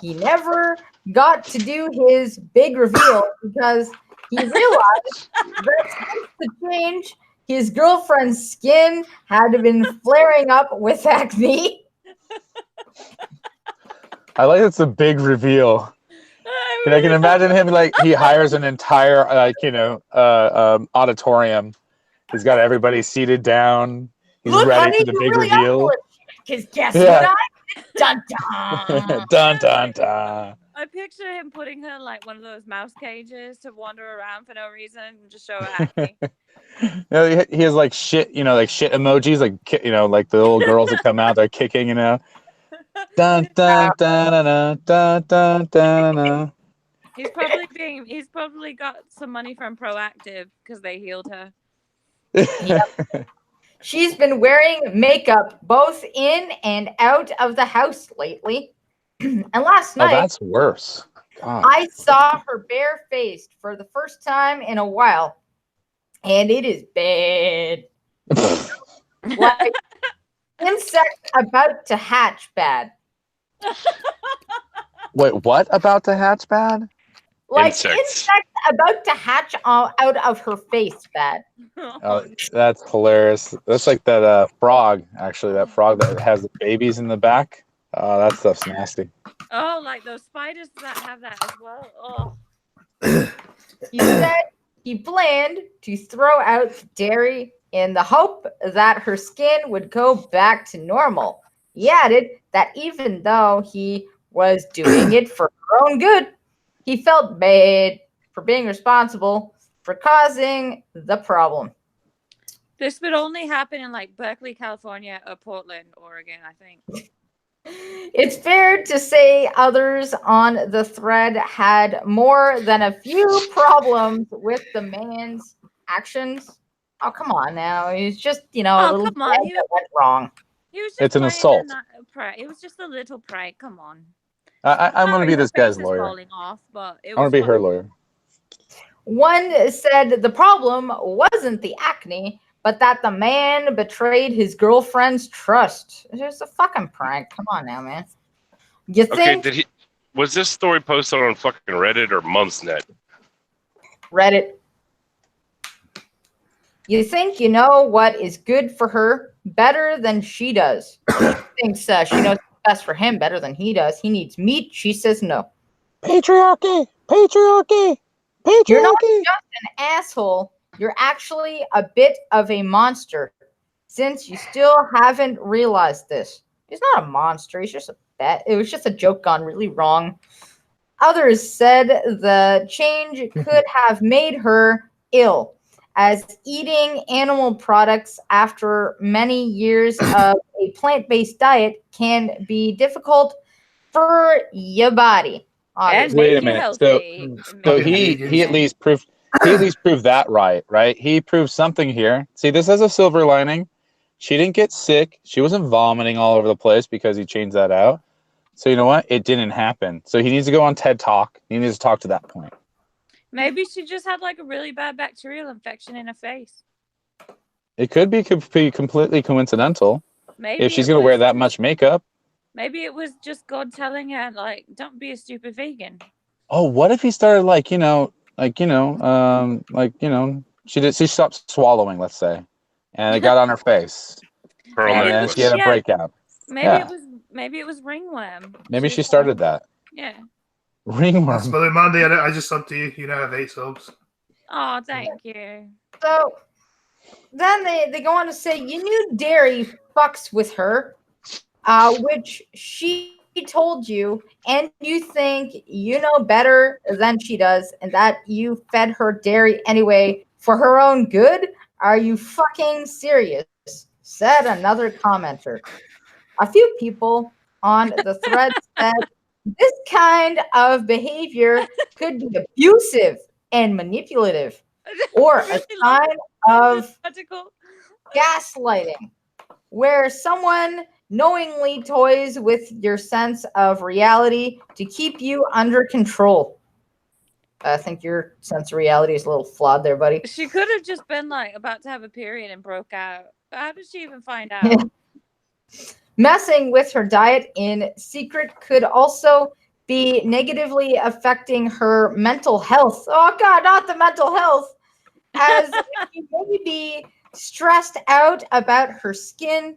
Speaker 5: he never got to do his big reveal because he realized that since the change, his girlfriend's skin had been flaring up with acne.
Speaker 6: I like it's a big reveal. And I can imagine him he hires an entire auditorium. He's got everybody seated down. He's
Speaker 5: Look,
Speaker 6: ready
Speaker 5: honey,
Speaker 6: for the
Speaker 5: you
Speaker 6: big
Speaker 5: really
Speaker 6: reveal.
Speaker 5: Because guess what I dun dun.
Speaker 6: Dun dun dun.
Speaker 7: I picture him putting her in like one of those mouse cages to wander around for no reason and just show her acne.
Speaker 6: He has like shit emojis, like the little girls that come out, they're kicking, Dun dun dun dun dun dun dun.
Speaker 7: He's probably got some money from Proactive because they healed her.
Speaker 5: Yep. She's been wearing makeup both in and out of the house lately. And last night,
Speaker 6: that's worse. God.
Speaker 5: I saw her bare-faced for the first time in a while, and it is bad. Like insect about to hatch bad.
Speaker 6: Wait, what about to hatch bad?
Speaker 5: Like insects about to hatch out of her face bad.
Speaker 6: Oh, that's hilarious. That's like that frog, actually. That frog that has the babies in the back. That stuff's nasty.
Speaker 7: Oh, like those spiders that have that as well. Oh.
Speaker 5: He said he planned to throw out the dairy in the hope that her skin would go back to normal. He added that even though he was doing it for her own good, he felt bad for being responsible for causing the problem.
Speaker 7: This would only happen in like Berkeley, California, or Portland, Oregon, I think.
Speaker 5: It's fair to say others on the thread had more than a few problems with the man's actions. Oh, come on now. He's just, a
Speaker 7: Oh,
Speaker 5: little
Speaker 7: come on.
Speaker 5: thing that went wrong.
Speaker 7: He was just
Speaker 6: It's an
Speaker 7: playing
Speaker 6: assault.
Speaker 7: a prank. It was just a little prank. Come on.
Speaker 6: I'm going to be
Speaker 7: Sorry,
Speaker 6: this
Speaker 7: her
Speaker 6: guy's
Speaker 7: face is
Speaker 6: lawyer.
Speaker 7: falling off, but it
Speaker 6: I want
Speaker 7: was
Speaker 6: to be her
Speaker 7: fun.
Speaker 6: lawyer.
Speaker 5: One said the problem wasn't the acne, but that the man betrayed his girlfriend's trust. It's just a fucking prank. Come on now, man. You
Speaker 4: Okay,
Speaker 5: think
Speaker 4: was this story posted on fucking Reddit or Mumsnet?
Speaker 5: Reddit? You think you know what is good for her better than she does. She thinks she knows what's best for him better than he does. He needs meat. She says no.
Speaker 6: Patriarchy! Patriarchy! Patriarchy!
Speaker 5: You're not just an asshole. You're actually a bit of a monster. Since you still haven't realized this. He's not a monster. He's just it was just a joke gone really wrong. Others said the change could have made her ill, as eating animal products after many years of a plant-based diet can be difficult for your body.
Speaker 7: And
Speaker 5: Obviously.
Speaker 6: Wait a
Speaker 7: make you
Speaker 6: minute.
Speaker 7: healthy.
Speaker 6: So he at least proved that right? He proved something here. See, this has a silver lining. She didn't get sick. She wasn't vomiting all over the place because he changed that out. So you know what? It didn't happen. So he needs to go on TED Talk. He needs to talk to that point.
Speaker 7: Maybe she just had like a really bad bacterial infection in her face.
Speaker 6: It could be completely coincidental.
Speaker 7: Maybe
Speaker 6: if she's going to wear that much makeup. Maybe
Speaker 7: it was just God telling her, like, don't be a stupid vegan.
Speaker 6: Oh, what if he started she stopped swallowing, let's say, and it got on her face, and then she had a breakout.
Speaker 7: Maybe it was ringworm.
Speaker 6: Maybe she started that.
Speaker 7: Yeah.
Speaker 6: Ringworm.
Speaker 3: That's Mother Monday. I just subbed to you. You now have 8 subs.
Speaker 7: Oh, thank you.
Speaker 5: So then they go on to say, you knew dairy fucks with her, which she told you, and you think you know better than she does, and that you fed her dairy anyway for her own good? Are you fucking serious? Said another commenter. A few people on the thread said this kind of behavior could be abusive and manipulative, or a sign of gaslighting, where someone knowingly toys with your sense of reality to keep you under control. I think your sense of reality is a little flawed there, buddy.
Speaker 7: She could have just been like about to have a period and broke out. How did she even find out?
Speaker 5: Messing with her diet in secret could also be negatively affecting her mental health. Oh God, not the mental health. As she may be stressed out about her skin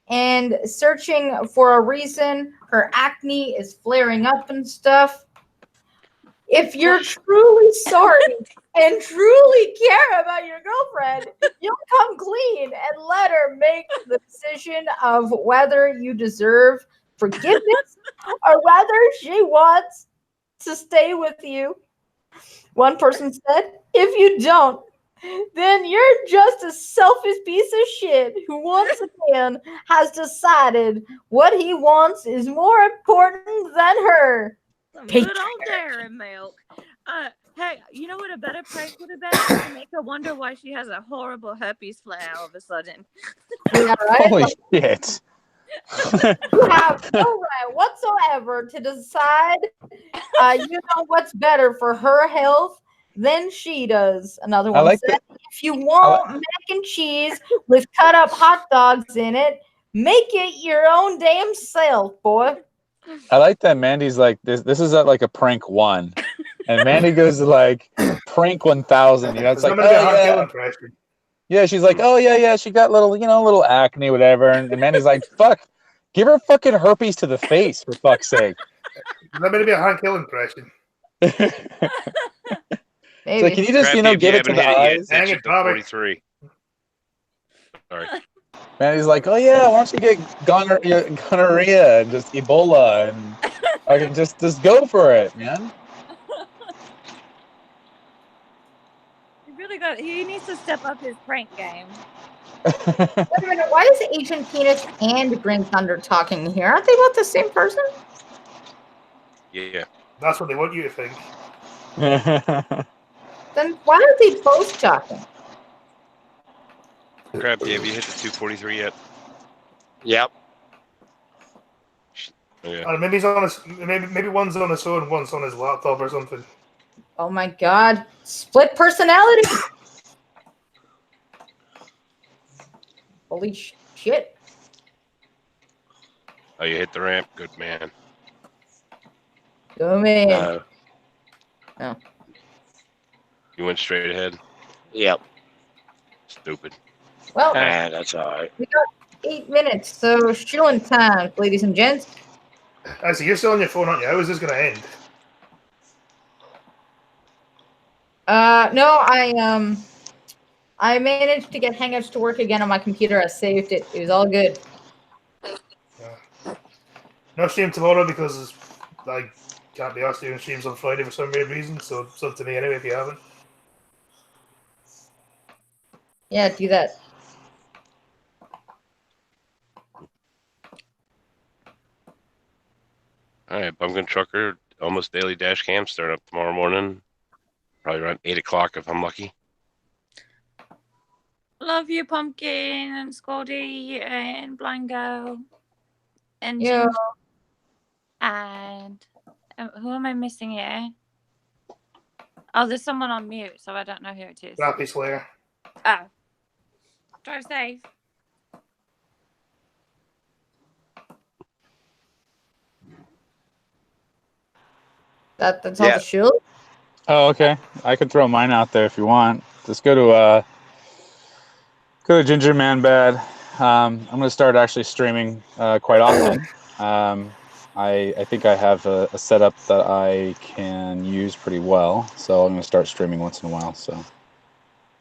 Speaker 5: and searching for a reason her acne is flaring up and stuff. If you're truly sorry and truly care about your girlfriend, you'll come clean and let her make the decision of whether you deserve forgiveness or whether she wants to stay with you. One person said, if you don't, then you're just a selfish piece of shit who once again has decided what he wants is more important than her.
Speaker 7: Some good old dairy milk. Hey, you know what a better prank would have been? To make her wonder why she has a horrible herpes flare all of a sudden.
Speaker 5: Yeah, right?
Speaker 6: Holy shit.
Speaker 5: You have no right whatsoever to decide you know what's better for her health than she does. Another one said, if you want mac and cheese with cut up hot dogs in it, make it your own damn self, boy.
Speaker 6: I like that Mandy's like, this is at like a prank 1. And Mandy goes to like prank 1000. You know, it's like, yeah, she's like, oh yeah, she got little acne, whatever. And Mandy's like, fuck, give her fucking herpes to the face, for fuck's sake.
Speaker 3: Is that going to be a Hank Hill impression?
Speaker 5: Maybe.
Speaker 6: So can you just,
Speaker 4: Crappy,
Speaker 6: you know,
Speaker 4: if
Speaker 6: give
Speaker 4: you
Speaker 6: it to
Speaker 4: haven't
Speaker 6: the
Speaker 4: hit it yet,
Speaker 6: eyes?
Speaker 3: Dang
Speaker 4: ditch
Speaker 3: it,
Speaker 4: it to
Speaker 3: Bobby.
Speaker 4: 43. Sorry.
Speaker 6: Man, he's like, oh yeah, why don't you get gonorrhea and just Ebola and I can just go for it, man.
Speaker 7: He needs to step up his prank game.
Speaker 5: Wait a minute, why is Agent Penis and Green Thunder talking here? Aren't they both the same person?
Speaker 4: Yeah.
Speaker 3: That's what they want you to think.
Speaker 5: Then why are they both talking?
Speaker 4: Crappy, have you hit the 243 yet?
Speaker 2: Yep.
Speaker 4: Okay.
Speaker 3: Maybe he's on his, maybe one's on his phone, one's on his laptop or something.
Speaker 5: Oh my god. Split personality! Holy shit.
Speaker 4: Oh, you hit the ramp? Good man.
Speaker 5: Go man.
Speaker 2: No.
Speaker 5: Oh.
Speaker 4: You went straight ahead?
Speaker 2: Yep.
Speaker 4: Stupid.
Speaker 5: Well,
Speaker 2: That's all right.
Speaker 5: we got 8 minutes, so shilling time, ladies and gents.
Speaker 3: Actually, you're still on your phone, aren't you? How is this going to end?
Speaker 5: No, I managed to get Hangouts to work again on my computer. I saved it. It was all good.
Speaker 3: No stream tomorrow because I can't be asked doing streams on Friday for some weird reason, so it's up to me anyway if you haven't.
Speaker 5: Yeah, do that.
Speaker 4: All right, Bumpkin Trucker, almost daily dash cam starting up tomorrow morning. Probably around 8 o'clock if I'm lucky.
Speaker 7: Love you, Pumpkin and Scotty and Blanco and
Speaker 5: Yeah.
Speaker 7: Ginger. And who am I missing here? Oh, there's someone on mute, so I don't know who it is.
Speaker 3: Rappy Slayer.
Speaker 7: Oh. Drive safe.
Speaker 5: That's all the shield?
Speaker 6: Oh, okay. I could throw mine out there if you want. Just go to Ginger Man Bad. I'm gonna start actually streaming quite often. I think I have a setup that I can use pretty well, so I'm gonna start streaming once in a while. So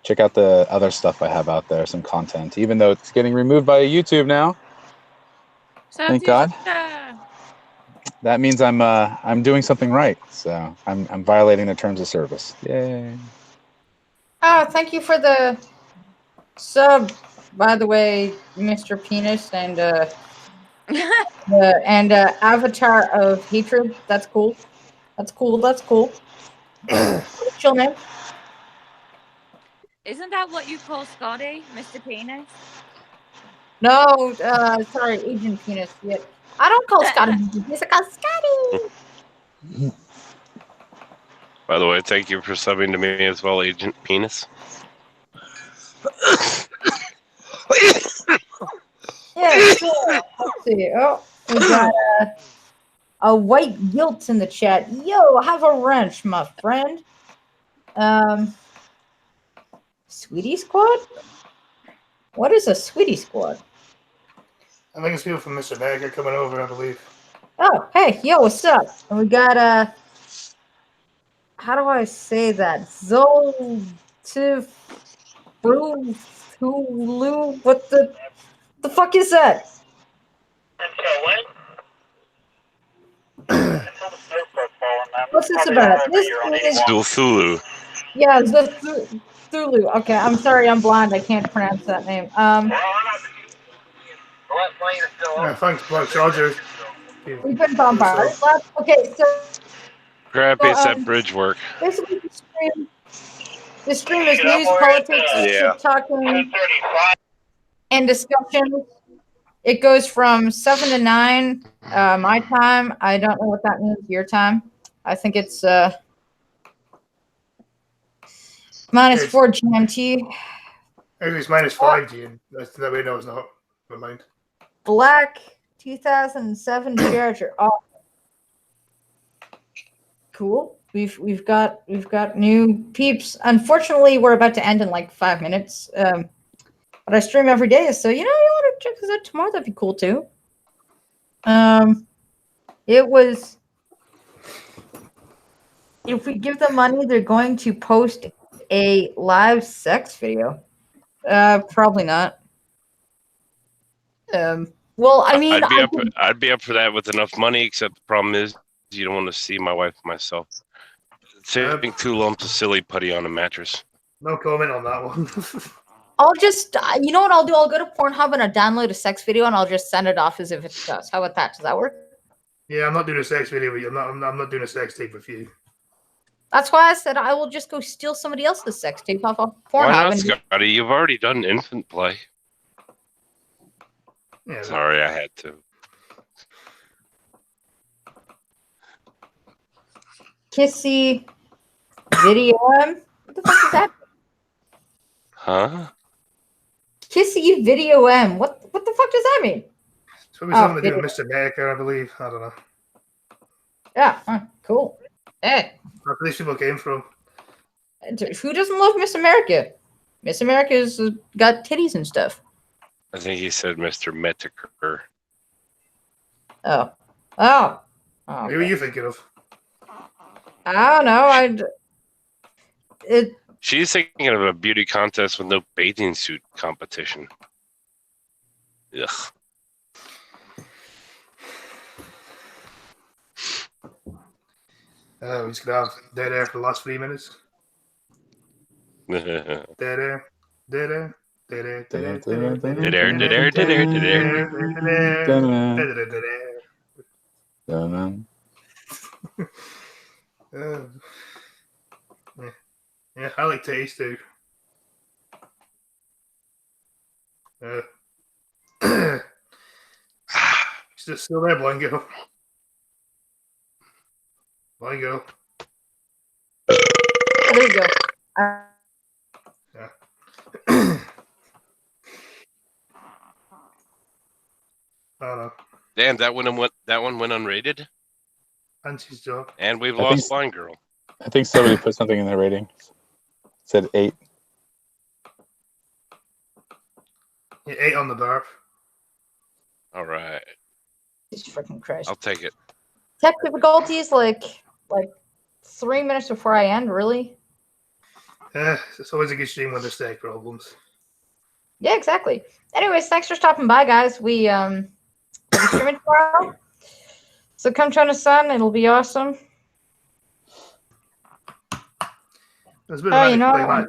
Speaker 6: check out the other stuff I have out there, some content, even though it's getting removed by YouTube now. Thank God. That means I'm doing something right. So I'm violating the terms of service. Yay.
Speaker 5: Oh, thank you for the sub, by the way, Mr. Penis and Avatar of Hatred. That's cool. That's cool. That's cool. Chill, man.
Speaker 7: Isn't that what you call Scotty, Mr. Penis?
Speaker 5: No, sorry, Agent Penis. Yeah. I don't call Scotty Penis. I call Scotty.
Speaker 4: By the way, thank you for subbing to me as well, Agent Penis.
Speaker 5: Yeah, sure. Let's see. Oh, we got a white guilt in the chat. Yo, have a wrench, my friend. Sweetie Squad? What is a Sweetie Squad?
Speaker 3: I think it's people from Mr. America coming over, I believe.
Speaker 5: Oh, hey, yo, what's up? And we got how do I say that? Zoltifulu. What the fuck is that? What's this about? This is
Speaker 4: Zulthulu.
Speaker 5: yeah, Zulu. Okay, I'm sorry, I'm blind. I can't pronounce that name.
Speaker 3: Thanks, Black Charger.
Speaker 5: We've been bombarded. Okay, so
Speaker 4: Crappy, that bridge work.
Speaker 5: basically the stream is news, politics,
Speaker 2: Yeah.
Speaker 5: talking, and discussion. It goes from 7 to 9 my time. I don't know what that means your time. I think it's minus 4 GMT.
Speaker 3: Maybe it's minus 5 G, and that way no, it's not. Never mind.
Speaker 5: Black 2007 Charger. Oh, cool. We've got new peeps. Unfortunately, we're about to end in like 5 minutes. But I stream every day, so you want to check this out tomorrow. That'd be cool too. It was if we give them money, they're going to post a live sex video. Probably not. Well, I mean,
Speaker 4: I'd be up for that with enough money. Except the problem is, you don't want to see my wife and myself saving 2 lumps of silly putty on a mattress.
Speaker 3: No comment on that one.
Speaker 5: I'll just, you know what I'll do? I'll go to Pornhub and I'll download a sex video and I'll just send it off as if it's us. How about that? Does that work?
Speaker 3: Yeah, I'm not doing a sex video with you. I'm not doing a sex tape with you.
Speaker 5: That's why I said I will just go steal somebody else's sex tape off of Pornhub.
Speaker 4: Why not, Scotty? You've already done infant play.
Speaker 3: Yeah.
Speaker 4: Sorry, I had to.
Speaker 5: Kissy video. What the fuck is that?
Speaker 4: Huh?
Speaker 5: Kissy video M. What the fuck does that mean?
Speaker 3: It's probably something to do with Mr. America, I believe. I don't know.
Speaker 5: Yeah, cool. Hey.
Speaker 3: Where these people came from.
Speaker 5: Who doesn't love Miss America? Miss America's got titties and stuff.
Speaker 4: I think he said Mr. Metaker.
Speaker 5: Oh.
Speaker 3: Who are you thinking of?
Speaker 5: I don't know.
Speaker 4: She's thinking of a beauty contest with no bathing suit competition. Ugh.
Speaker 3: We're just gonna have dead air for the last 3 minutes. Dead air, dead air, dead air, dead air, dead air, dead air, dead air, dead air, dead air. Yeah, I like taste too. Still there, Blanco. Blanco.
Speaker 5: There you go.
Speaker 3: Yeah. I don't know.
Speaker 4: Damn, that one went unrated.
Speaker 3: Angie's job.
Speaker 4: And we've lost Blind Girl.
Speaker 6: I think somebody put something in their rating. It said 8.
Speaker 3: Yeah, 8 on the barb.
Speaker 4: All right.
Speaker 5: Jesus freaking Christ.
Speaker 4: I'll take it.
Speaker 5: Tech difficulties like 3 minutes before I end, really?
Speaker 3: It's always a good stream when there's tech problems.
Speaker 5: Yeah, exactly. Anyways, thanks for stopping by, guys. We'll be streaming tomorrow. So come join us on. It'll be awesome.
Speaker 3: There's a bit of
Speaker 5: you know,
Speaker 3: like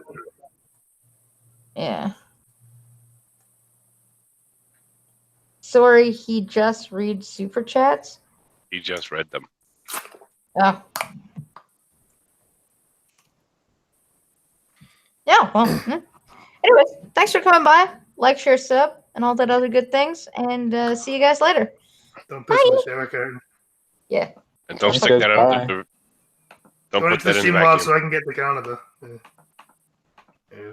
Speaker 5: yeah. Sorry, he just reads super chats.
Speaker 4: He just read them.
Speaker 5: Oh. Yeah, well. Anyways, thanks for coming by. Like, share, sub, and all that other good things. And see you guys later.
Speaker 3: Don't piss on the shower curtain.
Speaker 5: Yeah.
Speaker 4: And don't stick that out there. Don't put that in the
Speaker 3: vacuum
Speaker 4: vacuum.
Speaker 3: so I can get the Canada. Yeah.